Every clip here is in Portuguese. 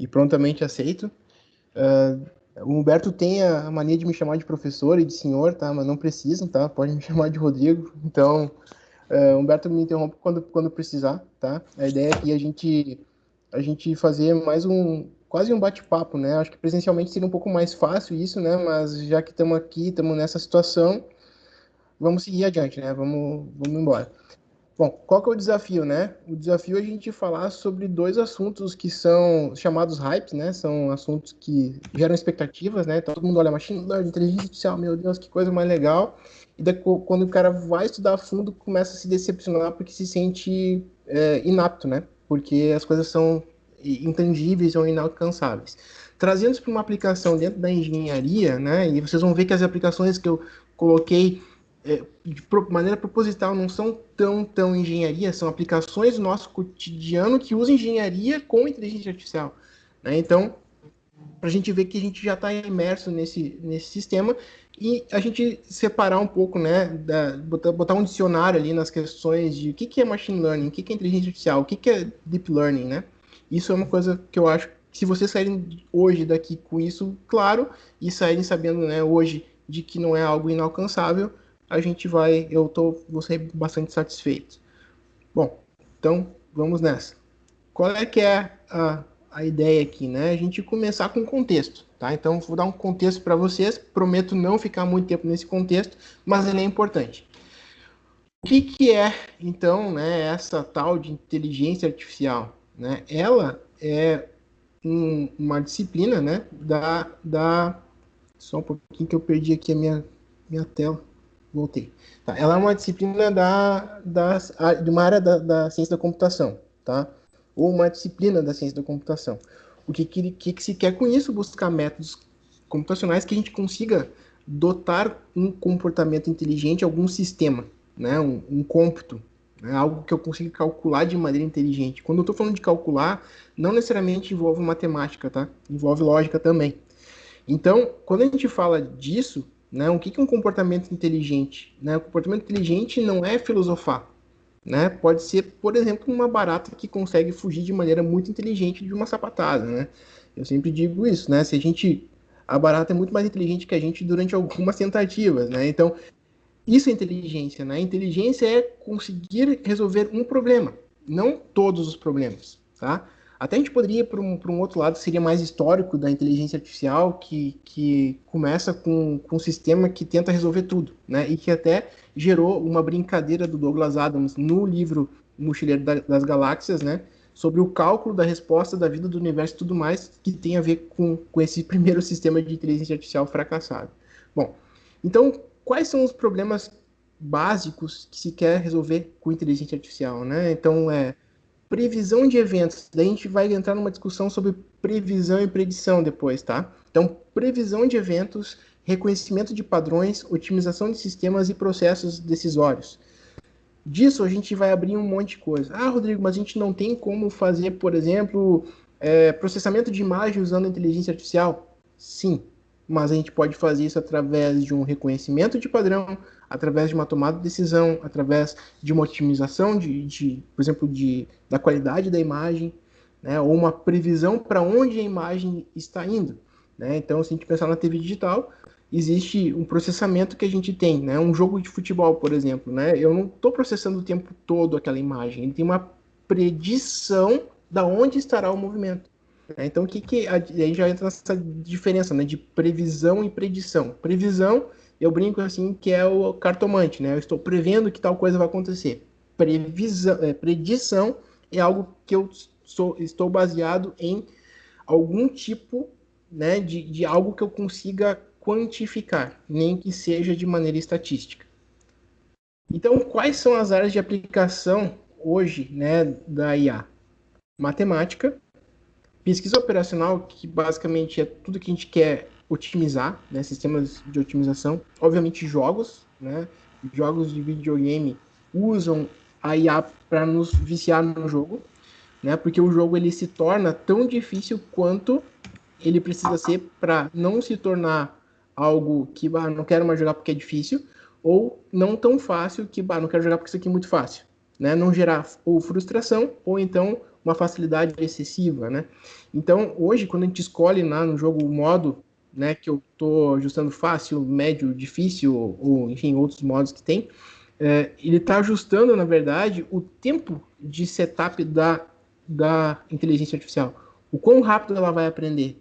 e prontamente aceito. O Humberto tem a mania de me chamar de professor e de senhor, tá? Mas não precisam, tá? Pode me chamar de Rodrigo. Então, Humberto me interrompe quando precisar, tá? A ideia é que a gente fazer mais quase um bate-papo, né? Acho que presencialmente seria um pouco mais fácil isso, né? Mas já que estamos aqui, estamos nessa situação, vamos seguir adiante, né? Vamos embora. Bom, qual que é o desafio, né? O desafio é a gente falar sobre dois assuntos que são chamados hypes, né? São assuntos que geram expectativas, né? Todo mundo olha machine learning, inteligência artificial, meu Deus, que coisa mais legal. E daí, quando o cara vai estudar a fundo, começa a se decepcionar porque se sente inapto, né? Porque as coisas são intangíveis ou inalcançáveis. Trazendo isso para uma aplicação dentro da engenharia, né? E vocês vão ver que as aplicações que eu coloquei de maneira proposital não são tão engenharia, são aplicações do nosso cotidiano que usam engenharia com inteligência artificial. Né? Então, para a gente ver que a gente já está imerso nesse sistema e a gente separar um pouco, né, botar um dicionário ali nas questões de o que é machine learning, o que é inteligência artificial, o que é deep learning, né? Isso é uma coisa que eu acho que se vocês saírem hoje daqui com isso claro e saírem sabendo, né, hoje de que não é algo inalcançável, vou ser bastante satisfeito. Bom, então vamos nessa. Qual é que é a ideia aqui, né? A gente começar com contexto, tá? Então vou dar um contexto para vocês, prometo não ficar muito tempo nesse contexto, mas ele é importante. O que é, então, né, essa tal de inteligência artificial? Né? Ela é uma disciplina, né, Só um pouquinho que eu perdi aqui a minha tela. Voltei. Tá, ela é uma disciplina de uma área da ciência da computação, tá? Ou uma disciplina da ciência da computação. O que se quer com isso? Buscar métodos computacionais que a gente consiga dotar um comportamento inteligente, algum sistema, né? Um cômputo, né? Algo que eu consiga calcular de maneira inteligente. Quando eu estou falando de calcular, não necessariamente envolve matemática, tá? Envolve lógica também. Então, quando a gente fala disso, né, o que é um comportamento inteligente? Né? O comportamento inteligente não é filosofar. Né? Pode ser, por exemplo, uma barata que consegue fugir de maneira muito inteligente de uma sapatada. Né? Eu sempre digo isso. Né? A barata é muito mais inteligente que a gente durante algumas tentativas. Né? Então, isso é inteligência. Né? Inteligência é conseguir resolver um problema, não todos os problemas. Tá? Até a gente poderia ir para um outro lado, que seria mais histórico da inteligência artificial, que começa com um sistema que tenta resolver tudo, né? E que até gerou uma brincadeira do Douglas Adams no livro Mochileiro das Galáxias, né? Sobre o cálculo da resposta da vida do universo e tudo mais, que tem a ver com esse primeiro sistema de inteligência artificial fracassado. Bom, então, quais são os problemas básicos que se quer resolver com inteligência artificial, né? Então, previsão de eventos. Daí a gente vai entrar numa discussão sobre previsão e predição depois, tá? Então, previsão de eventos, reconhecimento de padrões, otimização de sistemas e processos decisórios. Disso a gente vai abrir um monte de coisa. Ah, Rodrigo, mas a gente não tem como fazer, por exemplo, processamento de imagem usando inteligência artificial? Sim, mas a gente pode fazer isso através de um reconhecimento de padrão, através de uma tomada de decisão, através de uma otimização por exemplo, da qualidade da imagem, né, ou uma previsão para onde a imagem está indo. Né? Então, se a gente pensar na TV digital, existe um processamento que a gente tem, né? Um jogo de futebol, por exemplo, né? Eu não estou processando o tempo todo aquela imagem, ele tem uma predição da onde estará o movimento. Né? Então, aí já entra nessa diferença, né? De previsão e predição. Previsão, eu brinco assim, que é o cartomante, né? Eu estou prevendo que tal coisa vai acontecer. Predição é algo que estou baseado em algum tipo, né, de algo que eu consiga quantificar, nem que seja de maneira estatística. Então, quais são as áreas de aplicação hoje, né, da IA? Matemática, pesquisa operacional, que basicamente é tudo que a gente quer otimizar, né, sistemas de otimização. Obviamente, jogos, né, jogos de videogame usam a IA para nos viciar no jogo, né, porque o jogo ele se torna tão difícil quanto ele precisa ser para não se tornar algo que não quero mais jogar porque é difícil, ou não tão fácil que não quero jogar porque isso aqui é muito fácil. Né? Não gerar ou frustração, ou então uma facilidade excessiva, né? Então, hoje, quando a gente escolhe no jogo o modo, né, que eu estou ajustando fácil, médio, difícil, ou enfim, outros modos que tem, ele está ajustando, na verdade, o tempo de setup da inteligência artificial. O quão rápido ela vai aprender,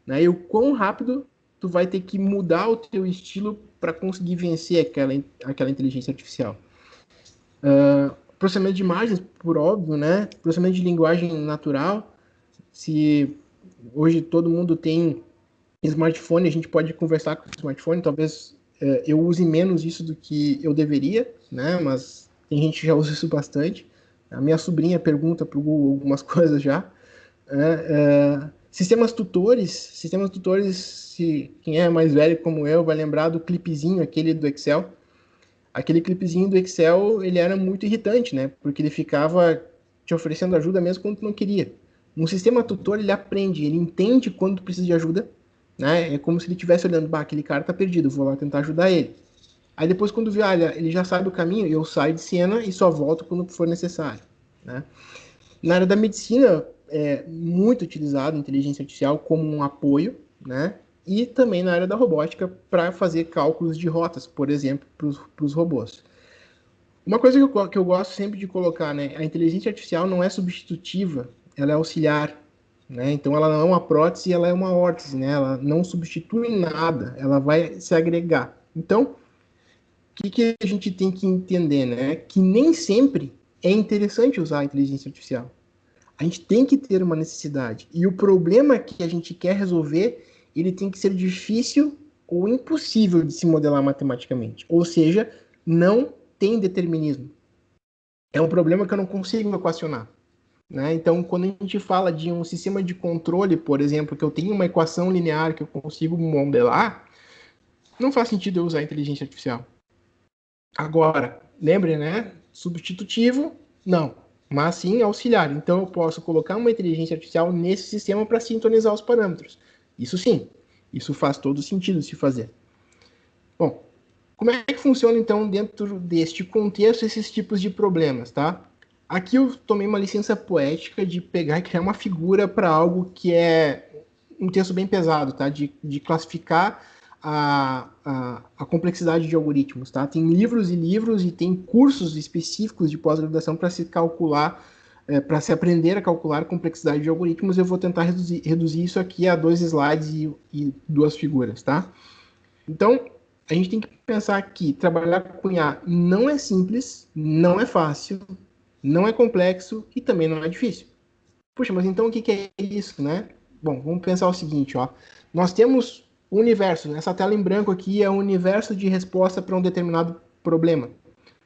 né? E o quão rápido tu vai ter que mudar o teu estilo para conseguir vencer aquela inteligência artificial. Processamento de imagens, por óbvio, né? Processamento de linguagem natural. Se hoje todo mundo tem smartphone, a gente pode conversar com o smartphone, talvez eu use menos isso do que eu deveria, né? Mas tem gente que já usa isso bastante. A minha sobrinha pergunta para o Google algumas coisas já. Sistemas tutores, se quem é mais velho como eu vai lembrar do clipezinho, aquele do Excel. Aquele clipezinho do Excel, ele era muito irritante, né? Porque ele ficava te oferecendo ajuda mesmo quando tu não queria. Um sistema tutor, ele aprende, ele entende quando tu precisa de ajuda, né? É como se ele estivesse olhando, bah, aquele cara tá perdido, vou lá tentar ajudar ele. Aí depois, quando vê, olha, ele já sabe o caminho, eu saio de cena e só volto quando for necessário, né? Na área da medicina, é muito utilizado a inteligência artificial como um apoio, né? E também na área da robótica para fazer cálculos de rotas, por exemplo, para os robôs. Uma coisa que eu gosto sempre de colocar, né? A inteligência artificial não é substitutiva, ela é auxiliar, né? Então ela não é uma prótese, ela é uma órtese, né? Ela não substitui nada, ela vai se agregar. Então, o que a gente tem que entender, né? Que nem sempre é interessante usar a inteligência artificial. A gente tem que ter uma necessidade. E o problema que a gente quer resolver, ele tem que ser difícil ou impossível de se modelar matematicamente. Ou seja, não tem determinismo. É um problema que eu não consigo equacionar. Né? Então, quando a gente fala de um sistema de controle, por exemplo, que eu tenho uma equação linear que eu consigo modelar, não faz sentido eu usar a inteligência artificial. Agora, lembre, né? Substitutivo, não. Mas sim auxiliar. Então, eu posso colocar uma inteligência artificial nesse sistema para sintonizar os parâmetros. Isso sim. Isso faz todo sentido se fazer. Bom, como é que funciona, então, dentro deste contexto, esses tipos de problemas, tá? Aqui eu tomei uma licença poética de pegar e criar uma figura para algo que é um texto bem pesado, tá? De classificar a complexidade de algoritmos, tá? Tem livros e livros e tem cursos específicos de pós-graduação para se calcular, para se aprender a calcular a complexidade de algoritmos. Eu vou tentar reduzir isso aqui a 2 slides e 2 figuras, tá? Então, a gente tem que pensar que trabalhar com IA não é simples, não é fácil, não é complexo e também não é difícil. Puxa, mas então o que é isso, né? Bom, vamos pensar o seguinte, ó. Nós temos o universo, essa tela em branco aqui é o universo de resposta para um determinado problema.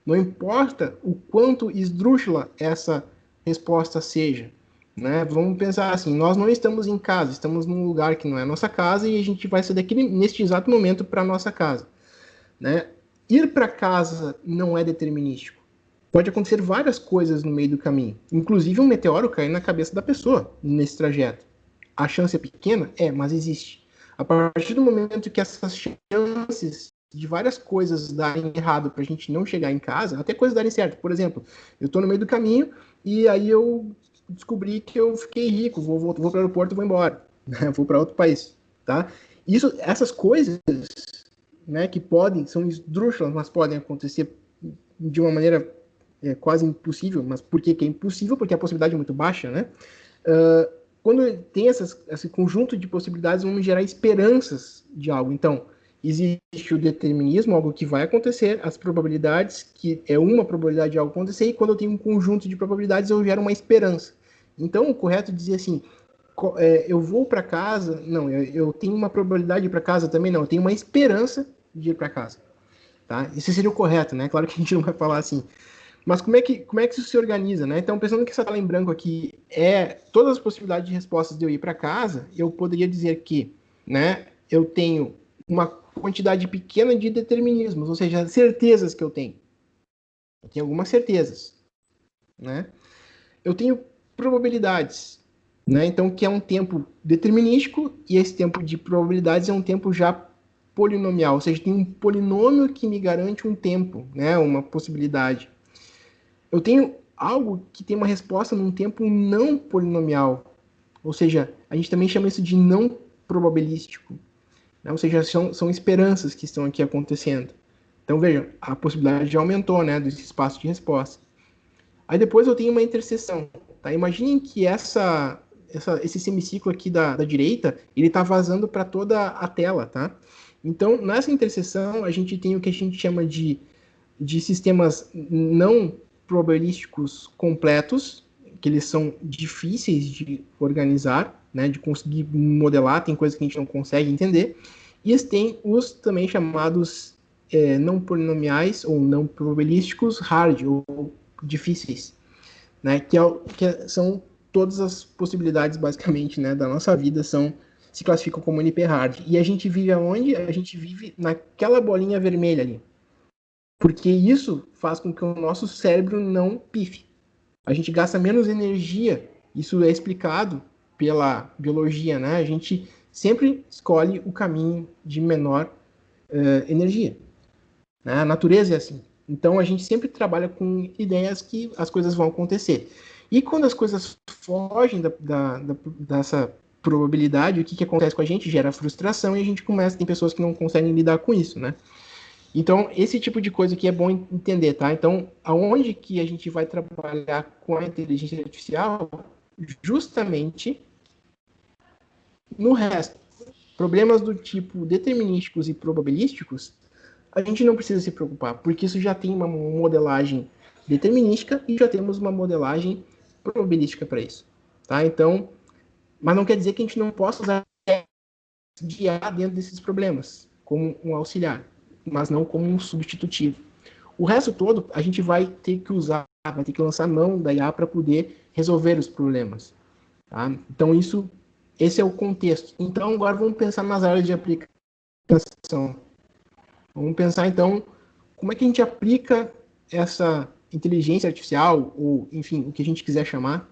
Não importa o quanto esdrúxula essa resposta seja, né? Vamos pensar assim, nós não estamos em casa, estamos num lugar que não é a nossa casa e a gente vai sair daqui neste exato momento para a nossa casa, né? Ir para casa não é determinístico. Pode acontecer várias coisas no meio do caminho, inclusive um meteoro cair na cabeça da pessoa nesse trajeto. A chance é pequena? É, mas existe. A partir do momento que essas chances de várias coisas darem errado para a gente não chegar em casa, até coisas darem certo. Por exemplo, eu estou no meio do caminho e aí eu descobri que eu fiquei rico, vou para o aeroporto e vou embora, vou para outro país, tá? Essas coisas, né, que são esdrúxulas, mas podem acontecer de uma maneira quase impossível. Mas por que é impossível? Porque a possibilidade é muito baixa, né? Quando tem esse conjunto de possibilidades, vamos gerar esperanças de algo. Então, existe o determinismo, algo que vai acontecer, as probabilidades, que é uma probabilidade de algo acontecer, e quando eu tenho um conjunto de probabilidades, eu gero uma esperança. Então, o correto é dizer assim, eu vou para casa, não, eu tenho uma probabilidade de ir para casa também, não, eu tenho uma esperança de ir para casa. Tá? Esse seria o correto, né? Claro que a gente não vai falar assim. Mas como é que isso se organiza, né? Então, pensando que essa tela em branco aqui é todas as possibilidades de respostas de eu ir para casa, eu poderia dizer que, né, eu tenho uma quantidade pequena de determinismos, ou seja, certezas que eu tenho. Eu tenho algumas certezas, né? Eu tenho probabilidades, né? Então, que é um tempo determinístico e esse tempo de probabilidades é um tempo já polinomial, ou seja, tem um polinômio que me garante um tempo, né? Uma possibilidade. Eu tenho algo que tem uma resposta num tempo não polinomial. Ou seja, a gente também chama isso de não probabilístico. Né? Ou seja, são esperanças que estão aqui acontecendo. Então, vejam, a possibilidade já aumentou, né, desse espaço de resposta. Aí depois eu tenho uma interseção. Tá? Imaginem que esse semiciclo aqui da direita, ele está vazando para toda a tela. Tá? Então, nessa interseção, a gente tem o que a gente chama de sistemas não probabilísticos completos, que eles são difíceis de organizar, né, de conseguir modelar, tem coisas que a gente não consegue entender, e tem os também chamados não polinomiais ou não probabilísticos hard, ou difíceis, né, são todas as possibilidades, basicamente, né, da nossa vida se classificam como NP hard. E a gente vive aonde? A gente vive naquela bolinha vermelha ali. Porque isso faz com que o nosso cérebro não pife. A gente gasta menos energia. Isso é explicado pela biologia, né? A gente sempre escolhe o caminho de menor energia. Né? A natureza é assim. Então a gente sempre trabalha com ideias que as coisas vão acontecer. E quando as coisas fogem dessa probabilidade, o que acontece com a gente? Gera frustração e a gente tem pessoas que não conseguem lidar com isso, né? Então, esse tipo de coisa que é bom entender, tá? Então, aonde que a gente vai trabalhar com a inteligência artificial? Justamente no resto. Problemas do tipo determinísticos e probabilísticos, a gente não precisa se preocupar, porque isso já tem uma modelagem determinística e já temos uma modelagem probabilística para isso, tá? Então, mas não quer dizer que a gente não possa usar de IA dentro desses problemas, como um auxiliar, mas não como um substitutivo. O resto todo, a gente vai ter que usar, vai ter que lançar mão da IA para poder resolver os problemas. Tá? Então, esse é o contexto. Então, agora vamos pensar nas áreas de aplicação. Vamos pensar, então, como é que a gente aplica essa inteligência artificial, ou, enfim, o que a gente quiser chamar,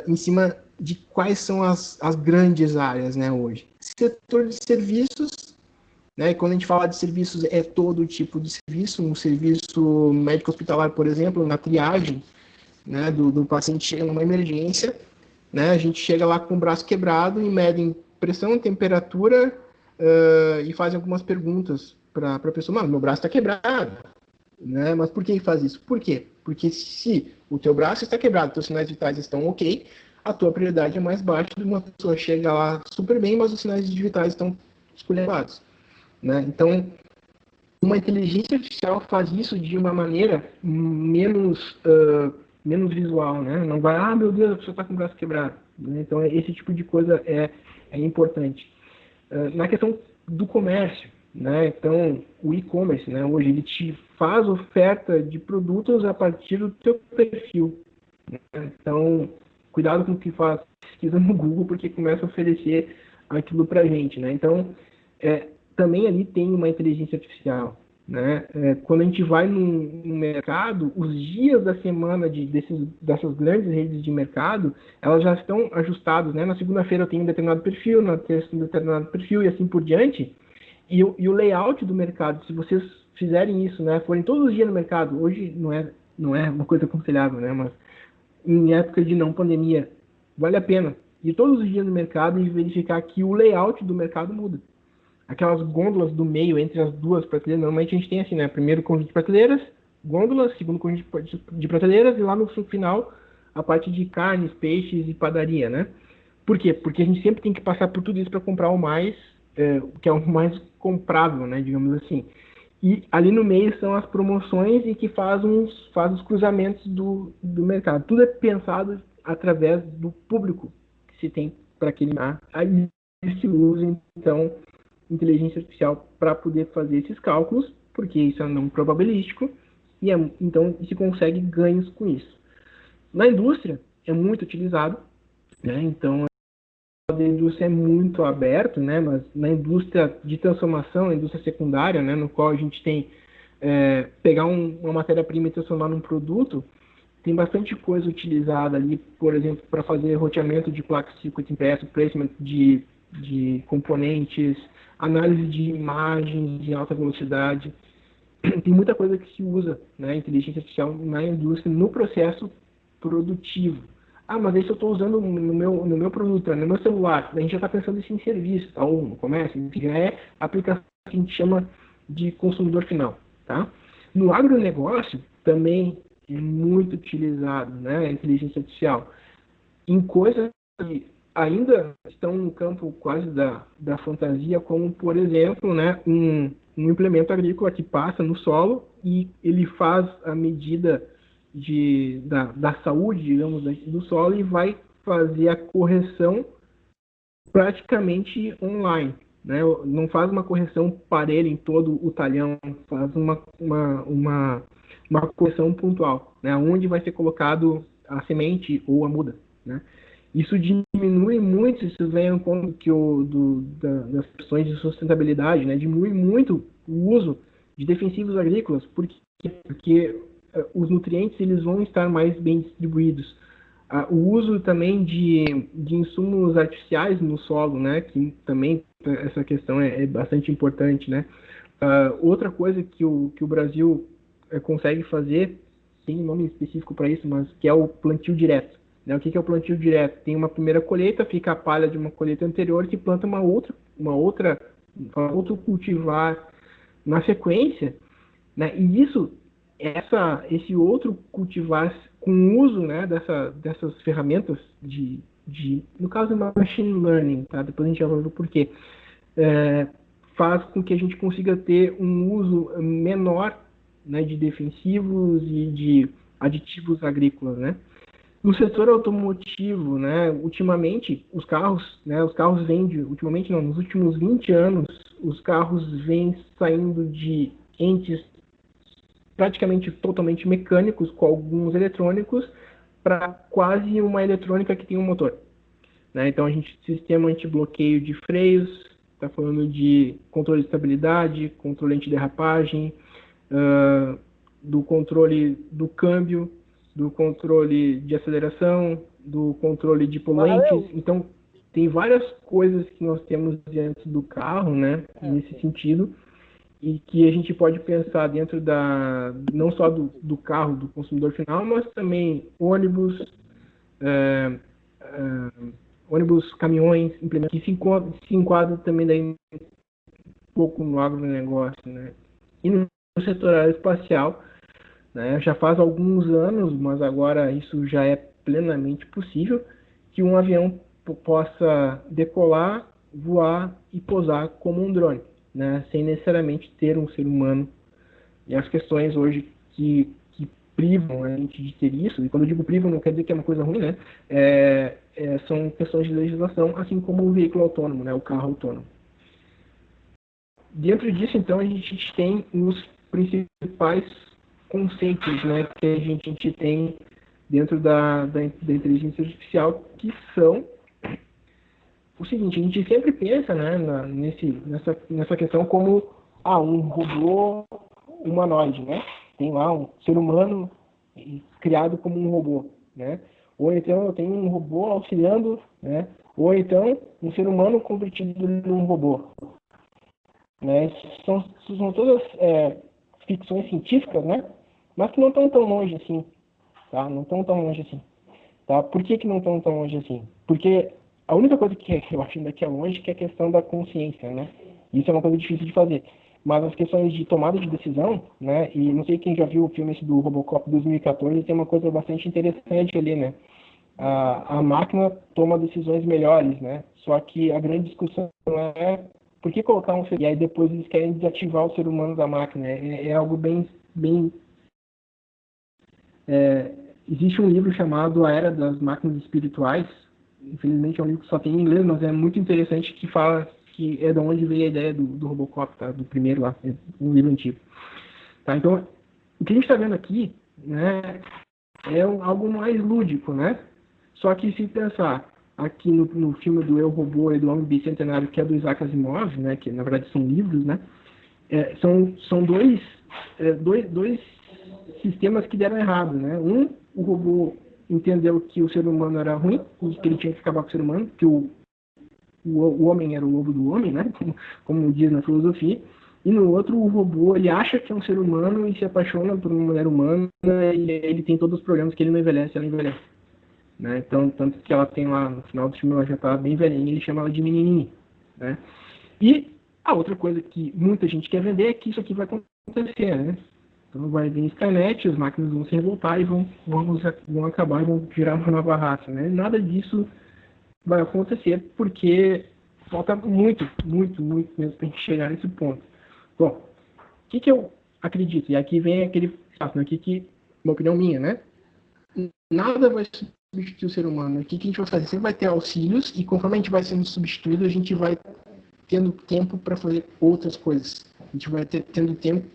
em cima de quais são as grandes áreas, né, hoje. Setor de serviços, né, e quando a gente fala de serviços, é todo tipo de serviço, um serviço médico hospitalar, por exemplo, na triagem, né, do paciente chega numa emergência, né, a gente chega lá com o braço quebrado e medem pressão, temperatura e fazem algumas perguntas para a pessoa, mano, meu braço está quebrado, né, mas por que faz isso? Por quê? Porque se o teu braço está quebrado, teus sinais vitais estão ok, a tua prioridade é mais baixa de uma pessoa chega lá super bem, mas os sinais vitais estão esculhambados. Né? Então, uma inteligência artificial faz isso de uma maneira menos visual, né? Não vai, meu Deus, a pessoa está com o braço quebrado. Né? Então, esse tipo de coisa é importante. Na questão do comércio, né? Então, o e-commerce, né? Hoje, ele te faz oferta de produtos a partir do teu perfil. Né? Então, cuidado com o que faz pesquisa no Google, porque começa a oferecer aquilo para a gente, né? Então, também ali tem uma inteligência artificial, né? Quando a gente vai no mercado, os dias da semana dessas grandes redes de mercado, elas já estão ajustadas, né? Na segunda-feira eu tenho um determinado perfil, na terça um determinado perfil e assim por diante. E o layout do mercado, se vocês fizerem isso, né? Forem todos os dias no mercado, hoje não é uma coisa aconselhável, né? Mas em época de não pandemia, vale a pena ir todos os dias no mercado e verificar que o layout do mercado muda. Aquelas gôndolas do meio entre as duas prateleiras, normalmente a gente tem assim, né? Primeiro conjunto de prateleiras, gôndolas, segundo conjunto de prateleiras, e lá no final a parte de carnes, peixes e padaria, né? Por quê? Porque a gente sempre tem que passar por tudo isso para comprar o mais, que é o mais comprável, né? Digamos assim. E ali no meio são as promoções e que faz os cruzamentos do mercado. Tudo é pensado através do público que se tem para aquele mar. Aí se usa, então, inteligência artificial para poder fazer esses cálculos, porque isso é não probabilístico, e então se consegue ganhos com isso. Na indústria, é muito utilizado, né? Então, a indústria é muito aberto, né? Mas na indústria de transformação, na indústria secundária, né? No qual a gente tem pegar uma matéria-prima e transformar num produto, tem bastante coisa utilizada ali, por exemplo, para fazer roteamento de placas de circuito impresso, placement de componentes, análise de imagens em alta velocidade. tem muita coisa que se usa, né, inteligência artificial na indústria, no processo produtivo. Ah, mas aí se eu estou usando no meu produto, no meu celular, a gente já está pensando isso em serviço, tá? Ou no comércio, enfim, já é a aplicação que a gente chama de consumidor final, tá? No agronegócio, também é muito utilizado, né, a inteligência artificial em coisas que ainda estão no campo quase da fantasia, como, por exemplo, né, um implemento agrícola que passa no solo e ele faz a medida da saúde, digamos, do solo e vai fazer a correção praticamente online. Né? Não faz uma correção parelha em todo o talhão, faz uma correção pontual, né? Onde vai ser colocado a semente ou a muda. Né? Isso diminui muito, isso vem ao encontro das questões de sustentabilidade, né? Diminui muito o uso de defensivos agrícolas, porque os nutrientes eles vão estar mais bem distribuídos. O uso também de insumos artificiais no solo, né? Que também essa questão é bastante importante, né? Outra coisa que o Brasil consegue fazer, tem um nome específico para isso, mas que é o plantio direto. Né? O que é o plantio direto? Tem uma primeira colheita, fica a palha de uma colheita anterior que planta outro cultivar na sequência, né? E esse outro cultivar com uso, né, dessas ferramentas no caso, machine learning, tá? Depois a gente já vai ver o porquê. Faz com que a gente consiga ter um uso menor, né, de defensivos e de aditivos agrícolas, né? No setor automotivo, né, ultimamente, os carros ultimamente não, nos últimos 20 anos, os carros vêm saindo de entes praticamente totalmente mecânicos, com alguns eletrônicos, para quase uma eletrônica que tem um motor. Né? Então, a gente sistema anti-bloqueio de freios, está falando de controle de estabilidade, controle anti-derrapagem, do controle do câmbio, do controle de aceleração, do controle de poluentes. Então, tem várias coisas que nós temos dentro do carro, né, nesse sentido, e que a gente pode pensar dentro não só do carro, do consumidor final, mas também ônibus, caminhões, implementos, que se enquadram também daí um pouco no agronegócio, né? E no setor aeroespacial, né, já faz alguns anos, mas agora isso já é plenamente possível, que um avião possa decolar, voar e pousar como um drone, né, sem necessariamente ter um ser humano. E as questões hoje que privam a gente de ter isso, e quando eu digo privam não quer dizer que é uma coisa ruim, né, são questões de legislação, assim como o veículo autônomo, né, o carro autônomo. Dentro disso, então, a gente tem os principais conceitos, né, que a gente tem dentro da inteligência artificial, que são o seguinte: a gente sempre pensa, né, nessa questão como um robô humanoide, né? Tem lá um ser humano criado como um robô, né? Ou então eu tenho um robô auxiliando, né? Ou então um ser humano convertido num robô. Né? São todas ficções científicas, né? Mas que não estão tão longe assim, tá? Não estão tão longe assim, tá? Por que não estão tão longe assim? Porque a única coisa que eu acho ainda que é longe que é a questão da consciência, né? Isso é uma coisa difícil de fazer. Mas as questões de tomada de decisão, né? E não sei quem já viu o filme esse do Robocop 2014, tem uma coisa bastante interessante ali, né? A máquina toma decisões melhores, né? Só que a grande discussão é por que colocar um ser humano? E aí depois eles querem desativar o ser humano da máquina. É algo bem... existe um livro chamado A Era das Máquinas Espirituais. Infelizmente é um livro que só tem em inglês, mas é muito interessante, que fala que é de onde veio a ideia do Robocop, tá? Do primeiro lá, é um livro antigo. Tá? Então, o que a gente está vendo aqui, né, é algo mais lúdico, né? Só que se pensar aqui no filme do Eu, Robô e do Homem Bicentenário, que é do Isaac Asimov, né, que na verdade são livros, né, são dois sistemas que deram errado, né? O robô entendeu que o ser humano era ruim, que ele tinha que acabar com o ser humano, que o homem era o lobo do homem, né, como diz na filosofia, E no outro, o robô, ele acha que é um ser humano e se apaixona por uma mulher humana e ele tem todos os problemas que ele não envelhece, ela envelhece. Né? Então, tanto que ela tem lá, no final do filme, ela já tá bem velhinha, ele chama ela de menininha. Né? E a outra coisa que muita gente quer vender é que isso aqui vai acontecer, né? Então vai vir Skynet, as máquinas vão se revoltar e vão acabar e vão virar uma nova raça, né? Nada disso vai acontecer porque falta muito, muito, muito mesmo para a gente chegar nesse ponto. Bom, o que eu acredito? E aqui vem aquele passo, aqui que, uma opinião minha, né? Nada vai substituir o ser humano. O que a gente vai fazer? Sempre vai ter auxílios e conforme a gente vai sendo substituído, a gente vai tendo tempo para fazer outras coisas. A gente vai tendo tempo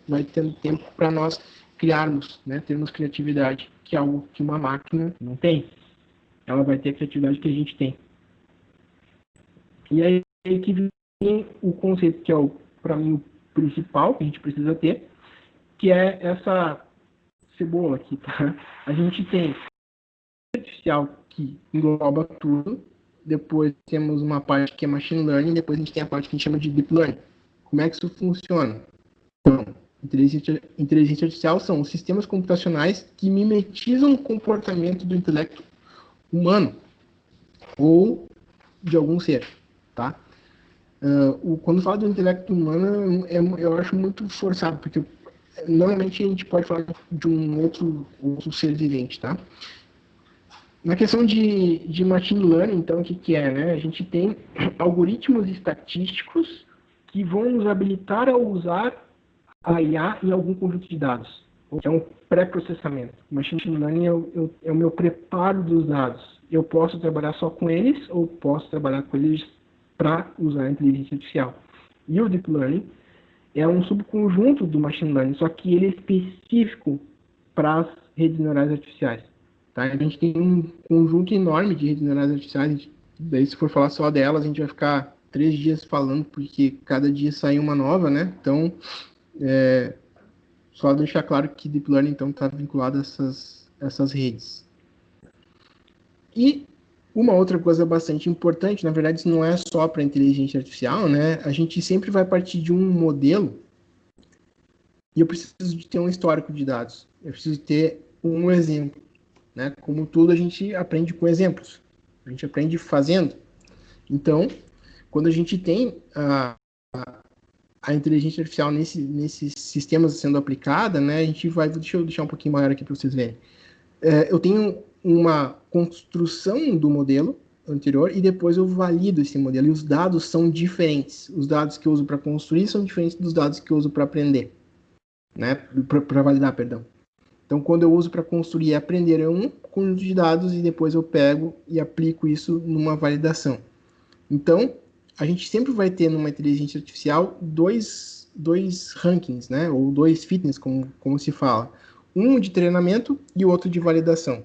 para nós criarmos, né? Termos criatividade, que é algo que uma máquina não tem. Ela vai ter a criatividade que a gente tem. E aí que vem o conceito que é, para mim, o principal que a gente precisa ter, que é essa cebola aqui, tá? A gente tem artificial que engloba tudo, depois temos uma parte que é machine learning, depois a gente tem a parte que a gente chama de deep learning. Como é que isso funciona? Então, inteligência artificial são os sistemas computacionais que mimetizam o comportamento do intelecto humano ou de algum ser, tá? Quando fala do intelecto humano, eu acho muito forçado, porque normalmente a gente pode falar de um outro ser vivente, tá? Na questão de machine learning, então, o que é, né? A gente tem algoritmos estatísticos que vão nos habilitar a usar a IA em algum conjunto de dados, que é um pré-processamento. Machine learning é o meu preparo dos dados. Eu posso trabalhar só com eles ou posso trabalhar com eles para usar a inteligência artificial. E o deep learning é um subconjunto do machine learning, só que ele é específico para as redes neurais artificiais. Tá? A gente tem um conjunto enorme de redes neurais artificiais. Daí, se for falar só delas, a gente vai ficar 3 dias falando, porque cada dia sai uma nova, né? Então, só deixar claro que Deep Learning, então, está vinculado a essas redes. E uma outra coisa bastante importante, na verdade, isso não é só para inteligência artificial, né? A gente sempre vai partir de um modelo e eu preciso de ter um histórico de dados. Eu preciso ter um exemplo. Né? Como tudo, a gente aprende com exemplos. A gente aprende fazendo. Então, quando a gente tem a inteligência artificial nesses sistemas sendo aplicada, né, a gente vai... Deixa eu deixar um pouquinho maior aqui para vocês verem. Eu tenho uma construção do modelo anterior e depois eu valido esse modelo. E os dados são diferentes. Os dados que eu uso para construir são diferentes dos dados que eu uso para aprender. Né? Para validar, perdão. Então, quando eu uso para construir e aprender, é um conjunto de dados e depois eu pego e aplico isso numa validação. Então, a gente sempre vai ter numa inteligência artificial dois rankings, né? Ou dois fitness, como se fala. Um de treinamento e o outro de validação.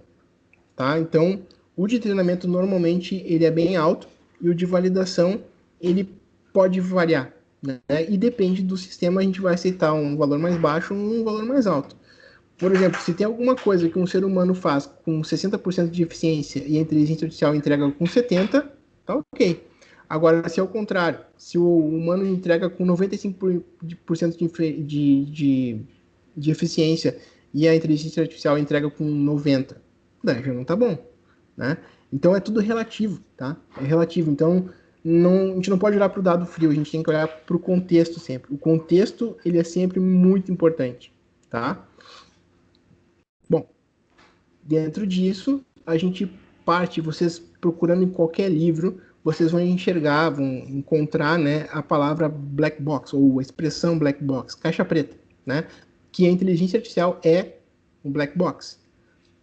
Tá? Então, o de treinamento normalmente ele é bem alto e o de validação ele pode variar. Né? E depende do sistema, a gente vai aceitar um valor mais baixo ou um valor mais alto. Por exemplo, se tem alguma coisa que um ser humano faz com 60% de eficiência e a inteligência artificial entrega com 70%, tá ok. Agora, se é o contrário, se o humano entrega com 95% de eficiência e a inteligência artificial entrega com 90%, daí já não tá bom, né? Então é tudo relativo, tá? É relativo. Então a gente não pode olhar para o dado frio, a gente tem que olhar para o contexto sempre. O contexto ele é sempre muito importante, tá? Bom, dentro disso, a gente parte, vocês procurando em qualquer livro, vocês vão enxergar, vão encontrar, né, a palavra black box, ou a expressão black box, caixa preta, né, que a inteligência artificial é um black box.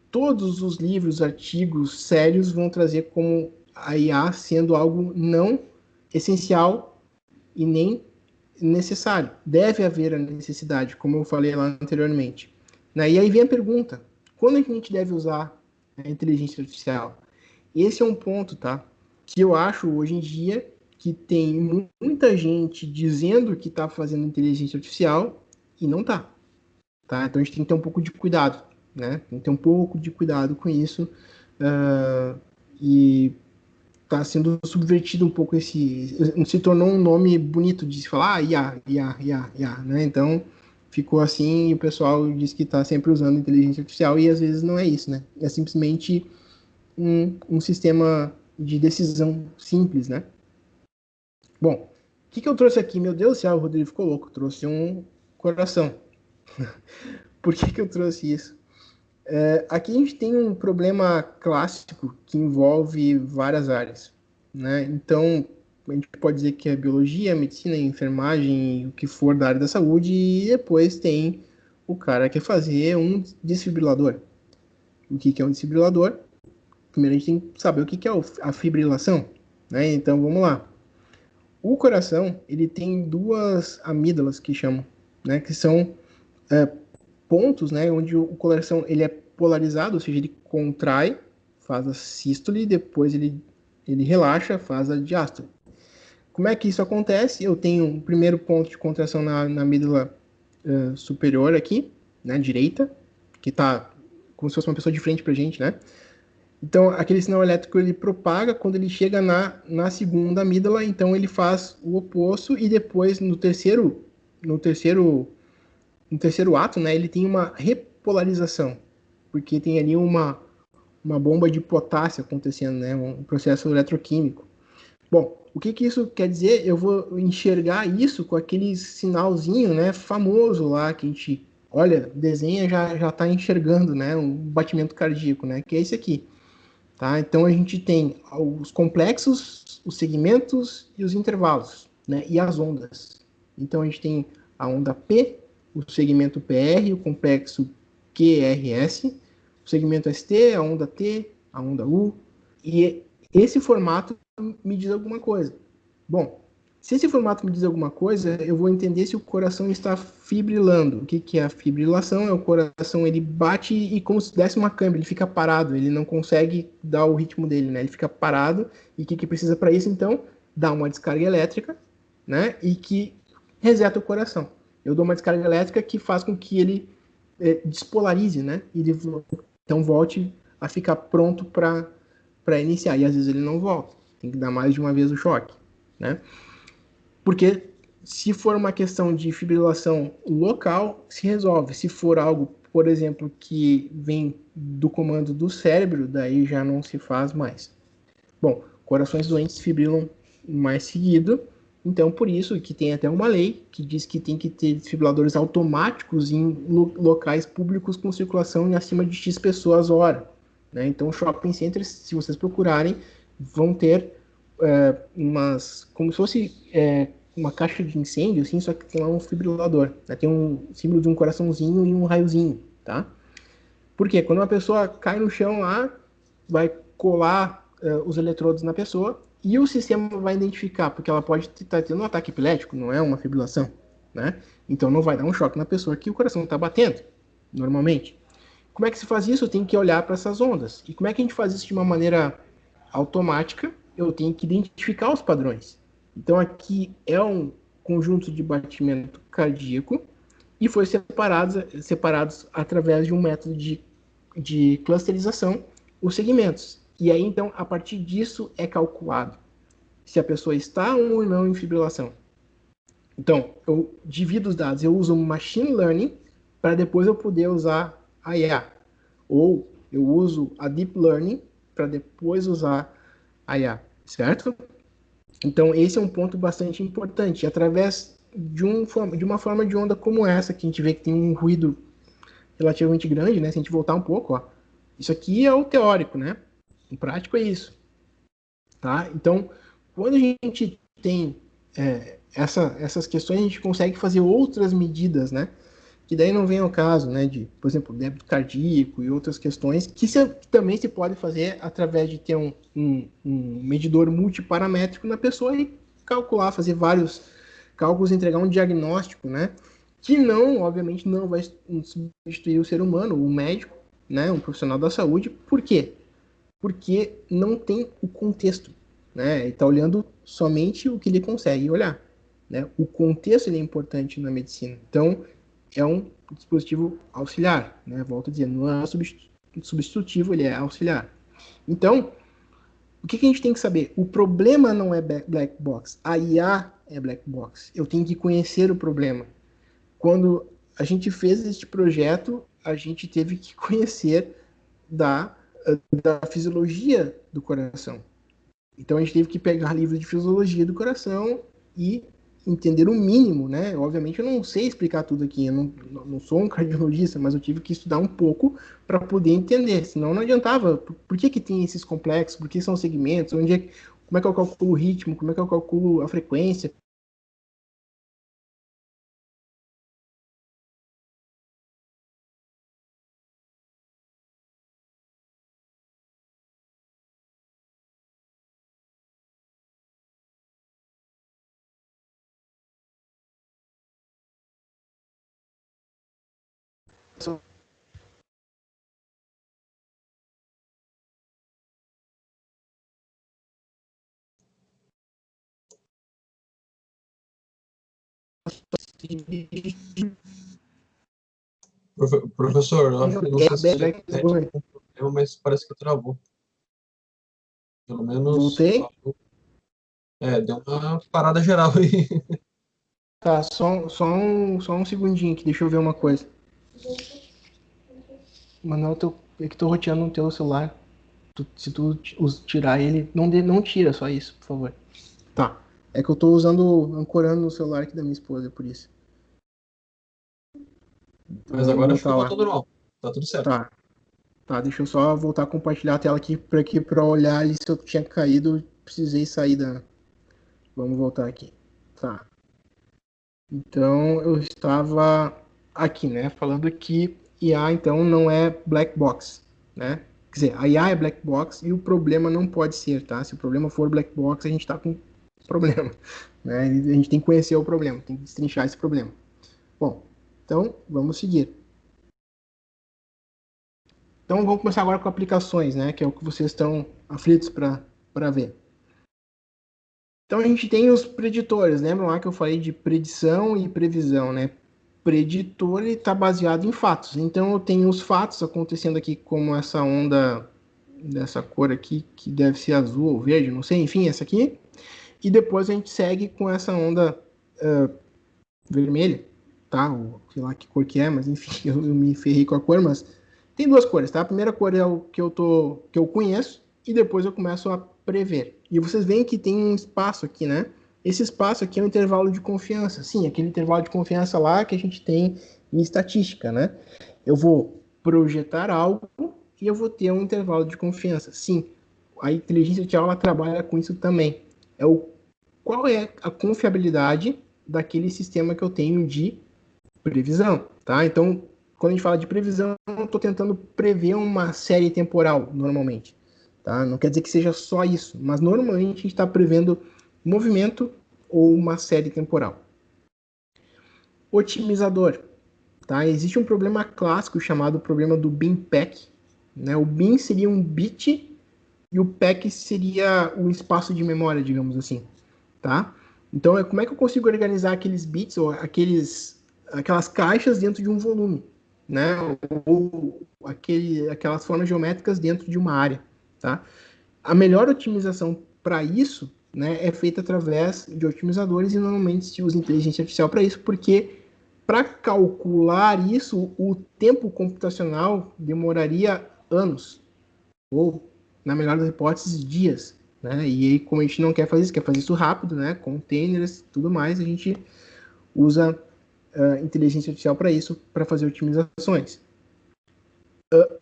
Todos os livros, artigos sérios vão trazer como a IA sendo algo não essencial e nem necessário. Deve haver a necessidade, como eu falei lá anteriormente. E aí vem a pergunta, quando a gente deve usar a inteligência artificial? Esse é um ponto, tá? Que eu acho hoje em dia que tem muita gente dizendo que está fazendo inteligência artificial e não está. Tá? Então a gente tem que ter um pouco de cuidado, né? Tem que ter um pouco de cuidado com isso. E tá sendo subvertido um pouco se tornou um nome bonito de se falar, IA, né? Então, ficou assim e o pessoal diz que está sempre usando inteligência artificial e às vezes não é isso, né? É simplesmente um sistema de decisão simples, né? Bom, o que eu trouxe aqui? Meu Deus do céu, o Rodrigo ficou louco. Trouxe um coração. Por que eu trouxe isso? Aqui a gente tem um problema clássico que envolve várias áreas, né? Então, a gente pode dizer que é biologia, medicina, enfermagem, o que for da área da saúde, e depois tem o cara que quer fazer um desfibrilador. O que é um desfibrilador? Primeiro a gente tem que saber o que é a fibrilação, né? Então, vamos lá. O coração, ele tem duas amígdalas que chamam, né? Que são pontos, né? Onde o coração ele é polarizado, ou seja, ele contrai, faz a sístole, e depois ele relaxa, faz a diástole. Como é que isso acontece? Eu tenho um primeiro ponto de contração na amígdala superior aqui, né? Direita, que está como se fosse uma pessoa de frente para a gente, né? Então, aquele sinal elétrico ele propaga quando ele chega na segunda amígdala, então ele faz o oposto e depois no terceiro ato, né, ele tem uma repolarização, porque tem ali uma bomba de potássio acontecendo, né, um processo eletroquímico. Bom, o que isso quer dizer? Eu vou enxergar isso com aquele sinalzinho, né, famoso lá que a gente olha, desenha já está enxergando, né, um batimento cardíaco, né, que é esse aqui. Tá? Então a gente tem os complexos, os segmentos e os intervalos, né? E as ondas. Então a gente tem a onda P, o segmento PR, o complexo QRS, o segmento ST, a onda T, a onda U. E esse formato me diz alguma coisa. Bom, se esse formato me diz alguma coisa, eu vou entender se o coração está fibrilando. O que é a fibrilação? É o coração, ele bate e como se desse uma câimbra, ele fica parado, ele não consegue dar o ritmo dele, né? Ele fica parado. E o que precisa para isso, então? Dar uma descarga elétrica, né? E que reseta o coração. Eu dou uma descarga elétrica que faz com que ele despolarize, né? E ele, então volte a ficar pronto para iniciar. E às vezes ele não volta. Tem que dar mais de uma vez o choque, né? Porque se for uma questão de fibrilação local, se resolve. Se for algo, por exemplo, que vem do comando do cérebro, daí já não se faz mais. Bom, corações doentes fibrilam mais seguido, então por isso que tem até uma lei que diz que tem que ter desfibriladores automáticos em locais públicos com circulação em acima de X pessoas hora. Né? Então shopping centers, se vocês procurarem, vão ter como se fosse uma caixa de incêndio, assim, só que tem lá um fibrilador. Né? Tem um símbolo de um coraçãozinho e um raiozinho, tá? Por quê? Quando uma pessoa cai no chão lá, vai colar os eletrodos na pessoa e o sistema vai identificar, porque ela pode estar tendo um ataque epilético, não é uma fibrilação, né? Então não vai dar um choque na pessoa que o coração está batendo, normalmente. Como é que se faz isso? Eu tenho que olhar para essas ondas. E como é que a gente faz isso de uma maneira automática? Eu tenho que identificar os padrões. Então aqui é um conjunto de batimento cardíaco e foi separados através de um método de clusterização os segmentos. E aí então a partir disso é calculado se a pessoa está ou não em fibrilação. Então eu divido os dados, eu uso machine learning para depois eu poder usar a IA. Ou eu uso a deep learning para depois usar a IA, certo? Então, esse é um ponto bastante importante. Através de uma forma de onda como essa, que a gente vê que tem um ruído relativamente grande, né? Se a gente voltar um pouco, ó, isso aqui é o teórico, né? O prático é isso, tá? Então, quando a gente tem essas questões, a gente consegue fazer outras medidas, né? Que daí não vem ao caso, né? De, por exemplo, débito cardíaco e outras questões que também se pode fazer através de ter um medidor multiparamétrico na pessoa e calcular, fazer vários cálculos, entregar um diagnóstico, né? Que não, obviamente, não vai substituir o ser humano, o médico, né? Um profissional da saúde. Por quê? Porque não tem o contexto, né? Ele está olhando somente o que ele consegue olhar, né? O contexto ele é importante na medicina. Então, é um dispositivo auxiliar, né? Volto a dizer, não é substitutivo, ele é auxiliar. Então, O que a gente tem que saber? O problema não é black box, a IA é black box. Eu tenho que conhecer o problema. Quando a gente fez este projeto, a gente teve que conhecer da, da fisiologia do coração. Então a gente teve que pegar livros de fisiologia do coração e entender o mínimo, né? Obviamente eu não sei explicar tudo aqui, eu não sou um cardiologista, mas eu tive que estudar um pouco para poder entender, senão não adiantava. Por que tem esses complexos? Por que são segmentos? Como é que eu calculo o ritmo? Como é que eu calculo a frequência? Professor, eu acho que não sei se é internet que tem problema, mas parece que travou. Pelo menos, Voltei? deu uma parada geral aí. Tá, só um segundinho aqui, deixa eu ver uma coisa. Manuel, é que tô roteando no teu celular. Se tu tirar ele, não tira só isso, por favor. Tá. É que eu tô ancorando no celular aqui da minha esposa, por isso. Então Mas vamos agora acho que voltar lá. voltou normal. Tá tudo certo. Tá. Tá, deixa eu só voltar a compartilhar a tela aqui pra olhar ali se eu tinha caído. Precisei sair da. Vamos voltar aqui. Tá. Então eu estava aqui, né? Falando que IA então não é black box, né? Quer dizer, a IA é black box e o problema não pode ser, tá? Se o problema for black box, a gente tá com problema, né? A gente tem que conhecer o problema, tem que destrinchar esse problema. Bom, então vamos seguir. Então vamos começar agora com aplicações, né? Que é o que vocês estão aflitos para ver. Então a gente tem os preditores, lembram lá que eu falei de predição e previsão, né? Preditor está baseado em fatos. Então eu tenho os fatos acontecendo aqui, como essa onda dessa cor aqui, que deve ser azul ou verde, não sei, enfim, essa aqui. E depois a gente segue com essa onda vermelha, tá? Ou, sei lá que cor que é, mas enfim, eu me ferrei com a cor, mas tem duas cores, tá? A primeira cor é o que eu conheço e depois eu começo a prever. E vocês veem que tem um espaço aqui, né? Esse espaço aqui é um intervalo de confiança. Sim, aquele intervalo de confiança lá que a gente tem em estatística, né? Eu vou projetar algo e eu vou ter um intervalo de confiança. Sim, a inteligência artificial ela trabalha com isso também. Qual é a confiabilidade daquele sistema que eu tenho de previsão, tá? Então, quando a gente fala de previsão, eu estou tentando prever uma série temporal, normalmente, tá? Não quer dizer que seja só isso, mas normalmente a gente está prevendo movimento ou uma série temporal. Otimizador, tá? Existe um problema clássico chamado problema do bin pack, né? O bin seria um bit e o pack seria o espaço de memória, digamos assim, tá? Então, como é que eu consigo organizar aqueles bits ou aquelas caixas dentro de um volume, né? Ou aquelas formas geométricas dentro de uma área, tá? A melhor otimização para isso, né, é feita através de otimizadores e normalmente se usa inteligência artificial para isso, porque para calcular isso, o tempo computacional demoraria anos, ou, na melhor das hipóteses, dias. Né? E aí, como a gente não quer fazer isso, quer fazer isso rápido, né? Containers, tudo mais, a gente usa inteligência artificial para isso, para fazer otimizações.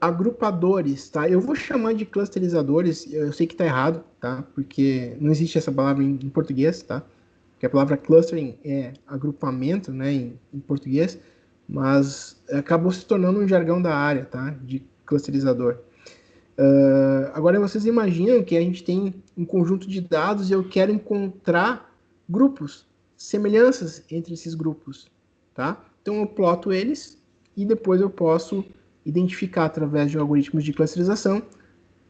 Agrupadores, tá? Eu vou chamar de clusterizadores, eu sei que está errado, tá? Porque não existe essa palavra em português, tá? Porque a palavra clustering é agrupamento, né, em português, mas acabou se tornando um jargão da área, tá? De clusterizador. Agora vocês imaginam que a gente tem um conjunto de dados e eu quero encontrar grupos, semelhanças entre esses grupos, tá? Então eu ploto eles e depois eu posso identificar através de algoritmos de clusterização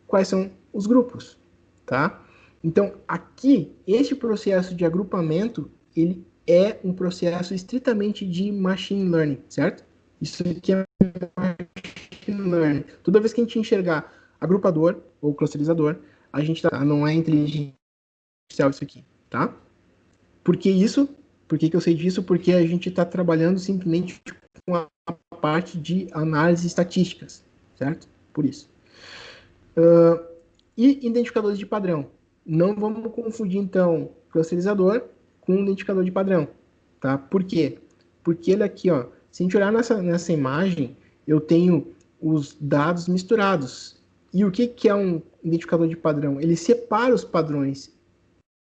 quais são os grupos, tá? Então aqui este processo de agrupamento ele é um processo estritamente de machine learning, certo? Isso aqui é machine learning. Toda vez que a gente enxergar agrupador ou clusterizador, a gente não é inteligência artificial isso aqui, tá? Por que isso? Por que eu sei disso? Porque a gente está trabalhando simplesmente com a parte de análise estatísticas, certo? Por isso. E identificadores de padrão. Não vamos confundir, então, clusterizador com identificador de padrão, tá? Por quê? Porque ele aqui, ó, se a gente olhar nessa imagem, eu tenho os dados misturados. E o que é um identificador de padrão? Ele separa os padrões.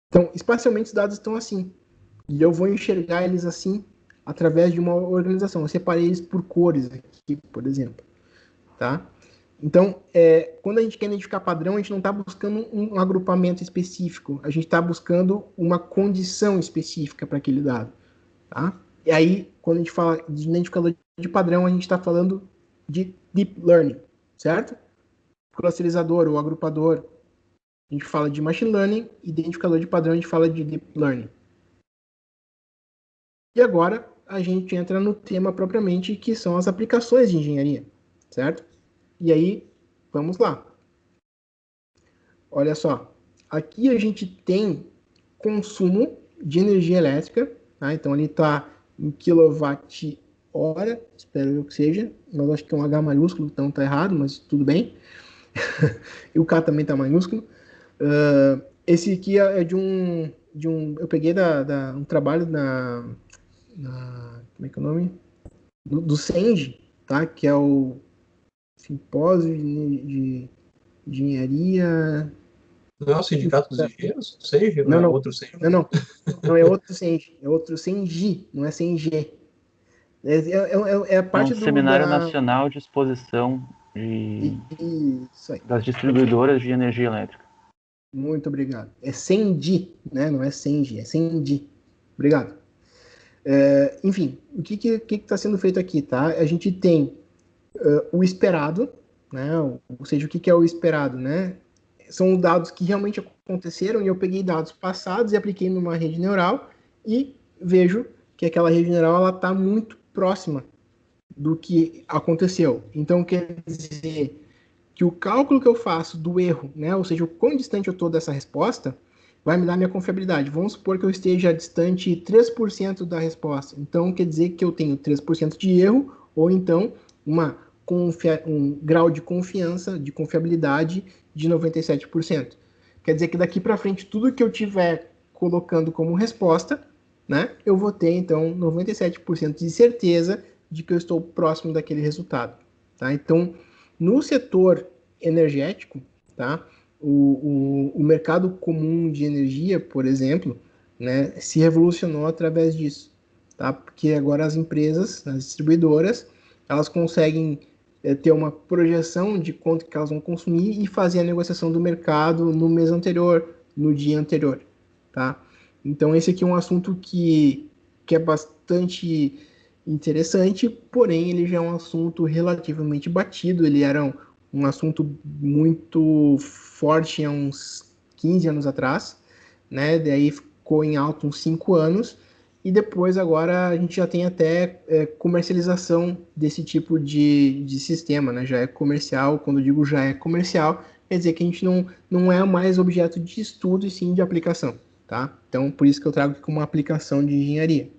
Então, espacialmente, os dados estão assim. E eu vou enxergar eles assim através de uma organização. Eu separei eles por cores aqui, por exemplo. Tá? Então, quando a gente quer identificar padrão, a gente não está buscando um agrupamento específico. A gente está buscando uma condição específica para aquele dado. Tá? E aí, quando a gente fala de identificador de padrão, a gente está falando de deep learning, certo? Clusterizador ou agrupador, a gente fala de machine learning. Identificador de padrão, a gente fala de deep learning. E agora a gente entra no tema propriamente, que são as aplicações de engenharia, certo? E aí, vamos lá. Olha só, aqui a gente tem consumo de energia elétrica, tá? Então ele está em quilowatt-hora, espero eu que seja, mas acho que é um H maiúsculo, então tá errado, mas tudo bem. E o K também está maiúsculo. Esse aqui é de um eu peguei um trabalho como é que é o nome? Do CENG, tá? Que é o Simpósio de Engenharia. Não é o Sindicato dos Engenheiros? Senge? Não, Não, é não. outro Senge? Não. Não, é outro CENG. É outro CENGI, não é CENG. É a parte um Seminário Nacional de Exposição das Distribuidoras de Energia Elétrica. Muito obrigado. É CENDI, né? Não é CENG, é CENDI. Obrigado. Enfim, o que está sendo feito aqui, tá? A gente tem o esperado, né? Ou seja, o que é o esperado, né? São dados que realmente aconteceram e eu peguei dados passados e apliquei numa rede neural e vejo que aquela rede neural está muito próxima do que aconteceu. Então, quer dizer que o cálculo que eu faço do erro, né? Ou seja, o quão distante eu estou dessa resposta, vai me dar minha confiabilidade. Vamos supor que eu esteja distante 3% da resposta. Então, quer dizer que eu tenho 3% de erro, ou então um grau de confiança, de confiabilidade de 97%. Quer dizer que daqui para frente, tudo que eu tiver colocando como resposta, né, eu vou ter, então, 97% de certeza de que eu estou próximo daquele resultado. Tá? Então, no setor energético, tá, o mercado comum de energia, por exemplo, né, se revolucionou através disso. Tá? Porque agora as empresas, as distribuidoras, elas conseguem ter uma projeção de quanto que elas vão consumir e fazer a negociação do mercado no mês anterior, no dia anterior. Tá? Então, esse aqui é um assunto que é bastante interessante, porém ele já é um assunto relativamente batido, ele era um assunto muito forte há uns 15 anos atrás, né? Daí ficou em alta uns 5 anos, e depois agora a gente já tem até comercialização desse tipo de sistema, né? Já é comercial. Quando eu digo já é comercial, quer dizer que a gente não é mais objeto de estudo e sim de aplicação, tá? Então, por isso que eu trago aqui como uma aplicação de engenharia.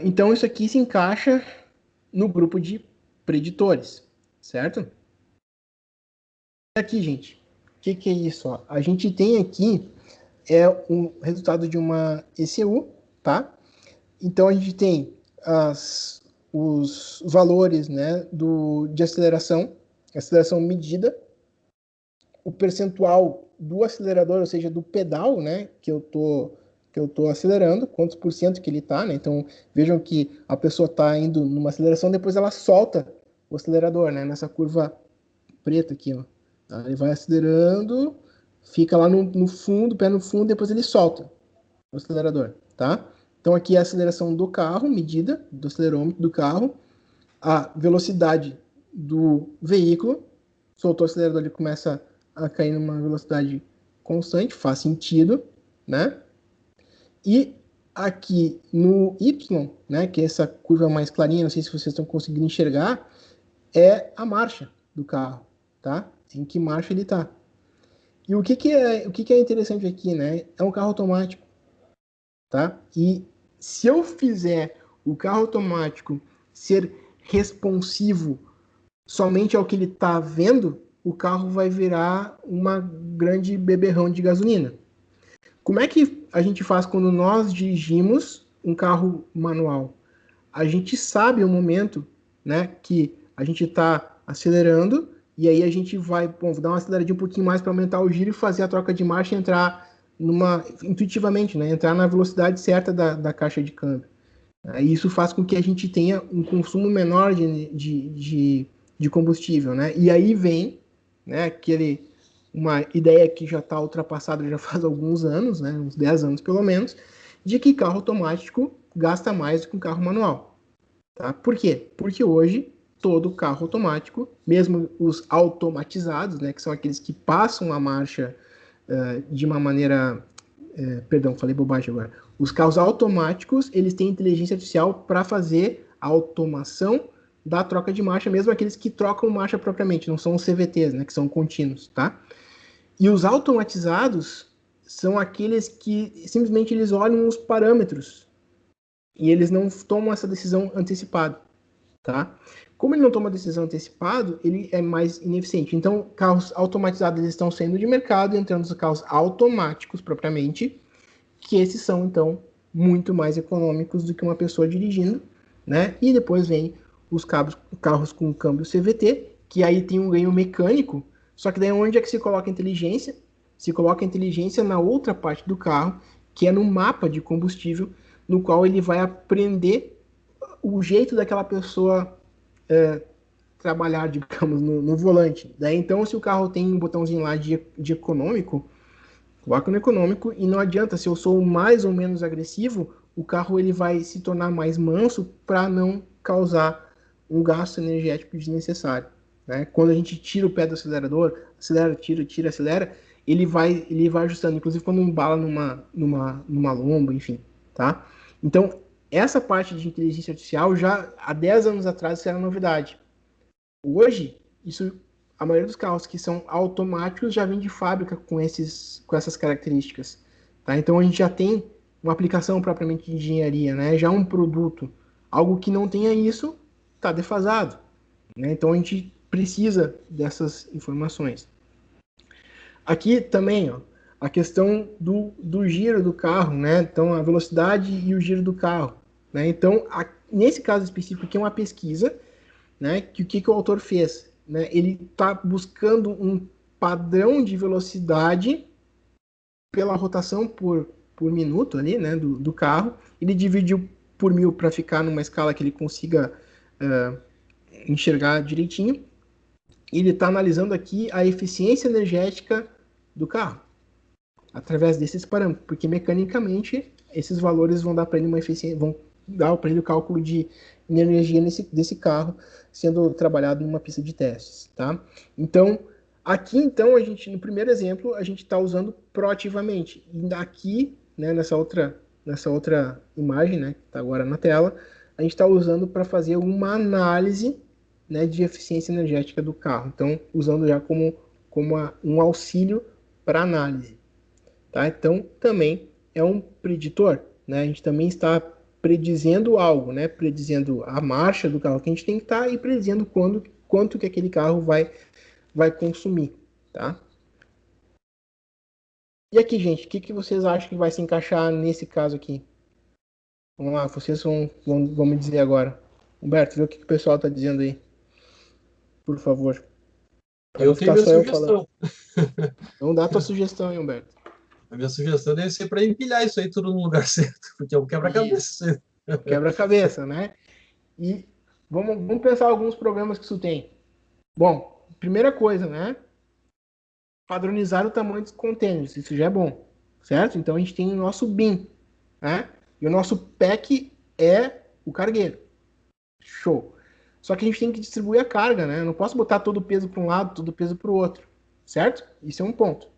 Então, isso aqui se encaixa no grupo de preditores, certo? Aqui, gente, o que é isso? Ó? A gente tem aqui o resultado de uma ECU, tá? Então, a gente tem os valores, né, de aceleração medida, o percentual do acelerador, ou seja, do pedal, né, que eu tô acelerando, quantos por cento que ele tá, né? Então, vejam que a pessoa tá indo numa aceleração, depois ela solta o acelerador, né, nessa curva preta aqui, ó. Ele vai acelerando, fica lá no fundo, pé no fundo, depois ele solta o acelerador, tá? Então, aqui é a aceleração do carro, medida do acelerômetro do carro, a velocidade do veículo, soltou o acelerador, ele começa a cair numa velocidade constante, faz sentido, né? E aqui no Y, né, que é essa curva mais clarinha, não sei se vocês estão conseguindo enxergar, é a marcha do carro, tá? em que marcha ele está. E o que é interessante aqui, né? É um carro automático, tá? E se eu fizer o carro automático ser responsivo somente ao que ele está vendo, o carro vai virar uma grande beberrão de gasolina. Como é que a gente faz quando nós dirigimos um carro manual? A gente sabe o momento, né, que a gente está acelerando e aí a gente vai, vou dar uma aceleradinha um pouquinho mais para aumentar o giro e fazer a troca de marcha e entrar intuitivamente, né, entrar na velocidade certa da caixa de câmbio. E isso faz com que a gente tenha um consumo menor de combustível, né? E aí vem, né, uma ideia que já está ultrapassada já faz alguns anos, né, uns 10 anos pelo menos, de que carro automático gasta mais do que um carro manual. Tá? Por quê? Porque hoje todo carro automático, mesmo os automatizados, né, que são aqueles que passam a marcha de uma maneira... perdão, falei bobagem agora. Os carros automáticos, eles têm inteligência artificial para fazer a automação da troca de marcha, mesmo aqueles que trocam marcha propriamente, não são os CVTs, né, que são contínuos, tá? E os automatizados são aqueles que simplesmente eles olham os parâmetros e eles não tomam essa decisão antecipada, tá? Como ele não toma decisão antecipada, ele é mais ineficiente. Então, carros automatizados eles estão saindo de mercado, entrando os carros automáticos propriamente, que esses são, então, muito mais econômicos do que uma pessoa dirigindo, né? E depois vem os carros com câmbio CVT, que aí tem um ganho mecânico, só que daí onde é que se coloca a inteligência? Se coloca a inteligência na outra parte do carro, que é no mapa de combustível, no qual ele vai aprender o jeito daquela pessoa trabalhar, digamos, no volante. Daí, então, se o carro tem um botãozinho lá de econômico, coloca no econômico e não adianta, se eu sou mais ou menos agressivo, o carro ele vai se tornar mais manso para não causar um gasto energético desnecessário. Né? Quando a gente tira o pé do acelerador, acelera, tira, acelera, ele vai ajustando, inclusive quando embala numa lomba, enfim. Tá? Então, essa parte de inteligência artificial, já há 10 anos atrás, isso era novidade. Hoje, a maioria dos carros que são automáticos já vem de fábrica com essas características. Tá? Então, a gente já tem uma aplicação propriamente de engenharia, né? Já um produto. Algo que não tenha isso, está defasado. Né? Então, a gente precisa dessas informações. Aqui também, ó, a questão do giro do carro, né? Então, a velocidade e o giro do carro. Né? Então, nesse caso específico aqui é uma pesquisa, né? Que o que o autor fez? Né? Ele está buscando um padrão de velocidade pela rotação por minuto ali, né? do carro. Ele dividiu por 1000 para ficar numa escala que ele consiga enxergar direitinho. E ele está analisando aqui a eficiência energética do carro através desses parâmetros, porque mecanicamente esses valores vão dar para ele uma eficiência, vão dar para ele o cálculo de energia desse carro sendo trabalhado numa pista de testes, tá? Então, aqui então a gente no primeiro exemplo a gente está usando proativamente. E aqui, né, nessa outra imagem, né, que está agora na tela, a gente está usando para fazer uma análise, né, de eficiência energética do carro. Então, usando já como um auxílio para análise. Tá? Então, também é um preditor. Né? A gente também está predizendo algo, né? Predizendo a marcha do carro que a gente tem que estar e predizendo quanto que aquele carro vai consumir. Tá? E aqui, gente, o que vocês acham que vai se encaixar nesse caso aqui? Vamos lá, vocês vão me dizer agora. Humberto, vê o que o pessoal está dizendo aí. Por favor. Eu tenho minha sugestão. Então dá a tua sugestão aí, Humberto. A minha sugestão deve ser para empilhar isso aí tudo no lugar certo, porque é um quebra-cabeça. Quebra-cabeça, né? E vamos pensar alguns problemas que isso tem. Bom, primeira coisa, né? Padronizar o tamanho dos contêineres, isso já é bom, certo? Então a gente tem o nosso bin, né? E o nosso pack é o cargueiro. Show. Só que a gente tem que distribuir a carga, né? Eu não posso botar todo o peso para um lado, todo o peso para o outro, certo? Isso é um ponto.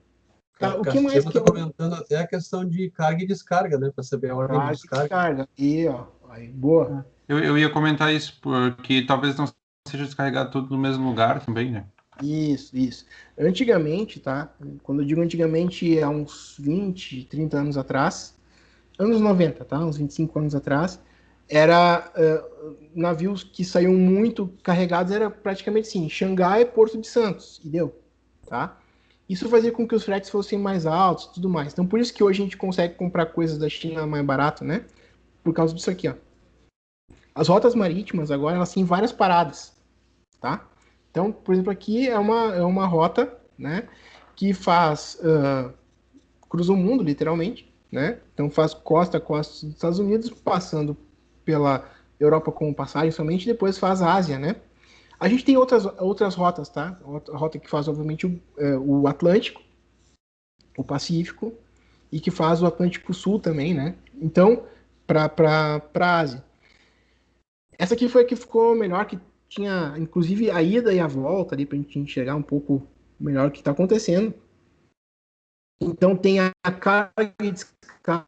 Tá, o que mais que comentando até a questão de carga e descarga, né? Para saber a ordem de descarga. Descarga. E, ó, aí, boa. Eu ia comentar isso, porque talvez não seja descarregado tudo no mesmo lugar também, né? Isso. Antigamente, tá? Quando eu digo antigamente, há uns 20, 30 anos atrás, anos 90, tá? Uns 25 anos atrás, era navios que saíam muito carregados, era praticamente assim, Xangai, Porto de Santos, e deu, tá? Isso fazia com que os fretes fossem mais altos e tudo mais. Então, por isso que hoje a gente consegue comprar coisas da China mais barato, né? Por causa disso aqui, ó. As rotas marítimas agora, elas têm várias paradas, tá? Então, por exemplo, aqui é uma rota, né? Que faz cruza o mundo, literalmente, né? Então faz costa a costa dos Estados Unidos, passando pela Europa com passagem somente, e depois faz a Ásia, né? A gente tem outras rotas, tá? Outra rota que faz, obviamente, o Atlântico, o Pacífico, e que faz o Atlântico Sul também, né? Então, para a Ásia. Essa aqui foi a que ficou melhor, que tinha, inclusive, a ida e a volta ali, para a gente enxergar um pouco melhor o que está acontecendo. Então tem a carga e descarga,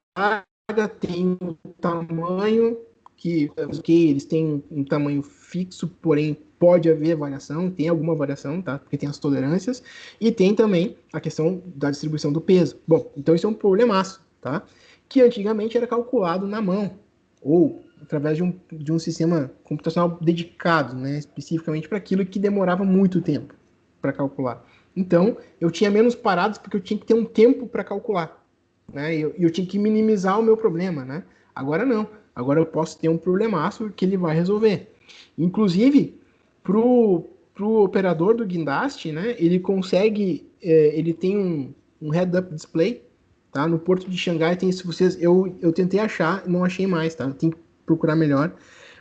tem o tamanho, que eles têm um tamanho fixo, porém pode haver variação, tem alguma variação, tá? Porque tem as tolerâncias, e tem também a questão da distribuição do peso. Bom, então isso é um problemaço, tá? Que antigamente era calculado na mão, ou através de um sistema computacional dedicado, né? Especificamente para aquilo que demorava muito tempo para calcular. Então, eu tinha menos paradas porque eu tinha que ter um tempo para calcular, né? E eu tinha que minimizar o meu problema, né? Agora não. Agora eu posso ter um problemaço que ele vai resolver. Inclusive, pro operador do guindaste, né? Ele consegue, ele tem um head-up display, tá? No porto de Xangai tem isso. Eu tentei achar, não achei mais, tá? Tem que procurar melhor.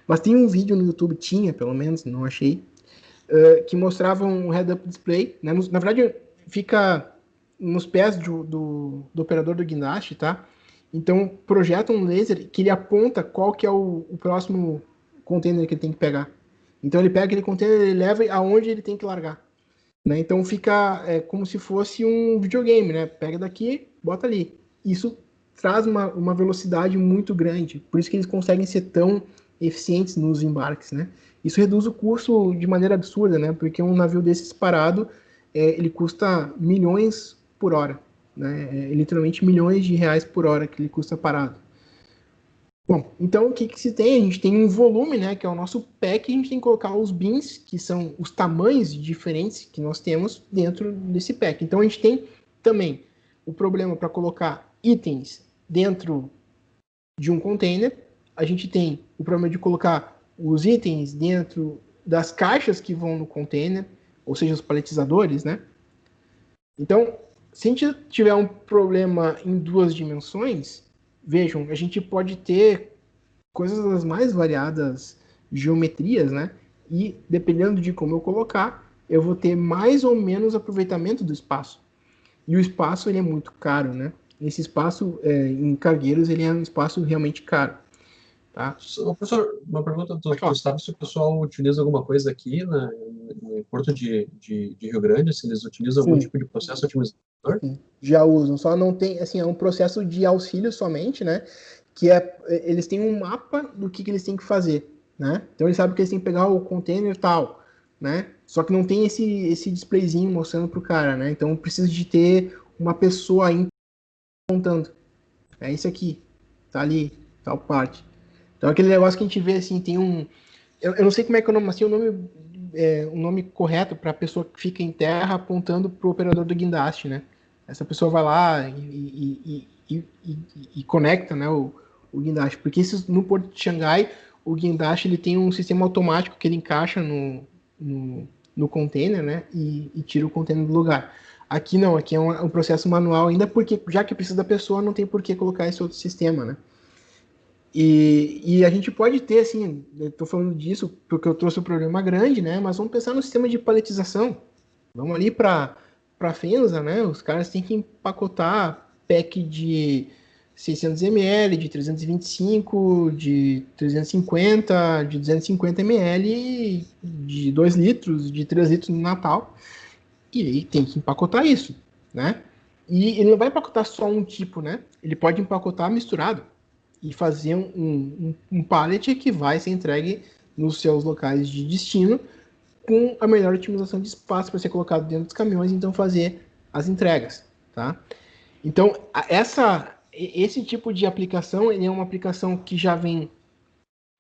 Mas tem um vídeo no YouTube, tinha pelo menos, não achei, que mostrava um head-up display, né? Na verdade, fica nos pés do operador do guindaste, tá? Então, projeta um laser que ele aponta qual que é o próximo container que ele tem que pegar. Então, ele pega aquele container e leva aonde ele tem que largar, né? Então, fica como se fosse um videogame, né? Pega daqui, bota ali. Isso traz uma velocidade muito grande. Por isso que eles conseguem ser tão eficientes nos embarques, né? Isso reduz o custo de maneira absurda, né? Porque um navio desses parado, ele custa milhões por hora, né? Literalmente milhões de reais por hora que ele custa parado. Bom, então o que se tem? A gente tem um volume, né? Que é o nosso pack, a gente tem que colocar os bins, que são os tamanhos diferentes que nós temos dentro desse pack. Então a gente tem também o problema para colocar itens dentro de um container. A gente tem o problema de colocar os itens dentro das caixas que vão no container, ou seja, os paletizadores, né? Então, se a gente tiver um problema em duas dimensões, vejam, a gente pode ter coisas das mais variadas geometrias, né? E dependendo de como eu colocar, eu vou ter mais ou menos aproveitamento do espaço. E o espaço ele é muito caro, né? Esse espaço em cargueiros ele é um espaço realmente caro. Tá? Professor, uma pergunta, tu sabe se o pessoal utiliza alguma coisa aqui no Porto de Rio Grande, se eles utilizam algum tipo de processo otimizador? Sim, já usam, só não tem, assim, é um processo de auxílio somente, né, que eles têm um mapa do que eles têm que fazer, né, então eles sabem que eles têm que pegar o container tal, né, só que não tem esse displayzinho mostrando pro cara, né, então precisa de ter uma pessoa aí contando, é isso aqui, tá ali, tal parte. Então aquele negócio que a gente vê assim, tem eu não sei como é que é o nome, assim, um nome correto para a pessoa que fica em terra apontando para o operador do guindaste, né? Essa pessoa vai lá e conecta, né, o guindaste, porque no porto de Xangai o guindaste ele tem um sistema automático que ele encaixa no container, né, e tira o container do lugar. Aqui não, aqui é um processo manual ainda, porque já que precisa da pessoa, não tem por que colocar esse outro sistema, né? E a gente pode ter, assim, eu tô falando disso porque eu trouxe um problema grande, né? Mas vamos pensar no sistema de paletização. Vamos ali para Fenza, né? Os caras têm que empacotar pack de 600 ml, de 325, de 350, de 250 ml, de 2 litros, de 3 litros no Natal. E aí tem que empacotar isso, né? E ele não vai empacotar só um tipo, né? Ele pode empacotar misturado e fazer um pallet que vai ser entregue nos seus locais de destino com a melhor otimização de espaço para ser colocado dentro dos caminhões e então fazer as entregas, tá? Então, esse tipo de aplicação, ele é uma aplicação que já vem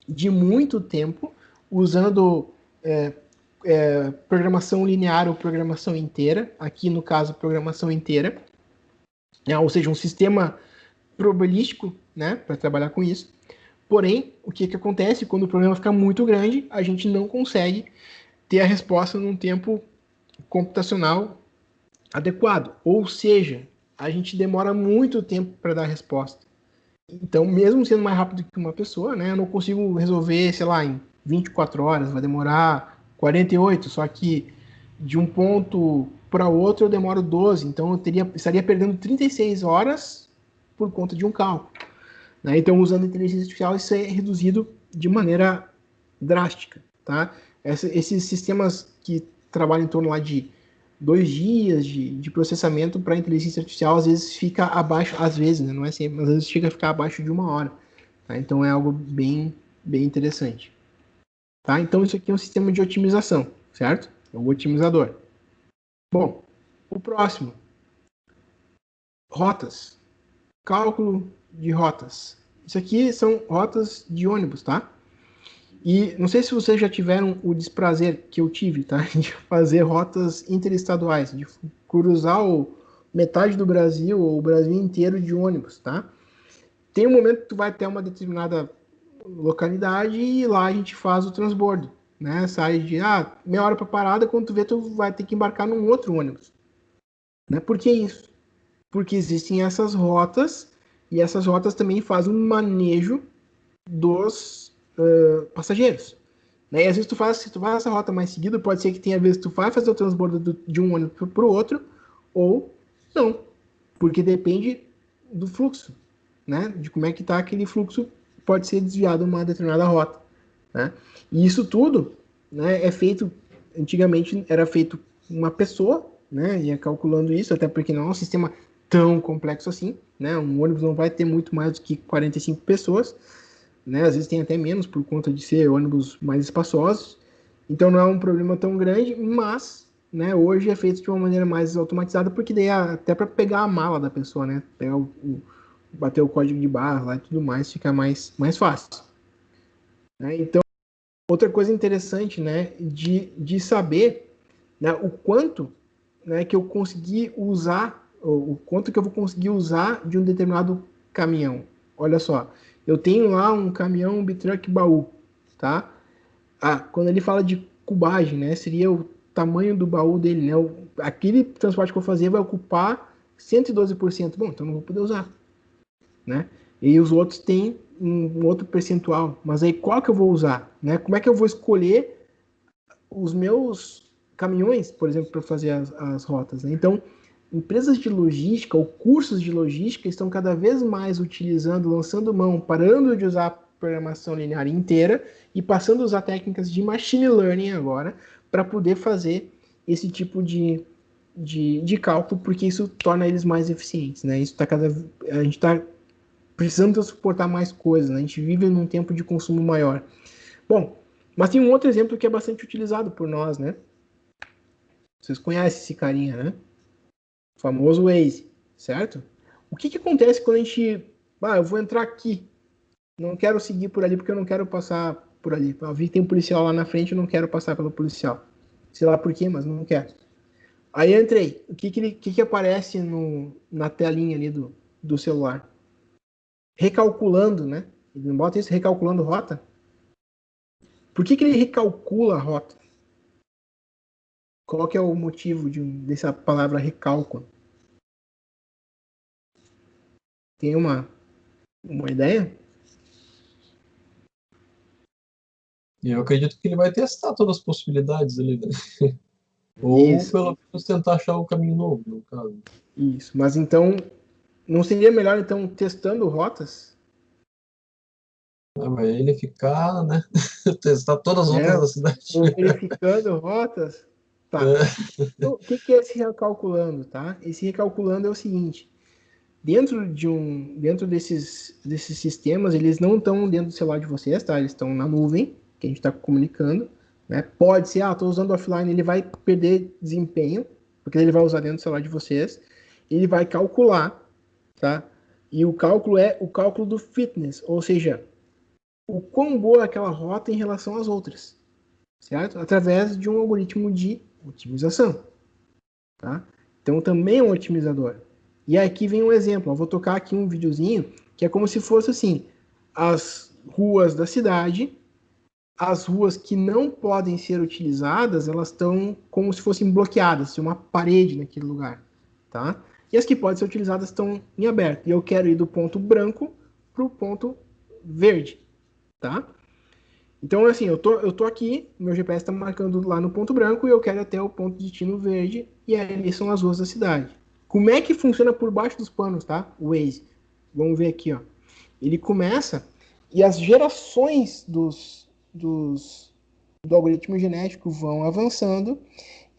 de muito tempo, usando programação linear ou programação inteira, aqui no caso, programação inteira, né? Ou seja, um sistema probabilístico, né, para trabalhar com isso. Porém, o que acontece quando o problema fica muito grande, a gente não consegue ter a resposta num tempo computacional adequado. Ou seja, a gente demora muito tempo para dar a resposta. Então, mesmo sendo mais rápido que uma pessoa, né, eu não consigo resolver, sei lá, em 24 horas, vai demorar 48, só que de um ponto para outro eu demoro 12, então eu estaria perdendo 36 horas por conta de um cálculo. Né? Então, usando inteligência artificial, isso é reduzido de maneira drástica. Tá? Esses sistemas que trabalham em torno lá de 2 dias de processamento para inteligência artificial, às vezes fica abaixo, às vezes, né? Não é sempre, mas às vezes chega a ficar abaixo de 1 hora. Tá? Então, é algo bem interessante. Tá? Então, isso aqui é um sistema de otimização, certo? É o otimizador. Bom, o próximo. Rotas. Cálculo de rotas. Isso aqui são rotas de ônibus, tá? E não sei se vocês já tiveram o desprazer que eu tive, tá? De fazer rotas interestaduais, de cruzar metade do Brasil ou o Brasil inteiro de ônibus, tá? Tem um momento que tu vai até uma determinada localidade e lá a gente faz o transbordo, né? Sai de meia hora para parada, quando tu vê, tu vai ter que embarcar num outro ônibus. Né? Por que isso? Porque existem essas rotas e essas rotas também fazem um manejo dos passageiros. Né? E às vezes se tu faz essa rota mais seguida, pode ser que tenha vezes que tu vai fazer o transbordo de um ônibus para o outro, ou não, porque depende do fluxo, né? De como é que está aquele fluxo, pode ser desviado uma determinada rota. Né? E isso tudo, né, é feito, antigamente era feito uma pessoa, né, ia calculando isso, até porque não é um sistema tão complexo assim, né? Um ônibus não vai ter muito mais do que 45 pessoas, né? Às vezes tem até menos por conta de ser ônibus mais espaçosos. Então não é um problema tão grande, mas, né, hoje é feito de uma maneira mais automatizada, porque daí até para pegar a mala da pessoa, né? Pegar bater o código de barra lá e tudo mais, fica mais fácil. Né? Então, outra coisa interessante, né, de saber, né, o quanto, né, que eu consegui usar, o quanto que eu vou conseguir usar de um determinado caminhão. Olha só, eu tenho lá um caminhão Bitruck baú, tá? Quando ele fala de cubagem, né, seria o tamanho do baú dele, né? Aquele transporte que eu fazer vai ocupar 112%. Bom, então não vou poder usar, né? E os outros têm um outro percentual. Mas aí qual que eu vou usar? Né? Como é que eu vou escolher os meus caminhões, por exemplo, para fazer as rotas? Né? Então, empresas de logística ou cursos de logística estão cada vez mais utilizando, lançando mão, parando de usar a programação linear inteira e passando a usar técnicas de machine learning agora para poder fazer esse tipo de cálculo, porque isso torna eles mais eficientes. Né? Isso a gente está precisando suportar mais coisas, né? A gente vive num tempo de consumo maior. Bom, mas tem um outro exemplo que é bastante utilizado por nós, né? Vocês conhecem esse carinha, né? O famoso Waze, certo? O que acontece quando a gente... eu vou entrar aqui, não quero seguir por ali porque eu não quero passar por ali. Eu vi que tem um policial lá na frente, eu não quero passar pelo policial. Sei lá por quê, mas não quero. Aí eu entrei. O que aparece na telinha ali do celular? Recalculando, né? Ele não bota isso recalculando rota. Por que ele recalcula a rota? Qual que é o motivo dessa palavra recálculo? Tem uma ideia? Eu acredito que ele vai testar todas as possibilidades ali, né? Ou Isso. pelo menos tentar achar um caminho novo, no caso. Isso. Mas então, não seria melhor então testando rotas? Vai ele ficar, né? Testar todas as rotas da cidade. Ou verificando rotas? Tá. Então, o que é esse recalculando, tá? Esse recalculando é o seguinte: dentro desses sistemas, eles não estão dentro do celular de vocês, tá? Eles estão na nuvem, que a gente está comunicando, né? Pode ser, estou usando offline, ele vai perder desempenho, porque ele vai usar dentro do celular de vocês. Ele vai calcular, tá? E o cálculo é o cálculo do fitness, ou seja, o quão boa é aquela rota em relação às outras, certo? Através de um algoritmo de otimização, tá? Então também é um otimizador. E aqui vem um exemplo, eu vou tocar aqui um videozinho que é como se fosse assim, as ruas da cidade, as ruas que não podem ser utilizadas, elas estão como se fossem bloqueadas, tem uma parede naquele lugar, tá? E as que podem ser utilizadas estão em aberto. E eu quero ir do ponto branco para o ponto verde, tá? Então, assim, eu tô aqui, meu GPS está marcando lá no ponto branco e eu quero ir até o ponto de destino verde, e ali são as ruas da cidade. Como é que funciona por baixo dos panos, tá? O Waze. Vamos ver aqui, ó. Ele começa e as gerações do algoritmo genético vão avançando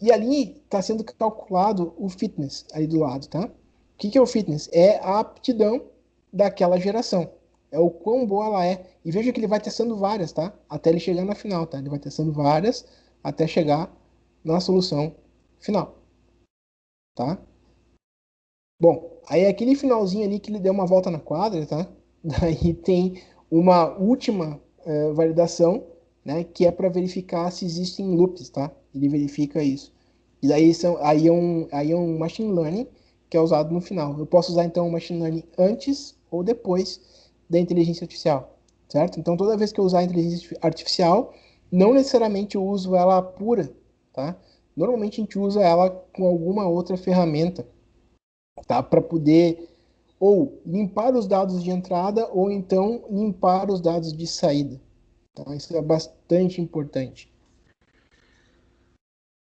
e ali está sendo calculado o fitness ali do lado, tá? O que é o fitness? É a aptidão daquela geração. É o quão boa ela é. E veja que ele vai testando várias, tá? Até ele chegar na final, tá? Ele vai testando várias até chegar na solução final, tá? Bom, aí aquele finalzinho ali que ele deu uma volta na quadra, tá? Daí tem uma última validação, né? Que é para verificar se existem loops, tá? Ele verifica isso. E daí aí é um machine learning que é usado no final. Eu posso usar então o machine learning antes ou depois da inteligência artificial, certo? Então toda vez que eu usar a inteligência artificial, não necessariamente eu uso ela pura, tá? Normalmente a gente usa ela com alguma outra ferramenta, tá? Para poder ou limpar os dados de entrada ou então limpar os dados de saída. Tá? Isso é bastante importante.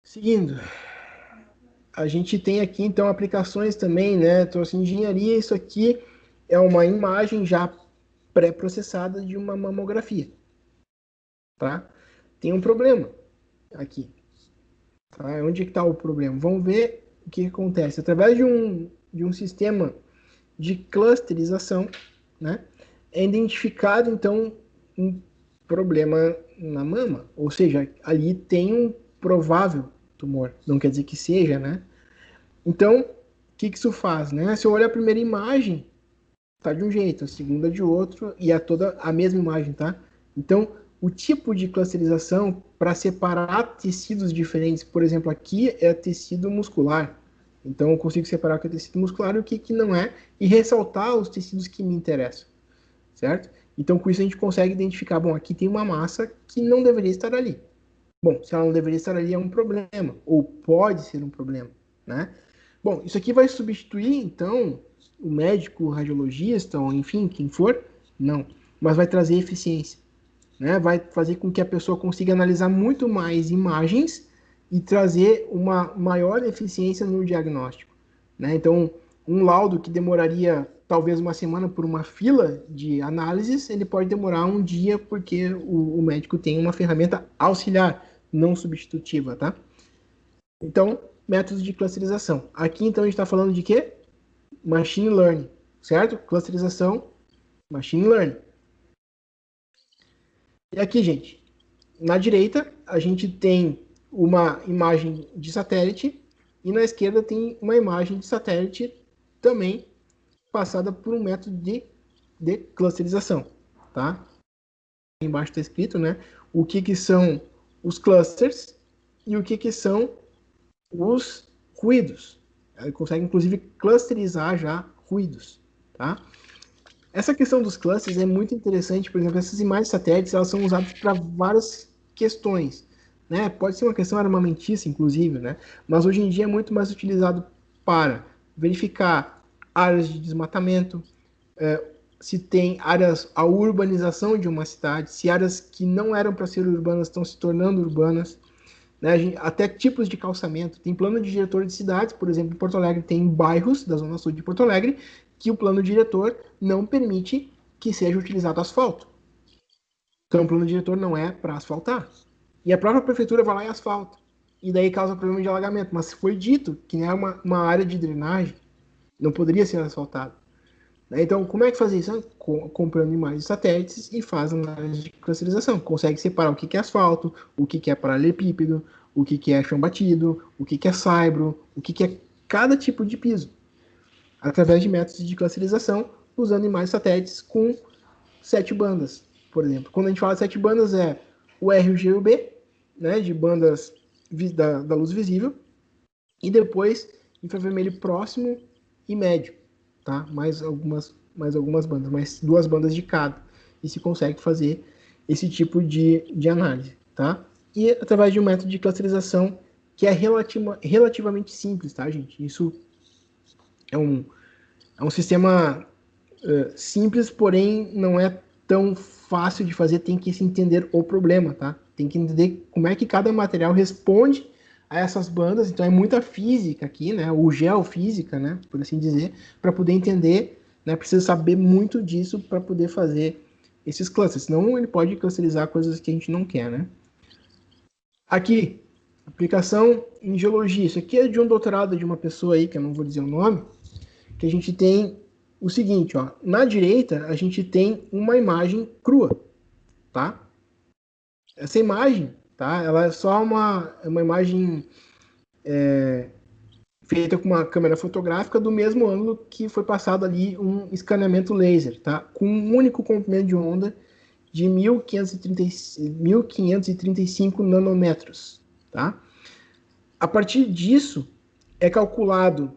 Seguindo, a gente tem aqui então aplicações também, né? Trouxe engenharia, isso aqui é uma imagem já pré-processada de uma mamografia, tá? Tem um problema aqui, tá? Onde que está o problema? Vamos ver o que acontece. Através de um sistema de clusterização, né? É identificado então um problema na mama, ou seja, ali tem um provável tumor. Não quer dizer que seja, né? Então, o que isso faz, né? Se eu olhar a primeira imagem, tá de um jeito, a segunda de outro, e é toda a mesma imagem, tá? Então, o tipo de clusterização para separar tecidos diferentes, por exemplo, aqui é tecido muscular. Então, eu consigo separar o que é tecido muscular e o que não é, e ressaltar os tecidos que me interessam, certo? Então, com isso a gente consegue identificar, bom, aqui tem uma massa que não deveria estar ali. Bom, se ela não deveria estar ali é um problema, ou pode ser um problema, né? Bom, isso aqui vai substituir, então, o médico, o radiologista, ou enfim, quem for? Não. Mas vai trazer eficiência, né? Vai fazer com que a pessoa consiga analisar muito mais imagens e trazer uma maior eficiência no diagnóstico, né? Então, um laudo que demoraria talvez uma semana por uma fila de análises, ele pode demorar um dia porque o médico tem uma ferramenta auxiliar, não substitutiva, tá? Então, métodos de clusterização. Aqui, então, a gente está falando de quê? Machine Learning, certo? Clusterização, Machine Learning. E aqui, gente, na direita, a gente tem uma imagem de satélite e na esquerda tem uma imagem de satélite também passada por um método de clusterização, tá? Embaixo está escrito, né? O que são os clusters e o que são os ruídos. Ele consegue, inclusive, clusterizar já ruídos, tá? Essa questão dos clusters é muito interessante, por exemplo, essas imagens satélites, elas são usadas para várias questões, né? Pode ser uma questão armamentícia, inclusive, né? Mas hoje em dia é muito mais utilizado para verificar áreas de desmatamento, se tem áreas, a urbanização de uma cidade, se áreas que não eram para ser urbanas estão se tornando urbanas, né? Até tipos de calçamento. Tem plano de diretor de cidades, por exemplo, em Porto Alegre tem bairros da Zona Sul de Porto Alegre que o plano diretor não permite que seja utilizado asfalto. Então o plano diretor não é para asfaltar. E a própria prefeitura vai lá e asfalta. E daí causa problema de alagamento. Mas foi dito que é uma área de drenagem, não poderia ser asfaltado. Então, como é que faz isso? Comprando imagens de satélites e faz análise de clusterização. Consegue separar o que é asfalto, o que é paralelepípedo, o que é chão batido, o que é saibro, o que é cada tipo de piso, através de métodos de clusterização, usando imagens satélites com 7 bandas, por exemplo. Quando a gente fala de 7 bandas, é o R, o G e o B, né, de bandas da luz visível, e depois infravermelho próximo e médio, tá? Mais algumas bandas, mais 2 bandas de cada, e se consegue fazer esse tipo de análise, tá? E através de um método de clusterização que é relativamente simples, tá, gente? Isso é um sistema simples, porém não é tão fácil de fazer, tem que se entender o problema, tá? Tem que entender como é que cada material responde a essas bandas, então é muita física aqui, né? O geofísica, né? Por assim dizer, para poder entender, né? Precisa saber muito disso para poder fazer esses clusters, senão ele pode clusterizar coisas que a gente não quer, né? Aqui, aplicação em geologia. Isso aqui é de um doutorado de uma pessoa aí, que eu não vou dizer o nome, que a gente tem o seguinte, ó, na direita a gente tem uma imagem crua, tá? Essa imagem, tá? Ela é só uma imagem feita com uma câmera fotográfica do mesmo ângulo que foi passado ali um escaneamento laser, tá? Com um único comprimento de onda de 1535 nanômetros, tá? A partir disso é calculado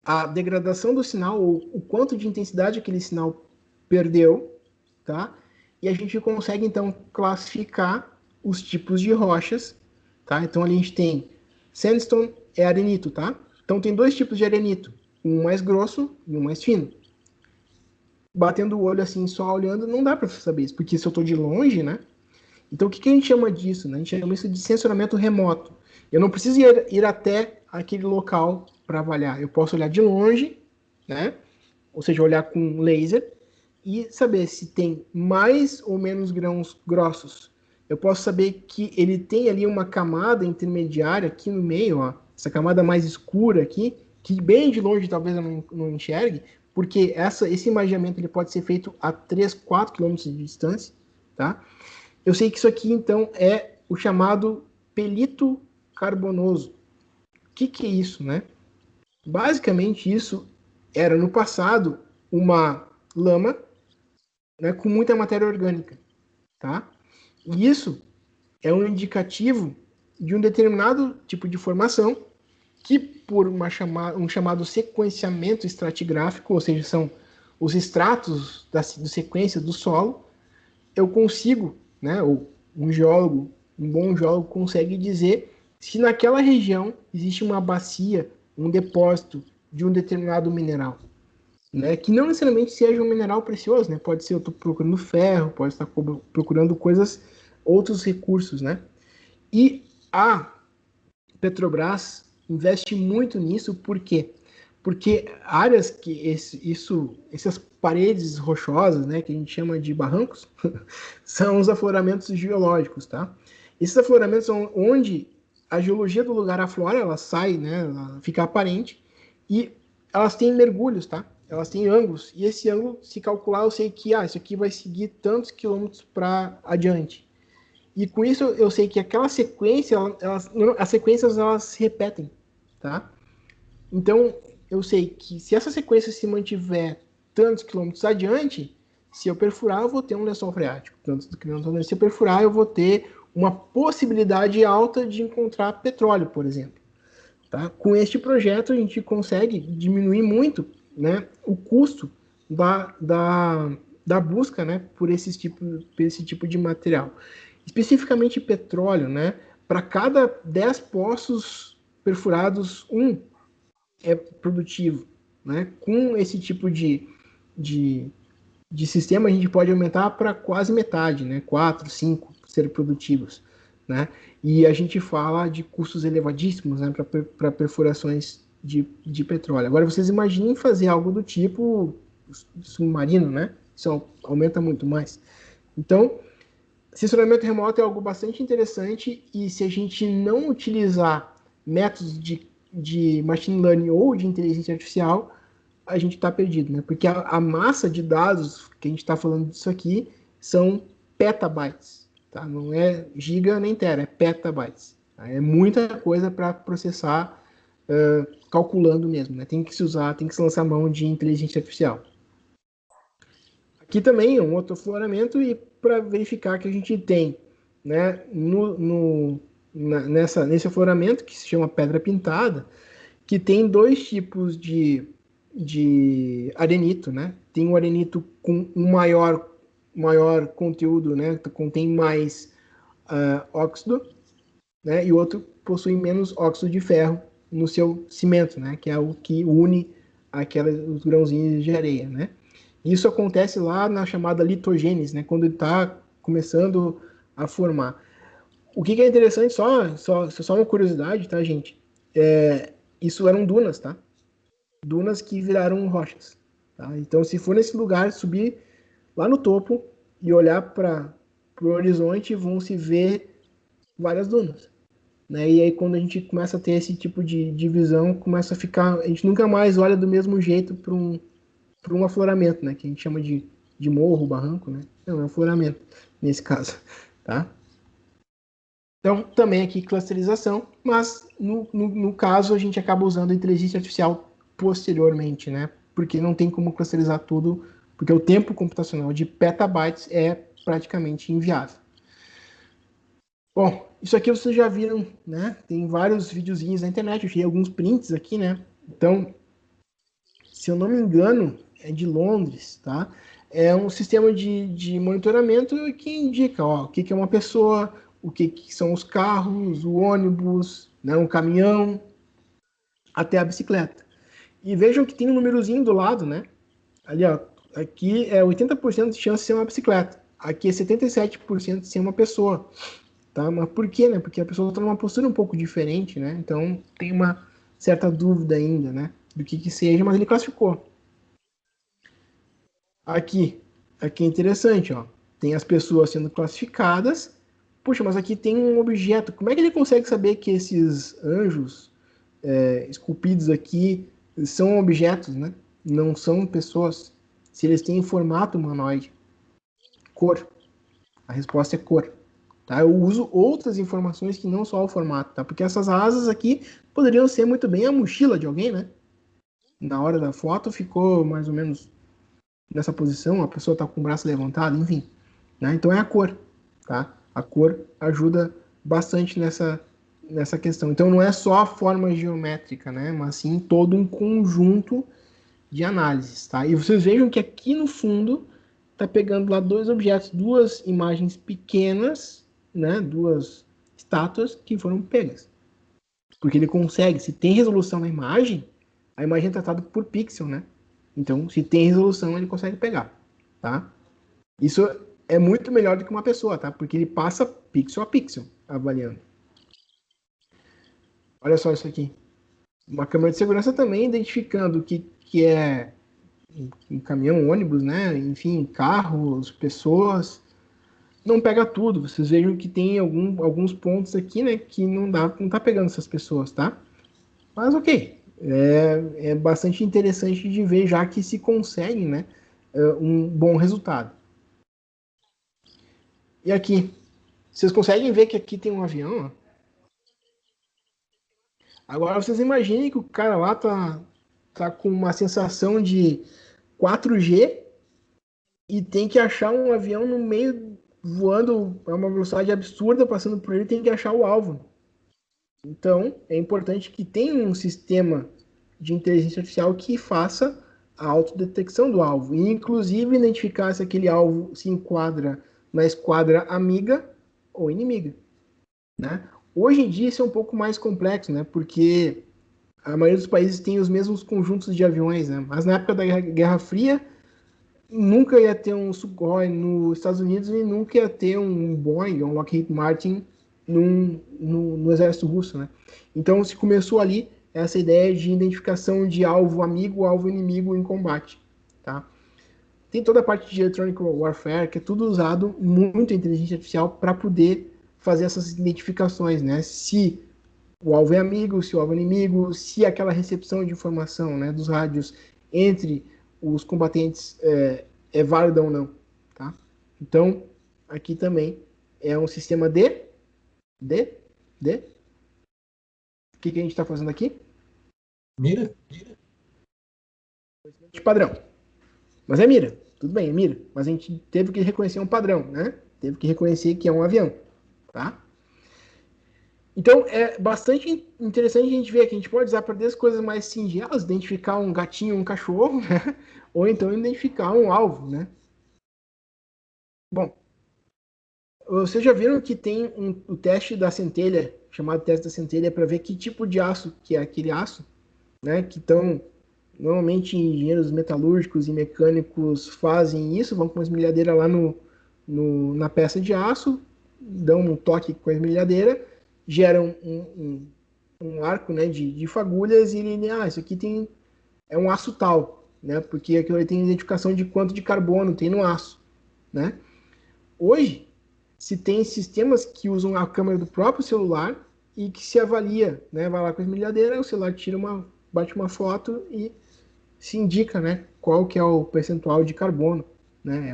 a degradação do sinal, ou o quanto de intensidade aquele sinal perdeu, tá? E a gente consegue, então, classificar os tipos de rochas, tá? Então, ali a gente tem sandstone e arenito, tá? Então, tem 2 tipos de arenito, um mais grosso e um mais fino. Batendo o olho assim, só olhando, não dá para saber isso, porque se eu estou de longe, né? Então, o que a gente chama disso? Né? A gente chama isso de sensoramento remoto. Eu não preciso ir até aquele local para avaliar. Eu posso olhar de longe, né? Ou seja, olhar com laser e saber se tem mais ou menos grãos grossos. Eu posso saber que ele tem ali uma camada intermediária aqui no meio, ó, essa camada mais escura aqui, que bem de longe talvez eu não enxergue, porque esse imaginamento ele pode ser feito a 3, 4 quilômetros de distância, tá? Eu sei que isso aqui, então, é o chamado pelito carbonoso. O que é isso, né? Basicamente, isso era, no passado, uma lama, né, com muita matéria orgânica, tá? E isso é um indicativo de um determinado tipo de formação que, por um chamado sequenciamento estratigráfico, ou seja, são os estratos da sequência do solo, eu consigo, né, ou um bom geólogo consegue dizer se naquela região existe uma bacia, um depósito de um determinado mineral, né, que não necessariamente seja um mineral precioso, né, pode ser eu estou procurando ferro, pode estar procurando coisas, outros recursos, né, e a Petrobras investe muito nisso, por quê? Porque áreas que essas paredes rochosas, né, que a gente chama de barrancos, são os afloramentos geológicos, tá? Esses afloramentos são onde a geologia do lugar aflora, ela sai, né, ela fica aparente, e elas têm mergulhos, tá? Elas têm ângulos, e esse ângulo, se calcular, eu sei que isso aqui vai seguir tantos quilômetros para adiante. E com isso eu sei que aquela sequência, as sequências elas se repetem, tá? Então eu sei que se essa sequência se mantiver tantos quilômetros adiante, se eu perfurar eu vou ter um lençol freático. Se eu perfurar eu vou ter uma possibilidade alta de encontrar petróleo, por exemplo. Tá? Com este projeto a gente consegue diminuir muito, né, o custo da busca, né, por esse tipo de material. Especificamente petróleo, né, para cada 10 poços perfurados, um é produtivo. Né? Com esse tipo de sistema, a gente pode aumentar para quase metade, né? 4, 5 serem produtivos. Né? E a gente fala de custos elevadíssimos, né, para perfurações de petróleo. Agora, vocês imaginem fazer algo do tipo submarino, né? Isso aumenta muito mais. Então, sensoramento remoto é algo bastante interessante e se a gente não utilizar métodos de machine learning ou de inteligência artificial, a gente está perdido, né? Porque a massa de dados que a gente está falando disso aqui são petabytes, tá? Não é giga nem tera, é petabytes. Tá? É muita coisa para processar calculando mesmo, né? Tem que se lançar mão de inteligência artificial. Aqui também é um outro afloramento e para verificar que a gente tem, né, nesse afloramento que se chama pedra pintada, que tem dois tipos de arenito, né? Tem um arenito com um maior conteúdo, né? Contém mais óxido, né? E o outro possui menos óxido de ferro no seu cimento, né? Que é o que une os grãozinhos de areia, né? Isso acontece lá na chamada litogênese, né? Quando ele está começando a formar. O que é interessante, só uma curiosidade, tá, gente? Isso eram dunas, tá? Dunas que viraram rochas. Tá? Então, se for nesse lugar, subir lá no topo e olhar para o horizonte, vão se ver várias dunas. Né? E aí, quando a gente começa a ter esse tipo de visão, começa a ficar... A gente nunca mais olha do mesmo jeito para um afloramento, né? Que a gente chama de morro, barranco, né? Não, é um afloramento, nesse caso. Tá? Então, também aqui clusterização, mas no caso a gente acaba usando a inteligência artificial posteriormente, né? Porque não tem como clusterizar tudo, porque o tempo computacional de petabytes é praticamente inviável. Bom, isso aqui vocês já viram, né? Tem vários videozinhos na internet, eu tirei alguns prints aqui, né? Então, se eu não me engano, é de Londres, tá? É um sistema de monitoramento que indica, ó, o que é uma pessoa, o que são os carros, o ônibus, né, um caminhão, até a bicicleta. E vejam que tem um númerozinho do lado, né? Ali, ó, aqui é 80% de chance de ser uma bicicleta. Aqui é 77% de ser uma pessoa. Tá? Mas por quê, né? Porque a pessoa está numa postura um pouco diferente, né? Então tem uma certa dúvida ainda, né? Do que seja, mas ele classificou. Aqui é interessante, ó. Tem as pessoas sendo classificadas. Puxa, mas aqui tem um objeto. Como é que ele consegue saber que esses anjos esculpidos aqui são objetos, né? Não são pessoas? Se eles têm formato humanoide. Cor. A resposta é cor. Tá? Eu uso outras informações que não só o formato, tá? Porque essas asas aqui poderiam ser muito bem a mochila de alguém, né? Na hora da foto ficou mais ou menos nessa posição, a pessoa está com o braço levantado, enfim. Né? Então é a cor, tá? A cor ajuda bastante nessa questão. Então não é só a forma geométrica, né? Mas sim todo um conjunto de análises, tá? E vocês vejam que aqui no fundo tá pegando lá dois objetos, duas imagens pequenas, né? Duas estátuas que foram pegas. Porque ele consegue, se tem resolução na imagem, a imagem é tratada por pixel, né? Então, se tem resolução, ele consegue pegar, tá? Isso é muito melhor do que uma pessoa, tá? Porque ele passa pixel a pixel avaliando. Olha só isso aqui. Uma câmera de segurança também identificando o que é um caminhão, um ônibus, né? Enfim, carros, pessoas. Não pega tudo. Vocês vejam que tem alguns pontos aqui, né? Que não tá pegando essas pessoas, tá? Mas ok. É bastante interessante de ver, já que se consegue, né? Um bom resultado. E aqui, vocês conseguem ver que aqui tem um avião? Ó? Agora vocês imaginem que o cara lá tá com uma sensação de 4G e tem que achar um avião no meio, voando a uma velocidade absurda, passando por ele, tem que achar o alvo. Então, é importante que tenha um sistema de inteligência artificial que faça a autodetecção do alvo, e inclusive identificar se aquele alvo se enquadra na esquadra amiga ou inimiga, né? Hoje em dia isso é um pouco mais complexo, né? Porque a maioria dos países tem os mesmos conjuntos de aviões, né? Mas na época da Guerra Fria nunca ia ter um Sukhoi nos Estados Unidos e nunca ia ter um Boeing, um Lockheed Martin no exército russo, né? Então se começou ali essa ideia de identificação de alvo amigo, alvo inimigo em combate, tá? Tem toda a parte de electronic warfare, que é tudo usado muito em inteligência artificial para poder fazer essas identificações, né? Se o alvo é amigo, se o alvo é inimigo, se aquela recepção de informação, né, dos rádios entre os combatentes é válida ou não, tá? Então, aqui também é um sistema de o que a gente está fazendo aqui? Mira? De padrão. Mas é mira, tudo bem, é mira. Mas a gente teve que reconhecer um padrão, né? Teve que reconhecer que é um avião, tá? Então, é bastante interessante a gente ver que a gente pode usar para desde coisas mais singelas, identificar um gatinho, um cachorro, né? Ou então identificar um alvo, né? Bom, vocês já viram que tem o teste da centelha, chamado teste da centelha, para ver que tipo de aço que é aquele aço, né? Que estão, normalmente, engenheiros metalúrgicos e mecânicos fazem isso, vão com uma esmerilhadeira lá na peça de aço, dão um toque com a esmerilhadeira, geram um arco, né, de fagulhas e ele, isso aqui é um aço tal, né? Porque aquilo aí tem identificação de quanto de carbono tem no aço, né? Hoje, se tem sistemas que usam a câmera do próprio celular e que se avalia, né? Vai lá com a esmerilhadeira, o celular bate uma foto e se indica, né? Qual que é o percentual de carbono, né?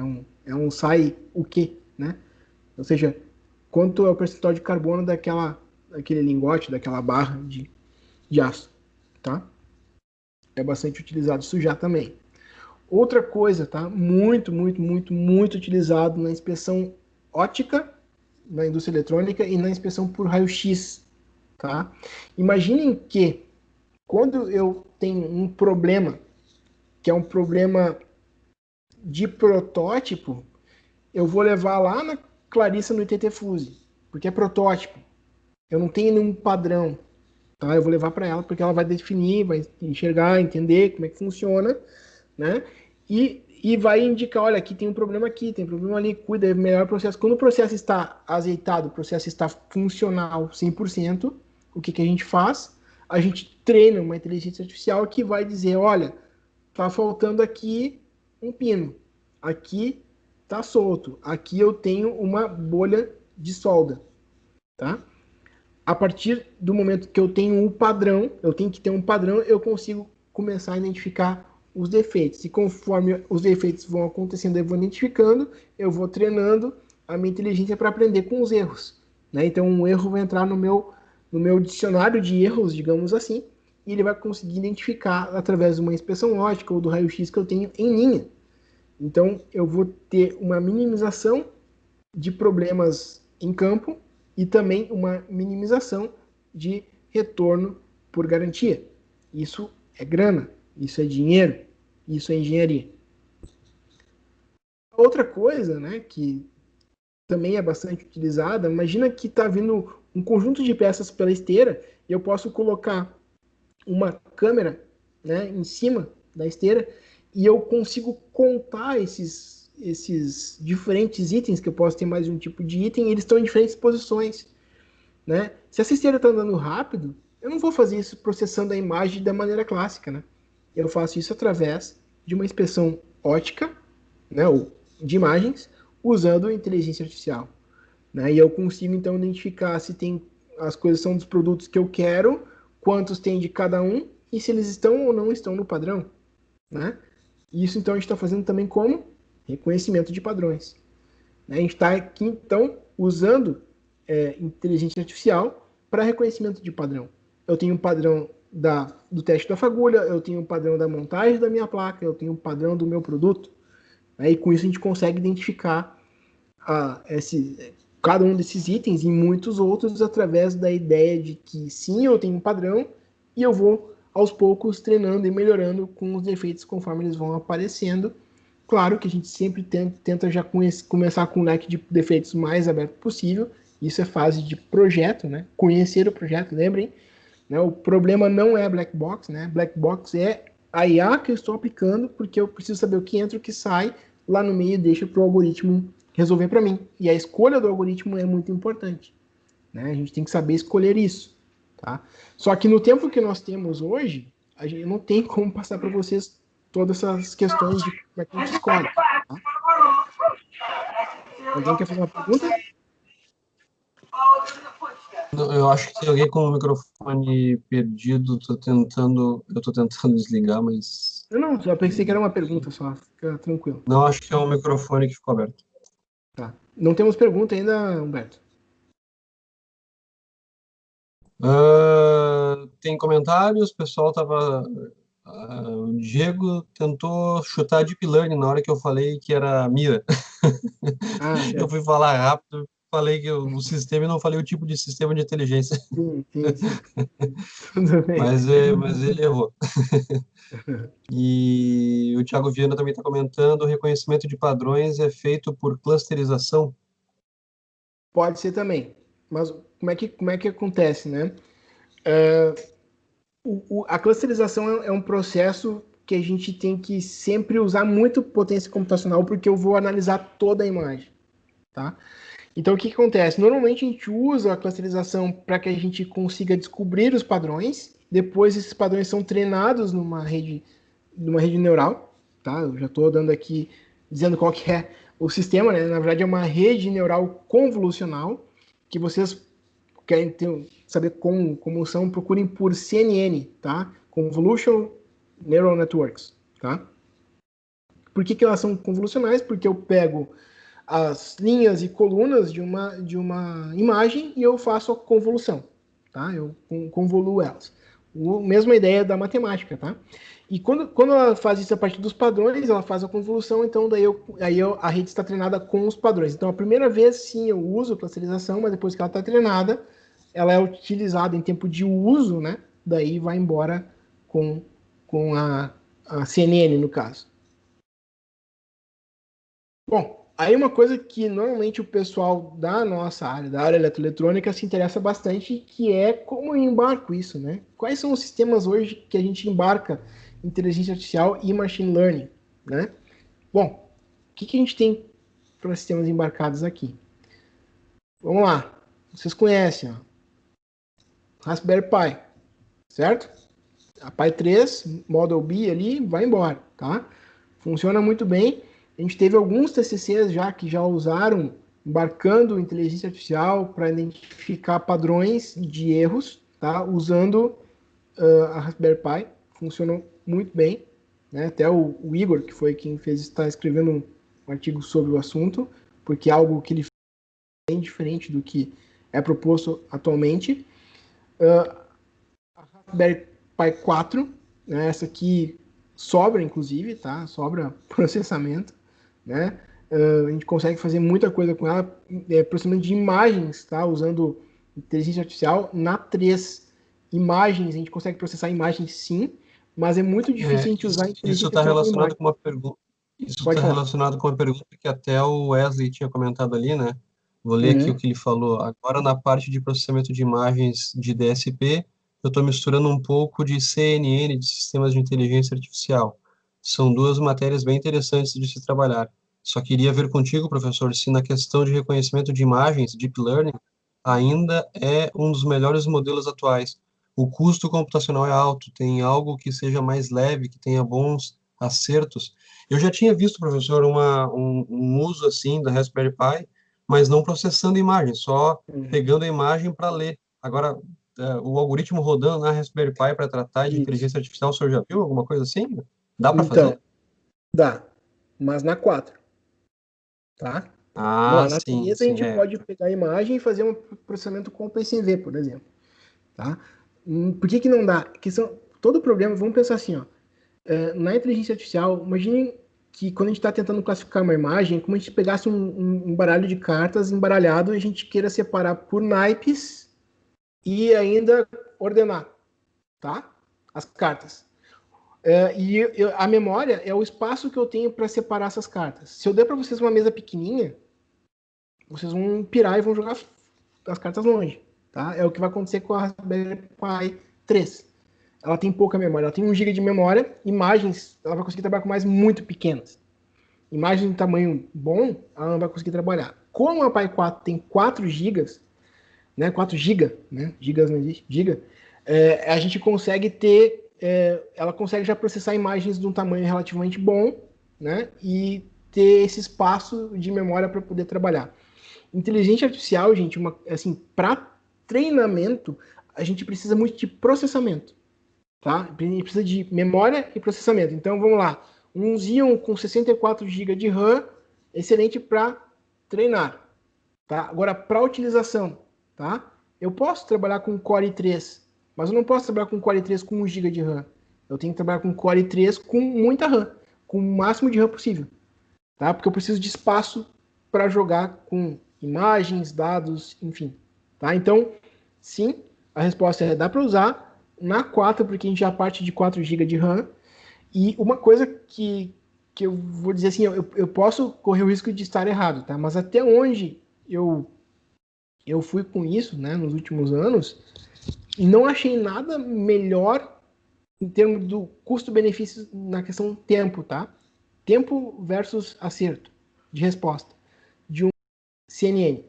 É um sai o quê, né? Ou seja, quanto é o percentual de carbono daquele lingote, daquela barra de aço, tá? É bastante utilizado isso já também. Outra coisa, tá? Muito, muito, muito, muito utilizado na inspeção óptica, na indústria eletrônica e na inspeção por raio-x, tá? Imaginem que quando eu tenho um problema, que é um problema de protótipo, eu vou levar lá na Clarissa no ITT Fuse, porque é protótipo. Eu não tenho nenhum padrão, tá? Eu vou levar para ela porque ela vai definir, vai enxergar, entender como é que funciona, né? E vai indicar, olha, aqui tem um problema aqui, tem um problema ali, cuida, melhor o processo. Quando o processo está azeitado, o processo está funcional 100%, o que a gente faz? A gente treina uma inteligência artificial que vai dizer, olha, tá faltando aqui um pino, aqui tá solto, aqui eu tenho uma bolha de solda, tá? A partir do momento que eu tenho um padrão, eu tenho que ter um padrão, eu consigo começar a identificar os defeitos. E conforme os defeitos vão acontecendo, eu vou identificando, eu vou treinando a minha inteligência para aprender com os erros, né? Então, um erro vai entrar no meu dicionário de erros, digamos assim, e ele vai conseguir identificar através de uma inspeção óptica ou do raio-x que eu tenho em linha. Então, eu vou ter uma minimização de problemas em campo e também uma minimização de retorno por garantia. Isso é grana, isso é dinheiro, isso é engenharia. Outra coisa, né, que também é bastante utilizada, imagina que está vindo um conjunto de peças pela esteira e eu posso colocar uma câmera, né, em cima da esteira e eu consigo contar esses diferentes itens, que eu posso ter mais de um tipo de item, e eles estão em diferentes posições, né? Se essa esteira está andando rápido, eu não vou fazer isso processando a imagem da maneira clássica, né? Eu faço isso através de uma inspeção ótica, né, ou de imagens, usando inteligência artificial, né? E eu consigo então identificar se tem as coisas são dos produtos que eu quero, quantos tem de cada um e se eles estão ou não estão no padrão, né? Isso então a gente está fazendo também como reconhecimento de padrões. A gente está aqui então usando inteligência artificial para reconhecimento de padrão. Eu tenho um padrão do teste da fagulha, eu tenho um padrão da montagem da minha placa, eu tenho um padrão do meu produto, né? E com isso a gente consegue identificar cada um desses itens e muitos outros através da ideia de que sim, eu tenho um padrão e eu vou aos poucos treinando e melhorando com os defeitos conforme eles vão aparecendo. Claro que a gente sempre tenta já começar com um leque de defeitos mais aberto possível. Isso é fase de projeto, né? Conhecer o projeto, lembrem, né? O problema não é black box, né? Black box é a IA que eu estou aplicando porque eu preciso saber o que entra e o que sai lá no meio e deixo para o algoritmo resolver para mim. E a escolha do algoritmo é muito importante, né? A gente tem que saber escolher isso, tá? Só que no tempo que nós temos hoje, a gente não tem como passar para vocês todas essas questões de como é que a gente escolhe. Tá? Alguém quer fazer uma pergunta? Eu acho que tem alguém com o microfone perdido. Eu tô tentando desligar, mas Não, só pensei que era uma pergunta só. Fica tranquilo. Não, acho que é um microfone que ficou aberto. Tá. Não temos pergunta ainda, Humberto. Tem comentários, o pessoal tava. O Diego tentou chutar Deep Learning na hora que eu falei que era Mira. Ah, Eu certo. fui falar rápido, falei que o sistema e não falei o tipo de sistema de inteligência. Sim. Tudo bem. Mas ele errou. E o Thiago Viana também está comentando: o reconhecimento de padrões é feito por clusterização. Pode ser também. Mas como é que acontece, né? A clusterização é um processo que a gente tem que sempre usar muito potência computacional, porque eu vou analisar toda a imagem, tá? Então, o que acontece? Normalmente a gente usa a clusterização para que a gente consiga descobrir os padrões. Depois, esses padrões são treinados numa rede neural, tá? Eu já estou dando aqui, dizendo qual que é o sistema, né? Na verdade, é uma rede neural convolucional, que vocês querem saber como são, procurem por CNN, tá? Convolutional Neural Networks, tá? Por que elas são convolucionais? Porque eu pego as linhas e colunas de uma imagem e eu faço a convolução, tá? Eu convoluo elas. Mesma ideia da matemática, tá? E quando ela faz isso a partir dos padrões, ela faz a convolução, então a rede está treinada com os padrões. Então, a primeira vez, sim, eu uso clusterização, mas depois que ela está treinada, ela é utilizada em tempo de uso, né? Daí vai embora com a CNN, no caso. Bom, aí uma coisa que normalmente o pessoal da nossa área, da área eletroeletrônica, se interessa bastante, que é como eu embarco isso, né? Quais são os sistemas hoje que a gente embarca inteligência artificial e machine learning, né? Bom, o que a gente tem para sistemas embarcados aqui? Vamos lá. Vocês conhecem, ó, Raspberry Pi, certo? A Pi 3, Model B ali, vai embora, tá? Funciona muito bem. A gente teve alguns TCCs já que já usaram embarcando inteligência artificial para identificar padrões de erros, tá? Usando a Raspberry Pi. Funcionou muito bem, né? Até o Igor, que foi quem fez, está escrevendo um artigo sobre o assunto, porque é algo que ele fez bem diferente do que é proposto atualmente. A Raspberry Pi 4, né? Essa aqui sobra, inclusive, tá? Sobra processamento, né? A gente consegue fazer muita coisa com ela, processamento de imagens, tá? Usando inteligência artificial. Na 3, imagens, a gente consegue processar imagens sim, mas é muito difícil a gente usar Isso inteligência está artificial com relacionado imagem. com uma pergunta. Isso Pode está falar. relacionado com uma pergunta que até o Wesley tinha comentado ali, né? Vou ler aqui o Uhum. que ele falou. Agora, na parte de processamento de imagens de DSP, eu estou misturando um pouco de CNN, de sistemas de inteligência artificial. São duas matérias bem interessantes de se trabalhar. Só queria ver contigo, professor, se na questão de reconhecimento de imagens, Deep Learning, ainda é um dos melhores modelos atuais. O custo computacional é alto, tem algo que seja mais leve, que tenha bons acertos. Eu já tinha visto, professor, um uso assim da Raspberry Pi, mas não processando imagem, só Uhum. pegando a imagem para ler. Agora, o algoritmo rodando na Raspberry Pi para tratar de Isso. inteligência artificial, o senhor já viu alguma coisa assim? Dá para Então, fazer? dá. Mas na 4, tá? Ah, Na sim, 3 a sim, gente pode pegar a imagem e fazer um processamento com o PCV, por exemplo. Tá? Por que não dá? Todo problema, vamos pensar assim, ó, na inteligência artificial, imagine que quando a gente está tentando classificar uma imagem, como a gente pegasse um baralho de cartas embaralhado e a gente queira separar por naipes e ainda ordenar, tá? As cartas. A memória é o espaço que eu tenho para separar essas cartas. Se eu der para vocês uma mesa pequenininha, vocês vão pirar e vão jogar as cartas longe, tá? É o que vai acontecer com a Raspberry Pi 3. Ela tem pouca memória, ela tem 1 GB de memória, imagens, ela vai conseguir trabalhar com imagens muito pequenas. Imagens de tamanho bom, ela não vai conseguir trabalhar. Como a Pi 4 tem 4 GB, né, 4 GB, né, gigas não existe, giga, a gente consegue ter, ela consegue já processar imagens de um tamanho relativamente bom, né, e ter esse espaço de memória para poder trabalhar. Inteligência artificial, gente, assim, para treinamento, a gente precisa muito de processamento. tá? Precisa de memória e processamento. Então, vamos lá. Um Xeon com 64 GB de RAM, excelente para treinar, tá? Agora, para utilização, tá? Eu posso trabalhar com Core i3, mas eu não posso trabalhar com Core i3 com 1 GB de RAM. Eu tenho que trabalhar com Core i3 com muita RAM, com o máximo de RAM possível, tá? Porque eu preciso de espaço para jogar com imagens, dados, enfim, tá? Então, sim, a resposta é dá para usar na 4, porque a gente já parte de 4 GB de RAM. E uma coisa que eu vou dizer assim, eu posso correr o risco de estar errado, tá? Mas até onde eu fui com isso, né, nos últimos anos, não achei nada melhor em termos do custo-benefício na questão tempo, tá? Tempo versus acerto de resposta de um CNN.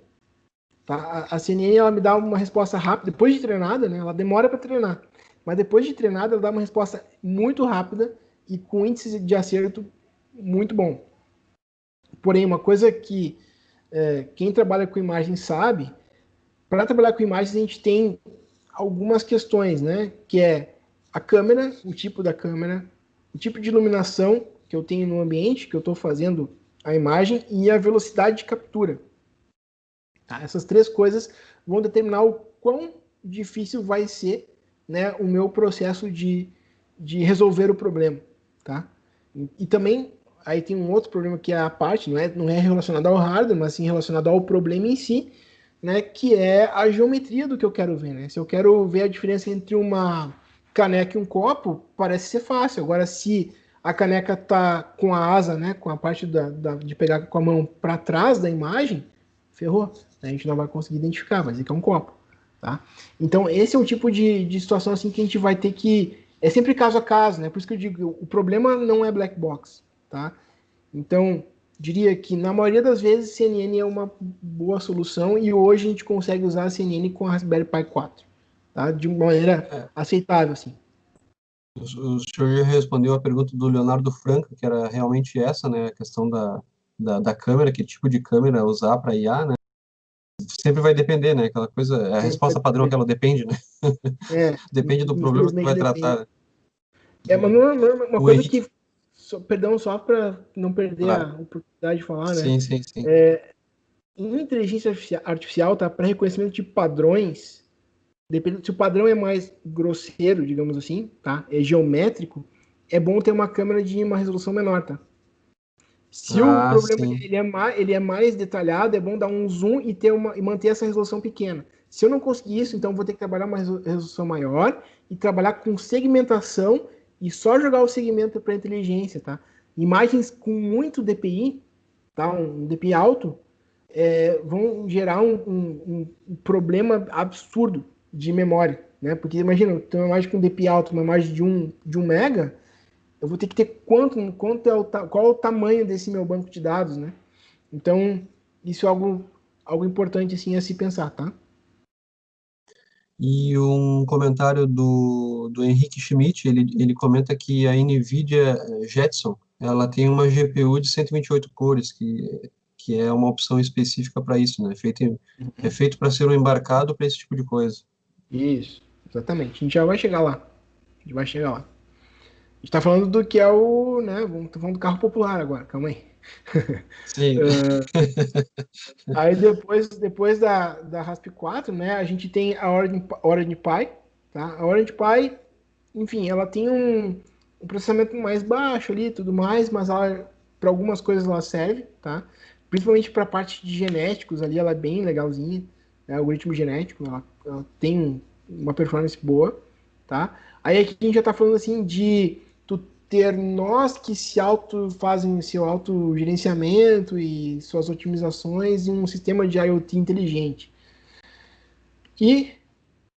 Tá? A CNN ela me dá uma resposta rápida, depois de treinada, né? Ela demora para treinar, mas depois de treinada ela dá uma resposta muito rápida e com índice de acerto muito bom. Porém, uma coisa que quem trabalha com imagem sabe, para trabalhar com imagens a gente tem algumas questões, né? Que é a câmera, o tipo da câmera, o tipo de iluminação que eu tenho no ambiente, que eu estou fazendo a imagem e a velocidade de captura. Tá? Essas três coisas vão determinar o quão difícil vai ser, né, o meu processo de resolver o problema. Tá? E também, aí tem um outro problema que é a parte, não é relacionado ao hardware, mas sim relacionado ao problema em si, né, que é a geometria do que eu quero ver. Né? Se eu quero ver a diferença entre uma caneca e um copo, parece ser fácil. Agora, se a caneca tá com a asa, né, com a parte de pegar com a mão para trás da imagem, ferrou. A gente não vai conseguir identificar, vai dizer que é um copo. Tá? Então, esse é o tipo de situação assim, que a gente vai ter que... É sempre caso a caso, né? Por isso que eu digo, o problema não é black box. Tá? Então, diria que na maioria das vezes CNN é uma boa solução e hoje a gente consegue usar a CNN com a Raspberry Pi 4. Tá? De uma maneira aceitável, assim. O senhor já respondeu a pergunta do Leonardo Franca, que era realmente essa, né? A questão da câmera, que tipo de câmera usar para IA, né? Sempre vai depender, né? Aquela coisa, a resposta padrão é que ela depende, né? É, Depende do problema que tu infelizmente vai depende. tratar. Mas uma O coisa Henrique, que, perdão, só para não perder claro. a oportunidade de falar, né? Sim, sim, sim. Em inteligência artificial, tá? Para reconhecimento de padrões, se o padrão é mais grosseiro, digamos assim, tá? É geométrico, é bom ter uma câmera de uma resolução menor, tá? Se o Ah, problema sim. ele é mais detalhado, é bom dar um zoom e manter essa resolução pequena. Se eu não conseguir isso, então vou ter que trabalhar uma resolução maior e trabalhar com segmentação e só jogar o segmento para inteligência, tá? Imagens com muito DPI, tá? Um DPI alto, vão gerar um problema absurdo de memória, né? Porque imagina, tem uma imagem com DPI alto, uma imagem de 1 mega, eu vou ter que ter qual é o tamanho desse meu banco de dados, né? Então, isso é algo importante assim a se pensar, tá? E um comentário do Henrique Schmidt, ele comenta que a NVIDIA Jetson, ela tem uma GPU de 128 cores, que é uma opção específica para isso, né? É feito para ser um embarcado para esse tipo de coisa. Isso, exatamente. A gente já vai chegar lá. A gente vai chegar lá. A gente tá falando do que é o, né? Tô falando do carro popular agora, calma aí. Sim. Aí depois da RASP 4, né, a gente tem a Orange Pi, tá? A Orange Pi, enfim, ela tem um processamento mais baixo ali e tudo mais, mas para algumas coisas ela serve, tá? Principalmente para a parte de genéticos ali, ela é bem legalzinha, né? Algoritmo genético, ela tem uma performance boa, tá? Aí aqui a gente já está falando assim de tu ter nós que fazem seu autogerenciamento e suas otimizações em um sistema de IoT inteligente. E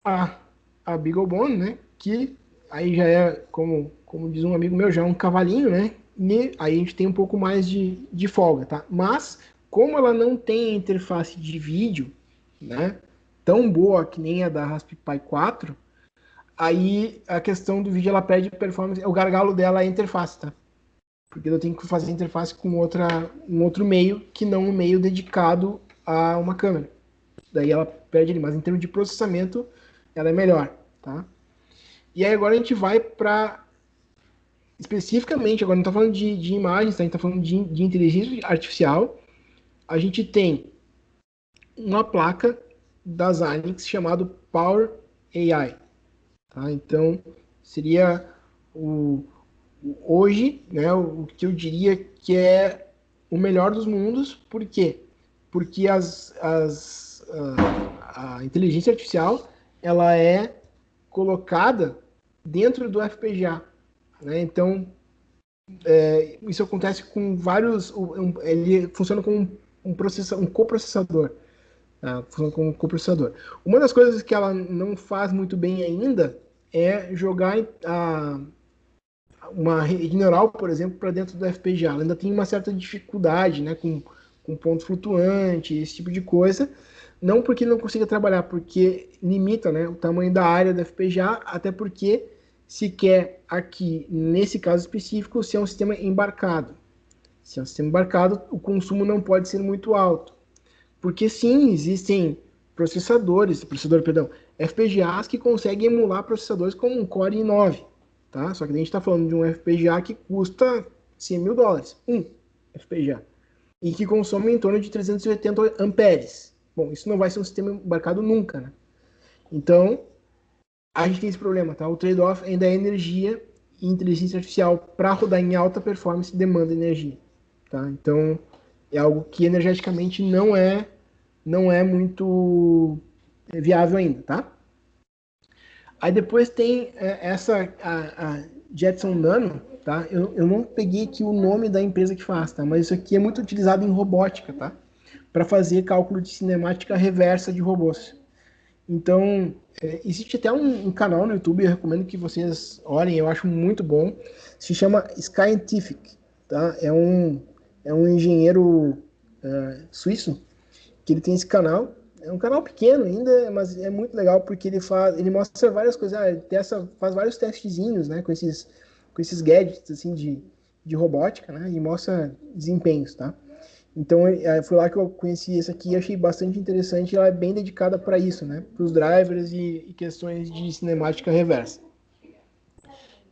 a, a BeagleBone, né, que aí já é, como diz um amigo meu, já é um cavalinho, né, e aí a gente tem um pouco mais de folga, tá? Mas, como ela não tem interface de vídeo, né, tão boa que nem a da Raspberry Pi 4, aí a questão do vídeo ela perde performance, o gargalo dela é a interface, tá? Porque eu tenho que fazer interface com um outro meio que não um meio dedicado a uma câmera. Daí ela perde ali, mas em termos de processamento ela é melhor, tá? E aí agora a gente vai para, especificamente, agora não está falando de imagens, tá? A gente está falando de inteligência artificial. A gente tem uma placa da Xilinx chamado Power AI. Tá? Então, seria hoje, né, o que eu diria que é o melhor dos mundos. Por quê? Porque a inteligência artificial ela é colocada dentro do FPGA. Né? Então, isso acontece com vários. Ele funciona como um coprocessador. Funciona como um coprocessador. Uma das coisas que ela não faz muito bem ainda é jogar uma rede neural, por exemplo, para dentro do FPGA. Ela ainda tem uma certa dificuldade, né, com ponto flutuante, esse tipo de coisa. Não porque não consiga trabalhar, porque limita, né, o tamanho da área do FPGA, até porque se quer aqui, nesse caso específico, se é um sistema embarcado. Se é um sistema embarcado, o consumo não pode ser muito alto. Porque sim, existem FPGAs que conseguem emular processadores como um Core i9, tá? Só que a gente está falando de um FPGA que custa $100 mil, um FPGA, e que consome em torno de 380 amperes. Bom, isso não vai ser um sistema embarcado nunca, né? Então, a gente tem esse problema, tá? O trade-off ainda é energia e inteligência artificial para rodar em alta performance demanda energia, tá? Então, é algo que energeticamente não é muito viável ainda, tá? Aí depois tem a Jetson Nano, tá? Eu não peguei aqui o nome da empresa que faz, tá? Mas isso aqui é muito utilizado em robótica, tá? Para fazer cálculo de cinemática reversa de robôs. Então, existe até um canal no YouTube, eu recomendo que vocês olhem, eu acho muito bom. Se chama Scientific, tá? É um engenheiro suíço que ele tem esse canal. É um canal pequeno ainda, mas é muito legal porque ele mostra várias coisas. Ele faz vários testezinhos, né, com esses gadgets assim de robótica, né, e mostra desempenhos, tá? Então foi lá que eu conheci esse aqui e achei bastante interessante. Ela é bem dedicada para isso, né, para os drivers e questões de cinemática reversa.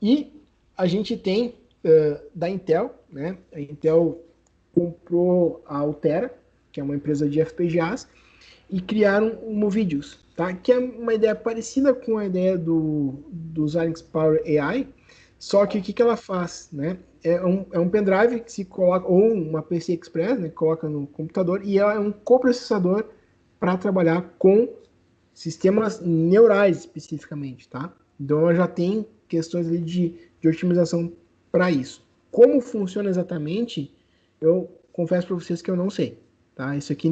E a gente tem da Intel, né? A Intel comprou a Altera, que é uma empresa de FPGAs, e criaram o Movidius, tá? Que é uma ideia parecida com a ideia do Xilinx Power AI, só que o que ela faz, né? É um pendrive que se coloca, ou uma PC Express, né? Que coloca no computador, e ela é um coprocessador para trabalhar com sistemas neurais especificamente, tá? Então ela já tem questões ali de otimização para isso. Como funciona exatamente, eu confesso para vocês que eu não sei, tá? Isso aqui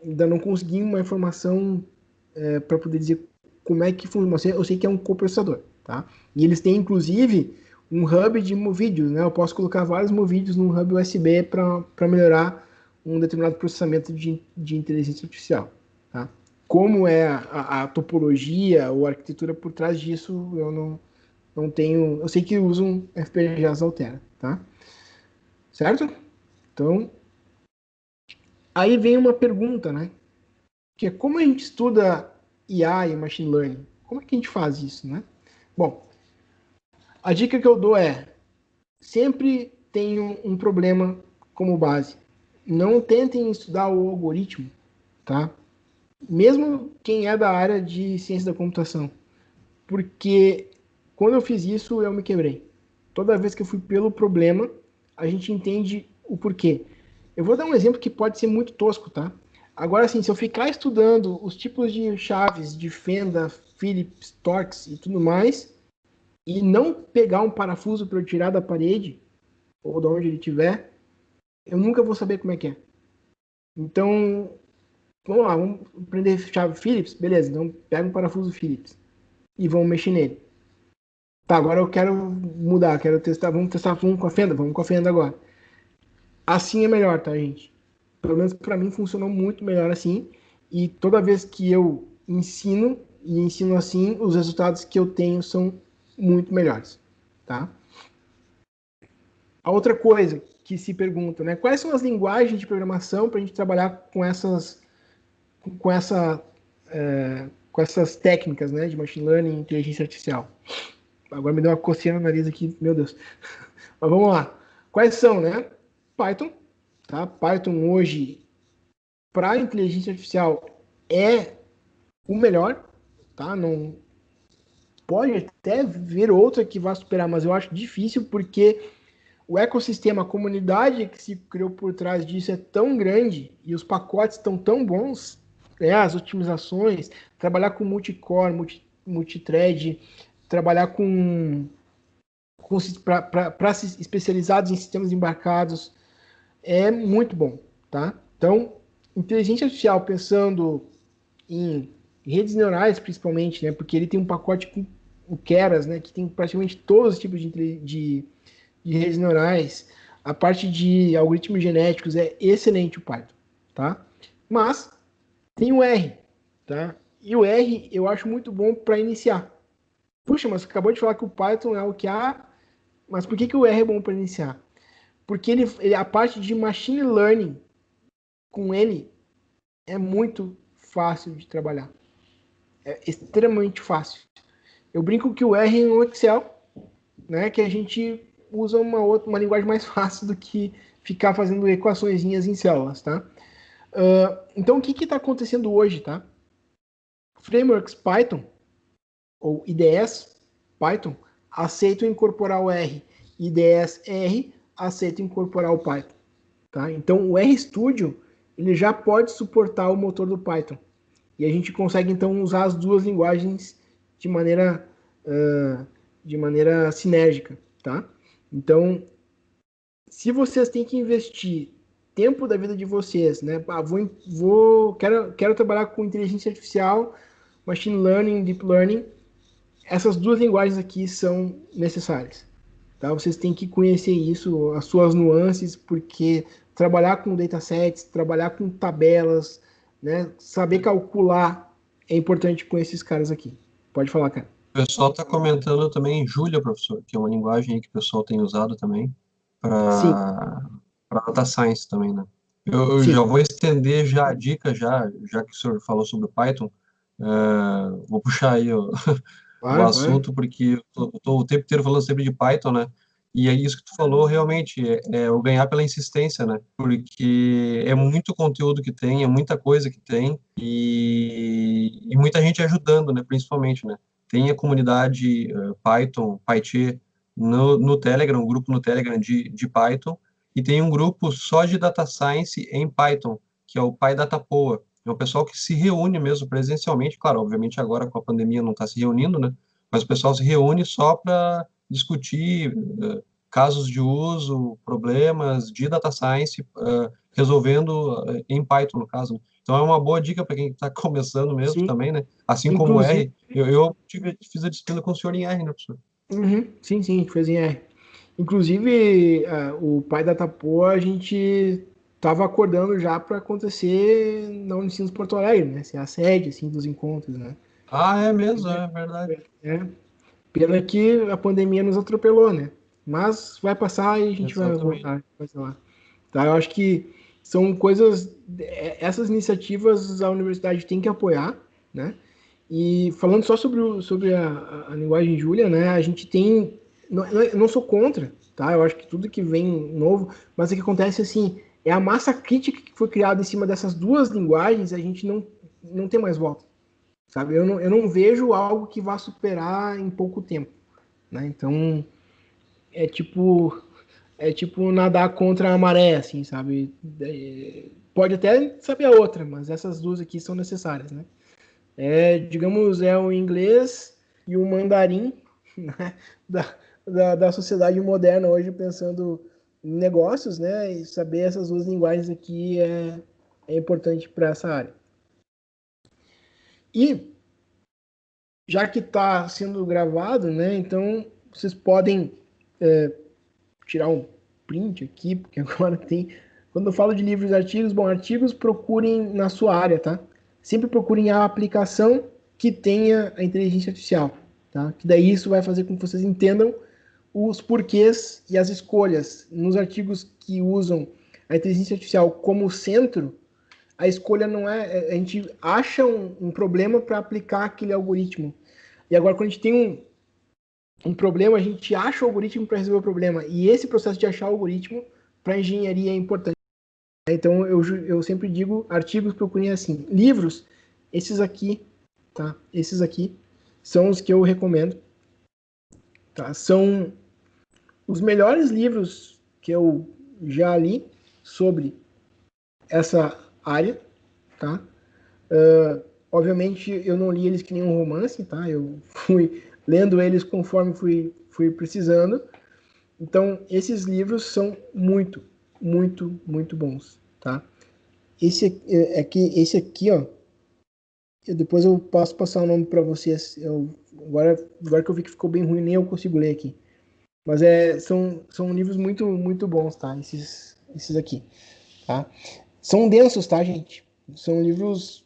ainda não consegui uma informação para poder dizer como é que funciona. Eu sei que é um coprocessador, tá? E eles têm inclusive um hub de Movidius, né? Eu posso colocar vários Movidius num hub USB para melhorar um determinado processamento de inteligência artificial, tá? Como é a topologia ou a arquitetura por trás disso, eu não tenho. Eu sei que usam FPGAs Altera, tá? Certo? Então, aí vem uma pergunta, né? Que é como a gente estuda IA e Machine Learning? Como é que a gente faz isso, né? Bom, a dica que eu dou é sempre tenham um problema como base. Não tentem estudar o algoritmo, tá? Mesmo quem é da área de ciência da computação. Porque quando eu fiz isso, eu me quebrei. Toda vez que eu fui pelo problema, a gente entende o porquê. Eu vou dar um exemplo que pode ser muito tosco, tá? Agora, assim, se eu ficar estudando os tipos de chaves de fenda, Phillips, Torx e tudo mais, e não pegar um parafuso para eu tirar da parede, ou de onde ele estiver, eu nunca vou saber como é que é. Então, vamos lá, vamos aprender chave Phillips? Beleza, então pega um parafuso Phillips e vamos mexer nele. Tá, agora eu quero mudar, quero testar, vamos com a fenda? Vamos com a fenda agora. Assim é melhor, tá, gente? Pelo menos para mim funcionou muito melhor assim. E toda vez que eu ensino, e ensino assim, os resultados que eu tenho são muito melhores, tá? A outra coisa que se pergunta, né? Quais são as linguagens de programação para a gente trabalhar com essa com essas técnicas, né, de machine learning e inteligência artificial. Agora me deu uma coceira no nariz aqui, meu Deus. Mas vamos lá. Quais são, né? Python, tá? Python hoje, para inteligência artificial, é o melhor, tá? Não pode até vir outra que vá superar, mas eu acho difícil porque o ecossistema, a comunidade que se criou por trás disso é tão grande e os pacotes estão tão bons, né? As otimizações, trabalhar com multicore, multithread, trabalhar para especializados em sistemas embarcados é muito bom, tá? Então, inteligência artificial pensando em redes neurais, principalmente, né? Porque ele tem um pacote com o Keras, né? Que tem praticamente todos os tipos de redes neurais. A parte de algoritmos genéticos é excelente o Python, tá? Mas tem o R, tá? E o R eu acho muito bom para iniciar. Puxa, mas você acabou de falar que o Python é o que há, mas por que o R é bom para iniciar? Porque a parte de machine learning com ele é muito fácil de trabalhar. É extremamente fácil. Eu brinco que o R é um Excel, né, que a gente usa uma linguagem mais fácil do que ficar fazendo equaçõezinhas em células, tá? Então, o que está acontecendo hoje, tá? Frameworks Python, ou IDEs Python, aceitam incorporar o R. IDEs R aceitam incorporar o Python, tá? Então, o RStudio, ele já pode suportar o motor do Python. E a gente consegue, então, usar as duas linguagens de maneira sinérgica, tá? Então, se vocês têm que investir tempo da vida de vocês, né? Quero trabalhar com inteligência artificial, machine learning, deep learning. Essas duas linguagens aqui são necessárias, tá? Vocês têm que conhecer isso, as suas nuances, porque trabalhar com datasets, trabalhar com tabelas, né? Saber calcular é importante com esses caras aqui. Pode falar, cara. O pessoal está comentando também Julia, professor, que é uma linguagem aí que o pessoal tem usado também Sim, para data science também, né? Eu sim. já vou estender já a dica, já que o senhor falou sobre o Python, vou puxar aí o Claro, claro. assunto, porque eu tô o tempo inteiro falando sempre de Python, né? E é isso que tu falou, realmente, é o ganhar pela insistência, né? Porque é muito conteúdo que tem, é muita coisa que tem, e muita gente ajudando, né? Principalmente, né? Tem a comunidade Python, PyCharm, no Telegram, um grupo no Telegram de Python, e tem um grupo só de Data Science em Python, que é o PyDataPoa. É um pessoal que se reúne mesmo presencialmente, claro, obviamente agora com a pandemia não está se reunindo, né? Mas o pessoal se reúne só para discutir casos de uso, problemas de data science, resolvendo em Python, no caso. Então é uma boa dica para quem está começando mesmo Sim. também, né? Assim como o Inclusive, R, eu fiz a disciplina com o senhor em R, né, professor? sim, sim, a gente fez em R. Inclusive, o pai da Tapoa, a gente estava acordando já para acontecer na Unicinos Porto Alegre, né? Ser a sede, assim, dos encontros, né? Ah, é mesmo, é verdade. É, pena que a pandemia nos atropelou, né? Mas vai passar e a gente vai Exatamente. voltar a fazer lá. Tá? Eu acho que são coisas, essas iniciativas a universidade tem que apoiar, né? E falando só sobre a linguagem Julia, né? A gente tem, eu não sou contra, tá? Eu acho que tudo que vem novo, mas o que acontece assim, é a massa crítica que foi criada em cima dessas duas linguagens, a gente não tem mais volta, sabe? Eu não vejo algo que vá superar em pouco tempo, né? Então, é tipo é tipo nadar contra a maré, assim, sabe? Pode até saber a outra, mas essas duas aqui são necessárias, né? Digamos, é o inglês e o mandarim, né? Da sociedade moderna hoje, pensando em negócios, né? E saber essas duas linguagens aqui é importante para essa área. E já que está sendo gravado, né? Então vocês podem tirar um print aqui, porque agora tem. Quando eu falo de livros e artigos, bom, artigos procurem na sua área, tá? Sempre procurem a aplicação que tenha a inteligência artificial, tá? Que daí isso vai fazer com que vocês entendam os porquês e as escolhas. Nos artigos que usam a inteligência artificial como centro, a escolha não é... A gente acha um problema para aplicar aquele algoritmo. E agora, quando a gente tem um problema, a gente acha o algoritmo para resolver o problema. E esse processo de achar o algoritmo para engenharia é importante. Então, eu sempre digo, artigos procurem assim. Livros, esses aqui, tá? Esses aqui são os que eu recomendo. Tá? São os melhores livros que eu já li sobre essa área, tá? Obviamente, eu não li eles que nem um romance, tá? Eu fui lendo eles conforme fui precisando. Então, esses livros são muito, muito, muito bons, tá? Esse aqui, ó, depois eu posso passar o nome para vocês. Agora que eu vi que ficou bem ruim, nem eu consigo ler aqui. Mas são livros muito, muito bons, tá? Esses aqui, tá? São densos, tá, gente? São livros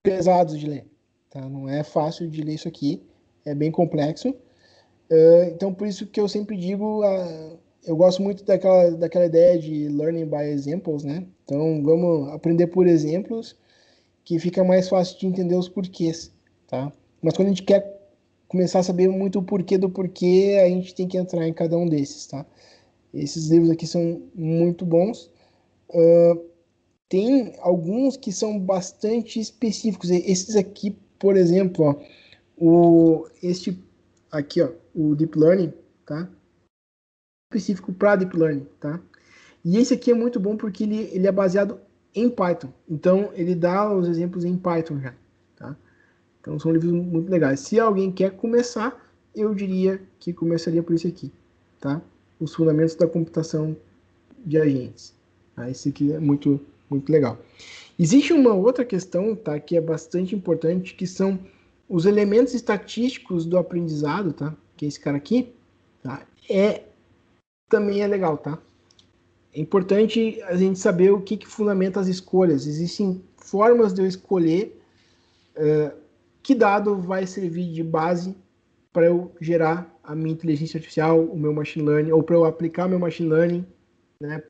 pesados de ler, tá? Não é fácil de ler isso aqui, é bem complexo. Então, por isso que eu sempre digo, eu gosto muito daquela ideia de learning by examples, né? Então, vamos aprender por exemplos, que fica mais fácil de entender os porquês, tá? Mas quando a gente quer começar a saber muito o porquê do porquê, a gente tem que entrar em cada um desses, tá? Esses livros aqui são muito bons. Tem alguns que são bastante específicos. Esses aqui, por exemplo, ó, este aqui, ó, o Deep Learning, tá? Específico para Deep Learning, tá? E esse aqui é muito bom porque ele é baseado em Python. Então, ele dá os exemplos em Python já, tá? Então, são livros muito legais. Se alguém quer começar, eu diria que começaria por esse aqui, tá? Os Fundamentos da Computação de Agentes. Tá? Esse aqui é muito, muito legal. Existe uma outra questão, tá? Que é bastante importante, que são os elementos estatísticos do aprendizado, tá? Que é esse cara aqui, tá? Também é legal, tá? É importante a gente saber o que fundamenta as escolhas. Existem formas de eu escolher que dado vai servir de base para eu gerar a minha inteligência artificial, o meu machine learning, ou para eu aplicar meu machine learning, né,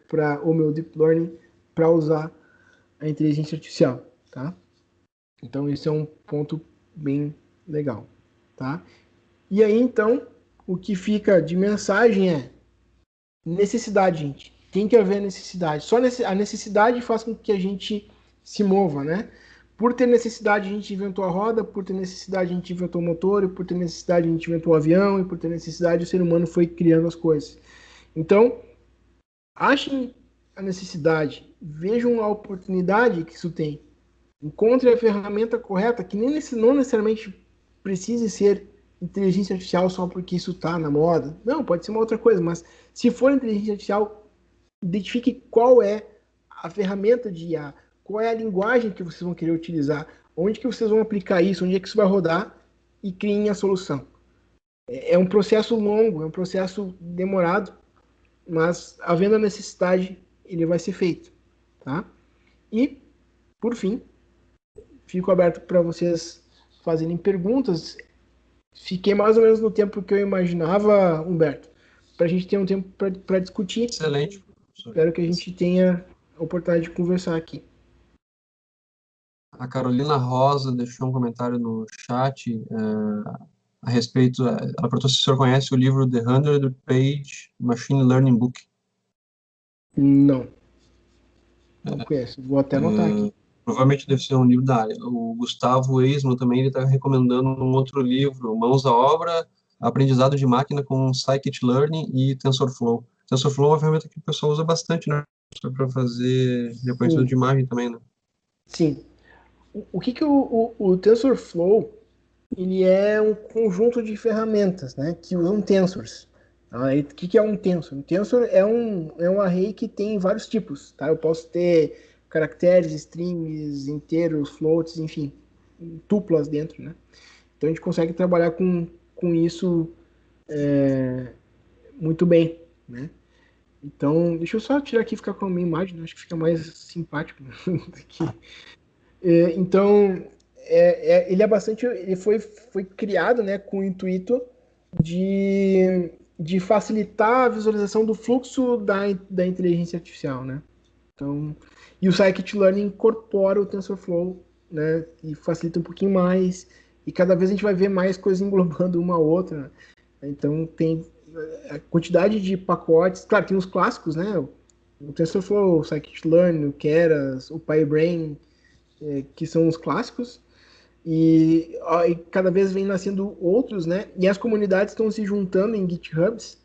o meu deep learning, para usar a inteligência artificial, tá? Então, esse é um ponto bem legal, tá? E aí, então, o que fica de mensagem é necessidade, gente. Tem que haver necessidade. Só a necessidade faz com que a gente se mova, né? Por ter necessidade, a gente inventou a roda, por ter necessidade, a gente inventou o motor, e por ter necessidade, a gente inventou o avião, e por ter necessidade, o ser humano foi criando as coisas. Então, achem a necessidade, vejam a oportunidade que isso tem. Encontre a ferramenta correta, que não necessariamente precise ser inteligência artificial só porque isso está na moda. Não, pode ser uma outra coisa, mas se for inteligência artificial, identifique qual é a ferramenta de IA, qual é a linguagem que vocês vão querer utilizar, onde que vocês vão aplicar isso, onde é que isso vai rodar e criem a solução. É um processo longo, é um processo demorado, mas havendo a necessidade, ele vai ser feito, tá? E, por fim, fico aberto para vocês fazerem perguntas. Fiquei mais ou menos no tempo que eu imaginava, Humberto, para a gente ter um tempo para discutir. Excelente, professor. Espero que a gente tenha a oportunidade de conversar aqui. A Carolina Rosa deixou um comentário no chat a respeito. Ela perguntou se o senhor conhece o livro The 100-Page Machine Learning Book. Não conheço. Vou até anotar aqui. Provavelmente deve ser um livro da área. O Gustavo Eisman também está recomendando um outro livro, Mãos à Obra, Aprendizado de Máquina com Scikit-Learn e TensorFlow. TensorFlow é uma ferramenta que o pessoal usa bastante, né? Para fazer reconhecimento de imagem também, né? Sim. O que o TensorFlow, ele é um conjunto de ferramentas, né, que usam tensors. O que é um tensor? Um tensor é um array que tem vários tipos, tá? Eu posso ter caracteres, strings, inteiros, floats, enfim, tuplas dentro, né? Então a gente consegue trabalhar com isso muito bem, né? Então, deixa eu só tirar aqui e ficar com a minha imagem, né? Acho que fica mais simpático aqui. Então, ele foi criado, né, com o intuito de facilitar a visualização do fluxo da inteligência artificial, né? Então, e o Scikit-Learn incorpora o TensorFlow, né, e facilita um pouquinho mais, e cada vez a gente vai ver mais coisas englobando uma a outra, né? Então tem a quantidade de pacotes, claro, tem os clássicos, né, o TensorFlow, o Scikit-Learn, o Keras, o PyBrain, que são os clássicos, e cada vez vem nascendo outros, né, e as comunidades estão se juntando em GitHubs,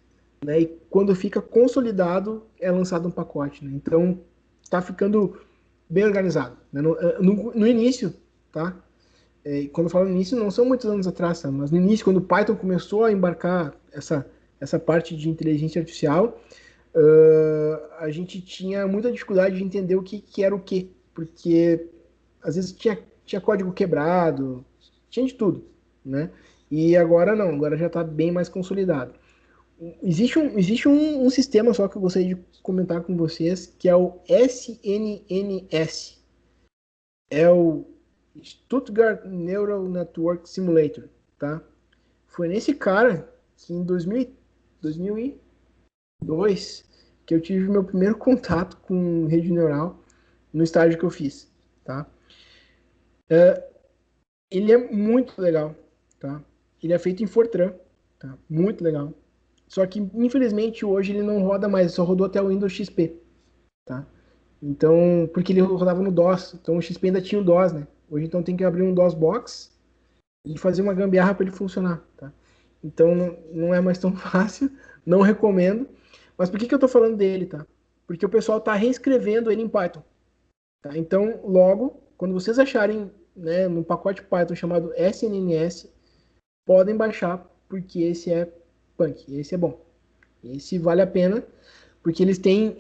né, e quando fica consolidado, é lançado um pacote, né, então está ficando bem organizado. Né? No início, tá? Quando eu falo no início, não são muitos anos atrás, tá? Mas no início, quando o Python começou a embarcar essa parte de inteligência artificial, a gente tinha muita dificuldade de entender o que era o que, porque às vezes tinha código quebrado, tinha de tudo, né? E agora não, agora já está bem mais consolidado. Existe um sistema só que eu gostaria de comentar com vocês, que é o SNNS. É o Stuttgart Neural Network Simulator, tá? Foi nesse cara que em 2002 que eu tive meu primeiro contato com rede neural no estágio que eu fiz, tá? Ele é muito legal, tá? Ele é feito em Fortran, tá? Muito legal. Só que, infelizmente, hoje ele não roda mais, só rodou até o Windows XP, tá? Então, porque ele rodava no DOS, então o XP ainda tinha o DOS, né? Hoje então tem que abrir um DOS box e fazer uma gambiarra para ele funcionar, tá? Então não é mais tão fácil, não recomendo. Mas por que eu tô falando dele, tá? Porque o pessoal tá reescrevendo ele em Python, tá? Então, logo, quando vocês acharem, né, no pacote Python chamado SNNS, podem baixar, porque esse é punk, esse é bom. Esse vale a pena, porque eles têm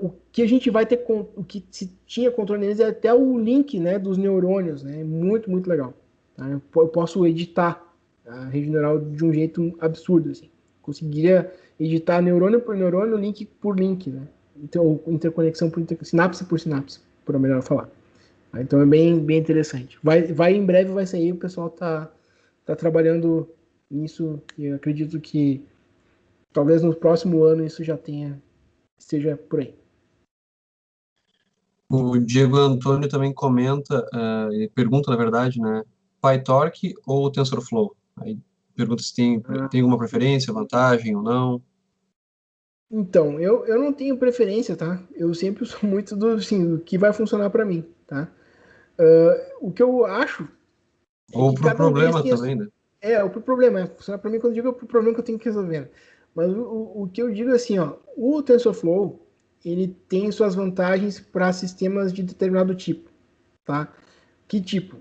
o que a gente vai ter, o que se tinha controle neles é até o link, né, dos neurônios, né? Muito, muito legal. Tá? Eu posso editar a rede neural de um jeito absurdo, assim. Conseguiria editar neurônio por neurônio, link por link, né? Então, interconexão por sinapse por sinapse, por melhor falar. Então é bem, bem interessante. Vai em breve vai sair, o pessoal tá trabalhando nisso e eu acredito que talvez no próximo ano isso já esteja por aí. O Diego Antônio também comenta, e pergunta, na verdade, né, PyTorch ou TensorFlow? Aí pergunta se tem alguma preferência, vantagem ou não. Então, eu não tenho preferência, tá? Eu sempre sou muito assim, do que vai funcionar para mim, tá? O que eu acho é Ou que para o cada um deles problema tem também, né? o problema, funciona para mim quando eu digo o problema que eu tenho que resolver. Né? Mas o que eu digo é assim, ó, o TensorFlow, ele tem suas vantagens para sistemas de determinado tipo, tá? Que tipo?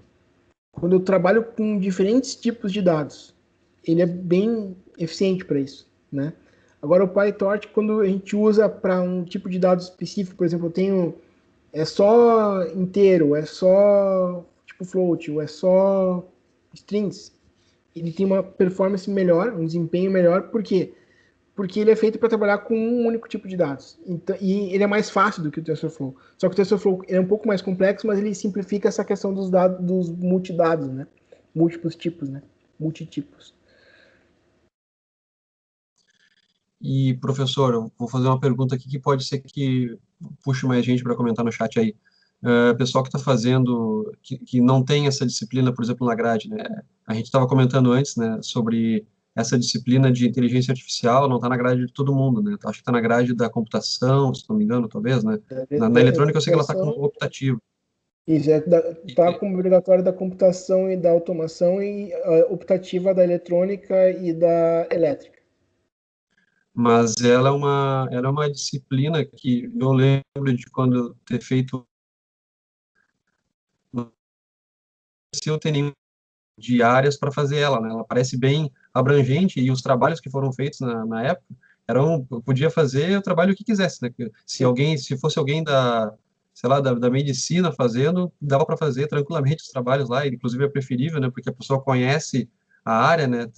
Quando eu trabalho com diferentes tipos de dados, ele é bem eficiente para isso, né? Agora o PyTorch, quando a gente usa para um tipo de dado específico, por exemplo, eu tenho é só inteiro, é só tipo float, ou é só strings, ele tem uma performance melhor, um desempenho melhor, por quê? Porque ele é feito para trabalhar com um único tipo de dados. Então, e ele é mais fácil do que o TensorFlow. Só que o TensorFlow é um pouco mais complexo, mas ele simplifica essa questão dos dados, dos multidados, né? Múltiplos tipos, né? Multitipos. E, professor, eu vou fazer uma pergunta aqui que pode ser que puxe mais gente para comentar no chat aí. Pessoal que está fazendo, que não tem essa disciplina, por exemplo, na grade, né? A gente estava comentando antes, né, sobre essa disciplina de inteligência artificial, não está na grade de todo mundo, né? Acho que está na grade da computação, se não me engano, talvez, né? Na Da eletrônica eu sei que ela está como computação, optativa. isso, tá E- como obrigatório da computação e da automação e optativa da eletrônica e da elétrica. mas ela é uma disciplina que eu lembro de quando ter feito, não sei se eu tenho de áreas para fazer ela, né? Ela parece bem abrangente e os trabalhos que foram feitos na época eram, eu podia fazer o trabalho que quisesse, né? Sim, Se fosse alguém da, sei lá, da medicina fazendo, dava para fazer tranquilamente os trabalhos lá, e inclusive é preferível, né? Porque a pessoa conhece a área, né?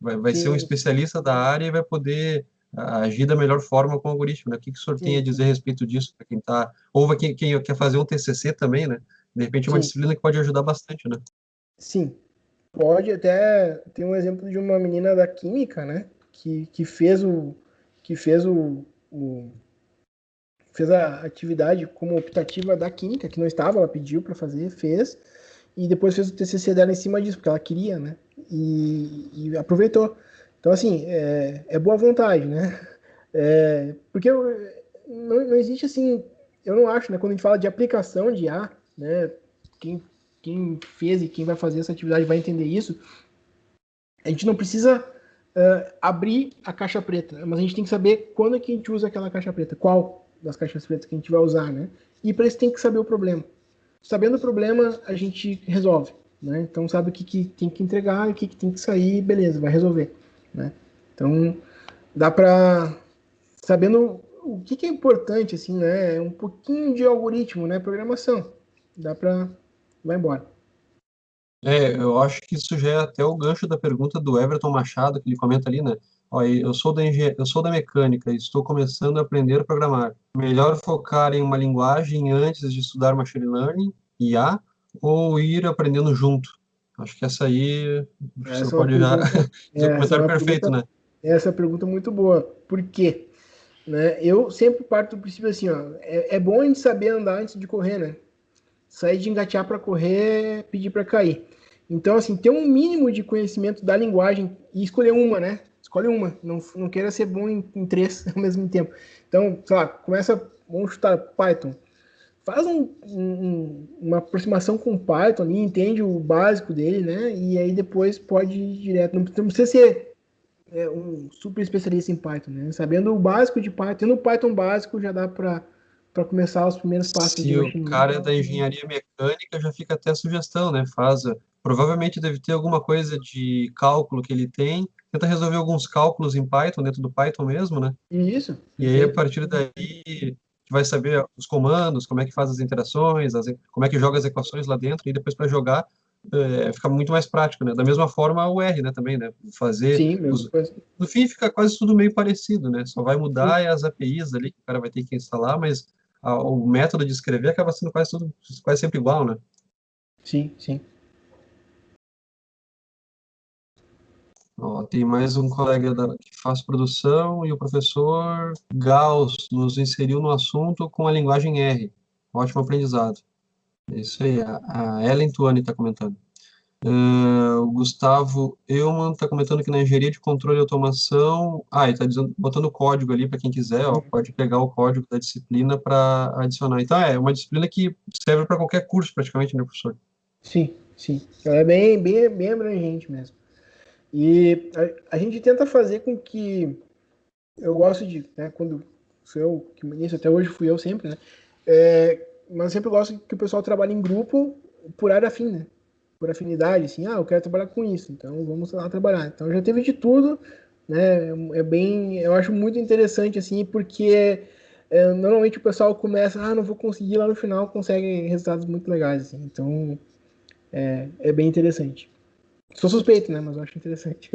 Vai ser um sim, especialista da área e vai poder agir da melhor forma com o algoritmo, né? O que que o senhor tem a sim, dizer a respeito disso para quem está, ou vai quem quer fazer um TCC também, né? De repente é uma sim, disciplina que pode ajudar bastante, né? sim. Pode até ter um exemplo de uma menina da química, né? Que fez o fez a atividade como optativa da química, que não estava, ela pediu para fazer, fez, e depois fez o TCC dela em cima disso, porque ela queria, né? E aproveitou. Então, assim, é boa vontade, né? Porque não existe, assim, eu não acho, né? Quando a gente fala de aplicação de IA, né? Quem fez e quem vai fazer essa atividade vai entender isso. A gente não precisa abrir a caixa preta, mas a gente tem que saber quando é que a gente usa aquela caixa preta, qual das caixas pretas que a gente vai usar, né? E para isso tem que saber o problema. Sabendo o problema, a gente resolve, né? Então sabe o que tem que entregar e o que tem que sair, beleza, vai resolver, né? Então dá para sabendo o que é importante, assim, né? Um pouquinho de algoritmo, né? Programação, dá para vai embora. Eu acho que isso já é até o gancho da pergunta do Everton Machado, que ele comenta ali, né? Ó, eu sou da mecânica e estou começando a aprender a programar. Melhor focar em uma linguagem antes de estudar machine learning, IA, ou ir aprendendo junto? Acho que essa aí, o professor Essa é uma pode já pergunta, fazer o essa é comentário uma perfeito, pergunta, né? essa é uma pergunta muito boa. Por quê? Né? Eu sempre parto do princípio assim, ó, é bom a gente saber andar antes de correr, né? Sair de engatear para correr, pedir para cair. Então, assim, ter um mínimo de conhecimento da linguagem e escolher uma, né? Escolhe uma, não queira ser bom em três ao mesmo tempo. Então, sei lá, vamos chutar Python. Faz uma aproximação com Python ali, entende o básico dele, né? E aí depois pode ir direto. Não precisa ser um super especialista em Python, né? Sabendo o básico de Python, tendo o Python básico já dá para começar os primeiros passos de Se o machine cara é learning. da engenharia mecânica, já fica até a sugestão, né? Provavelmente deve ter alguma coisa de cálculo que ele tem, tenta resolver alguns cálculos em Python, dentro do Python mesmo, né? Isso, E aí, a perfeito. partir daí, vai saber os comandos, como é que faz as interações, como é que joga as equações lá dentro, e depois para jogar fica muito mais prático, né? Da mesma forma, o R, né, também, né? Sim, mesmo. No fim, fica quase tudo meio parecido, né? Só vai Sim, mudar as APIs ali que o cara vai ter que instalar, mas o método de escrever acaba sendo quase sempre igual, né? sim, sim. Ó, tem mais um colega que faz produção e o professor Gauss nos inseriu no assunto com a linguagem R. Ótimo aprendizado. É isso aí, a Ellen Tuani está comentando. O Gustavo Eumann está comentando que na engenharia de controle e automação. Ele está botando o código ali para quem quiser, ó, pode pegar o código da disciplina para adicionar. Então, é uma disciplina que serve para qualquer curso, praticamente, né, professor? Sim, sim. Ela é bem abrangente mesmo. E a gente tenta fazer com que eu gosto de, né, quando sou eu que ministro, até hoje fui eu sempre, né? Mas eu sempre gosto que o pessoal trabalhe em grupo por área afim, né? Por afinidade, assim, eu quero trabalhar com isso, então vamos lá trabalhar. Então já teve de tudo, né? Eu acho muito interessante, assim, porque normalmente o pessoal começa, não vou conseguir, lá no final consegue resultados muito legais, assim. Então é bem interessante. Sou suspeito, né? Mas eu acho interessante.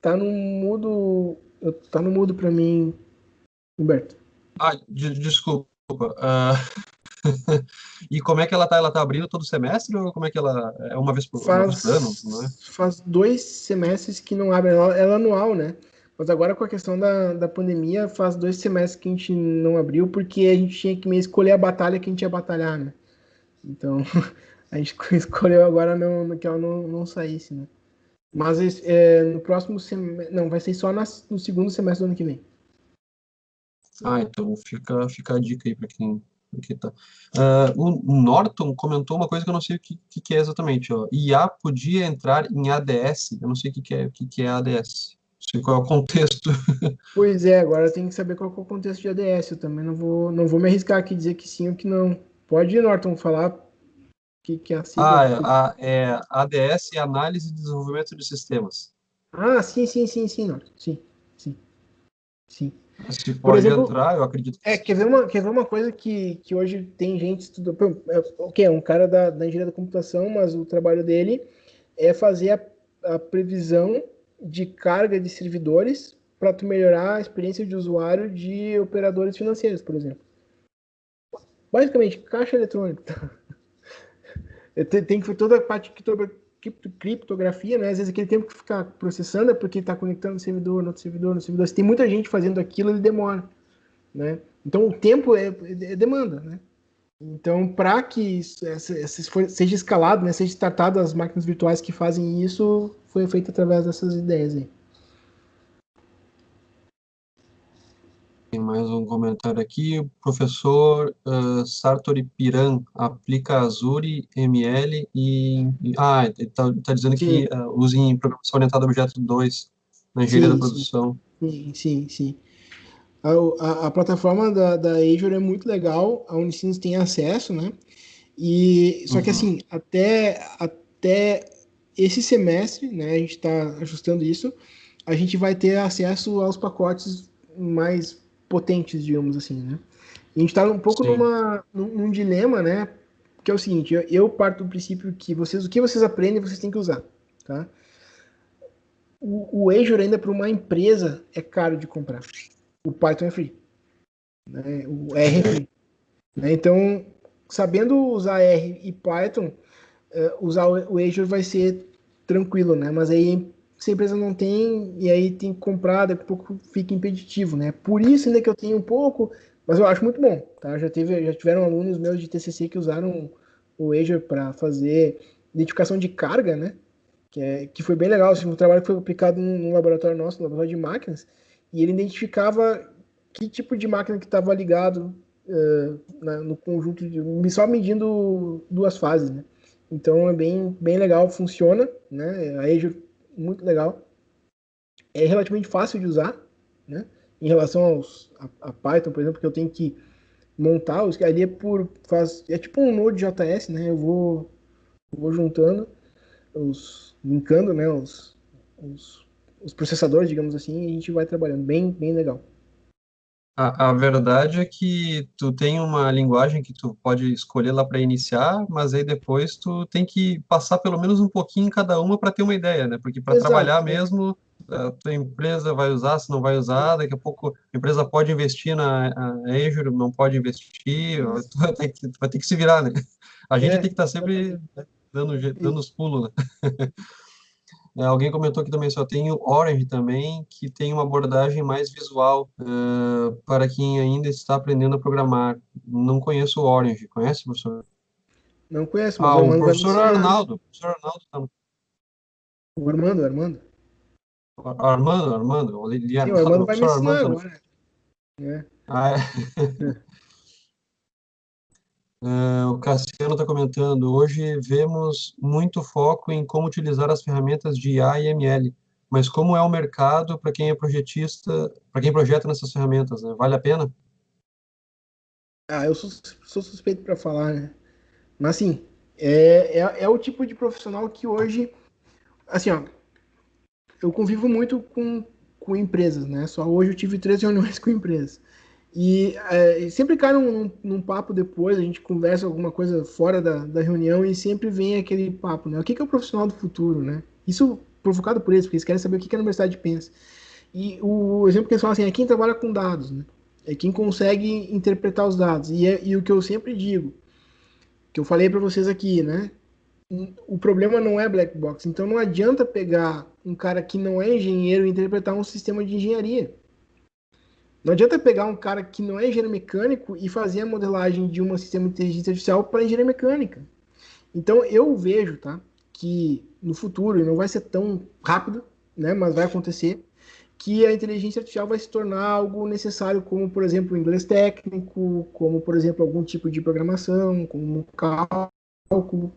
Tá no mudo pra mim, Humberto. Desculpa. E como é que ela tá? Ela tá abrindo todo semestre ou como é que ela é uma vez por ano, não é? Faz 2 semestres que não abre, ela é anual, né? Mas agora com a questão da pandemia, faz 2 semestres que a gente não abriu, porque a gente tinha que meio escolher a batalha que a gente ia batalhar, né? Então, a gente escolheu agora que ela não saísse, né? Mas no próximo semestre, não, vai ser só no segundo semestre do ano que vem. Então fica a dica aí para quem tá. O Norton comentou uma coisa que eu não sei o que é exatamente, ó. IA podia entrar em ADS, eu não sei o que é ADS. Não sei qual é o contexto. Pois é, agora tem que saber qual que é o contexto de ADS. Eu também não vou me arriscar aqui dizer que sim ou que não. Pode, Norton, falar que é a sigla. ADS é Análise e Desenvolvimento de Sistemas. Sim, Norton. Sim, sim, sim. Se Por pode exemplo, entrar, eu acredito que sim. quer ver uma coisa que hoje tem gente estudando. Ok, é um cara da engenharia da computação, mas o trabalho dele é fazer a previsão de carga de servidores para tu melhorar a experiência de usuário de operadores financeiros, por exemplo. Basicamente, caixa eletrônica. Tem que toda a parte criptografia, né? Às vezes aquele tempo que fica processando é porque está conectando no servidor, no outro servidor, no servidor. Se tem muita gente fazendo aquilo, ele demora, né? Então o tempo é demanda, né? Então, para que isso, seja escalado, né, seja tratado as máquinas virtuais que fazem isso, foi feito através dessas ideias aí. Tem mais um comentário aqui. O professor Sartori Piran aplica Azure, ML ele está dizendo Sim, que usa em programação orientada a objeto 2 na engenharia da sim, sim, produção. sim. A plataforma da Azure é muito legal, a Unicinos tem acesso, né? E só que assim, até esse semestre, né, a gente está ajustando isso, a gente vai ter acesso aos pacotes mais potentes, digamos assim, né? E a gente está um pouco Sim. num dilema, né? Que é o seguinte, eu parto do princípio que o que vocês aprendem, vocês têm que usar, tá? O Azure ainda para uma empresa é caro de comprar. O Python é free, né? O R é free, né? Então, sabendo usar R e Python, usar o Azure vai ser tranquilo, né? Mas aí se a empresa não tem, e aí tem que comprar, daqui a pouco fica impeditivo, né? Por isso ainda que eu tenho um pouco, mas eu acho muito bom, tá? Já tiveram alunos meus de TCC que usaram o Azure para fazer identificação de carga, né? Que foi bem legal, assim, um trabalho que foi aplicado num laboratório nosso, no laboratório de máquinas, e ele identificava que tipo de máquina que estava ligado no conjunto, só medindo duas fases, né? Então é bem legal, funciona, né? A Azure, muito legal. É relativamente fácil de usar, né? Em relação a Python, por exemplo, que eu tenho que montar, ali é tipo um Node.js, né? Eu vou juntando, linkando, né? Os processadores, digamos assim, e a gente vai trabalhando. Bem legal. A verdade é que tu tem uma linguagem que tu pode escolher lá para iniciar, mas aí depois tu tem que passar pelo menos um pouquinho em cada uma para ter uma ideia, né? Porque para trabalhar Exato. mesmo, a tua empresa vai usar, se não vai usar, daqui a pouco a empresa pode investir na Azure, não pode investir, Isso. tu vai ter que se virar, né? A gente tem que estar sempre Exatamente. dando os pulos, né? Alguém comentou aqui também, só tem o Orange também, que tem uma abordagem mais visual, para quem ainda está aprendendo a programar. Não conheço o Orange. Conhece, professor? Não conheço, mas Ah, o o Armando vai me professor ensinar. Arnaldo. O professor Arnaldo tá no... O Armando. Armando, eu li Sim, o Arnaldo, Armando o vai me professor ensinar Armando tá no... agora, né? Ah, é. O Cassiano está comentando, hoje vemos muito foco em como utilizar as ferramentas de IA e ML, mas como é o mercado para quem é projetista, para quem projeta nessas ferramentas, né? Vale a pena? Eu sou suspeito para falar, né? Mas assim, é o tipo de profissional que hoje, assim, ó, eu convivo muito com empresas, né? Só hoje eu tive 3 reuniões com empresas. E sempre cai num papo depois, a gente conversa alguma coisa fora da reunião e sempre vem aquele papo, né? O que é o profissional do futuro, né? Isso provocado por eles, porque eles querem saber o que a universidade pensa. E o exemplo que eles falam assim, é quem trabalha com dados, né? É quem consegue interpretar os dados. E o que eu sempre digo, que eu falei para vocês aqui, né? O problema não é black box. Então não adianta pegar um cara que não é engenheiro e interpretar um sistema de engenharia. Não adianta pegar um cara que não é engenheiro mecânico e fazer a modelagem de um sistema de inteligência artificial para engenharia mecânica. Então eu vejo, tá, que no futuro, e não vai ser tão rápido, né, mas vai acontecer, que a inteligência artificial vai se tornar algo necessário, como, por exemplo, inglês técnico, como, por exemplo, algum tipo de programação, como cálculo.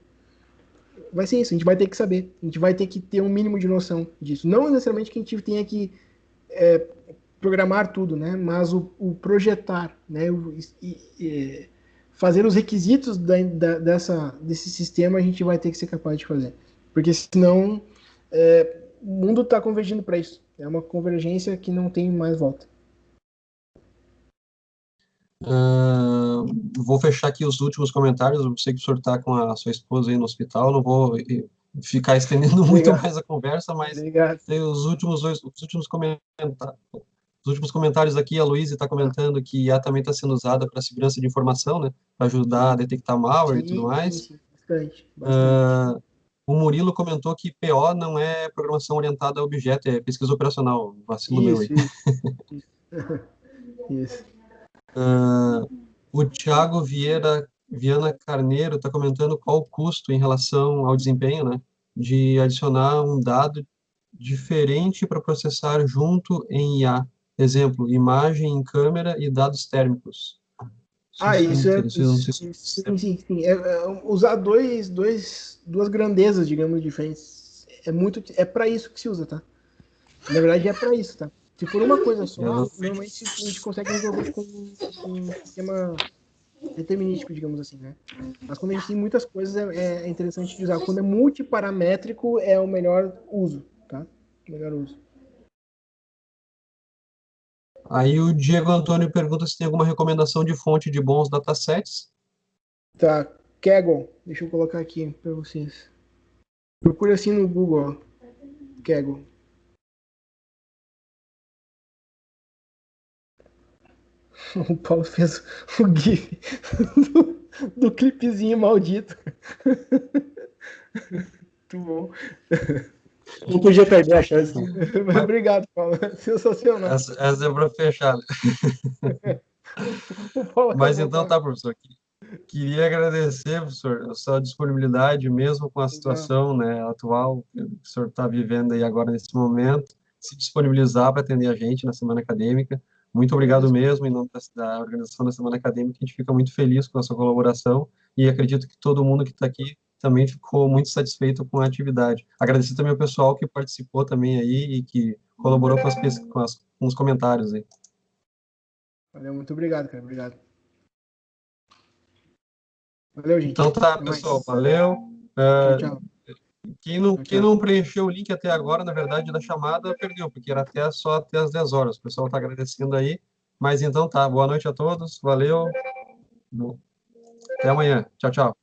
Vai ser isso, a gente vai ter que saber, a gente vai ter que ter um mínimo de noção disso. Não necessariamente que a gente tenha que programar tudo, né? Mas o projetar, né? Fazer os requisitos desse sistema a gente vai ter que ser capaz de fazer. Porque senão o mundo está convergindo para isso. É uma convergência que não tem mais volta. Vou fechar aqui os últimos comentários. Eu sei que o senhor está com a sua esposa aí no hospital, não vou ficar estendendo muito Obrigado. mais a conversa, mas Obrigado. tem os últimos comentários. Os últimos comentários aqui, a Luísa está comentando que IA também está sendo usada para segurança de informação, né, para ajudar a Sim, detectar malware e tudo sim, sim, mais. sim. Bastante, bastante. O Murilo comentou que PO não é programação orientada a objeto, é pesquisa operacional. Vacilo meu aí. Isso. Isso. O Thiago Viana Carneiro está comentando qual o custo em relação ao desempenho, né, de adicionar um dado diferente para processar junto em IA. Exemplo, imagem em câmera e dados térmicos. Isso é. Não sei se Sim. Usar duas grandezas, digamos, diferentes. É para isso que se usa, tá? Na verdade, é para isso, tá? Se for uma coisa só, normalmente a gente consegue resolver com um sistema determinístico, digamos assim, né? Mas quando a gente tem muitas coisas, é interessante de usar. Quando é multiparamétrico, é o melhor uso, tá? O melhor uso. Aí o Diego Antônio pergunta se tem alguma recomendação de fonte de bons datasets. Tá, Kaggle. Deixa eu colocar aqui para vocês. Procure assim no Google, ó. Kaggle. O Paulo fez o GIF do clipezinho maldito. Muito bom. Não podia perder a chance. Obrigado, Paulo. Sensacional. Essa é para fechar. Mas então tá, professor. Queria agradecer, professor, a sua disponibilidade, mesmo com a situação, né, atual que o senhor está vivendo aí agora nesse momento, se disponibilizar para atender a gente na Semana Acadêmica. Muito obrigado mesmo, em nome da organização da Semana Acadêmica, a gente fica muito feliz com a sua colaboração e acredito que todo mundo que está aqui também ficou muito satisfeito com a atividade. Agradecer também ao pessoal que participou também aí e que colaborou com os comentários aí. Valeu, muito obrigado, cara. Obrigado. Valeu, gente. Então tá, pessoal, valeu. Tchau. Quem não preencheu o link até agora, na verdade, da chamada, perdeu, porque era só até as 10 horas. O pessoal está agradecendo aí. Mas então tá, boa noite a todos, valeu. Até amanhã. Tchau, tchau.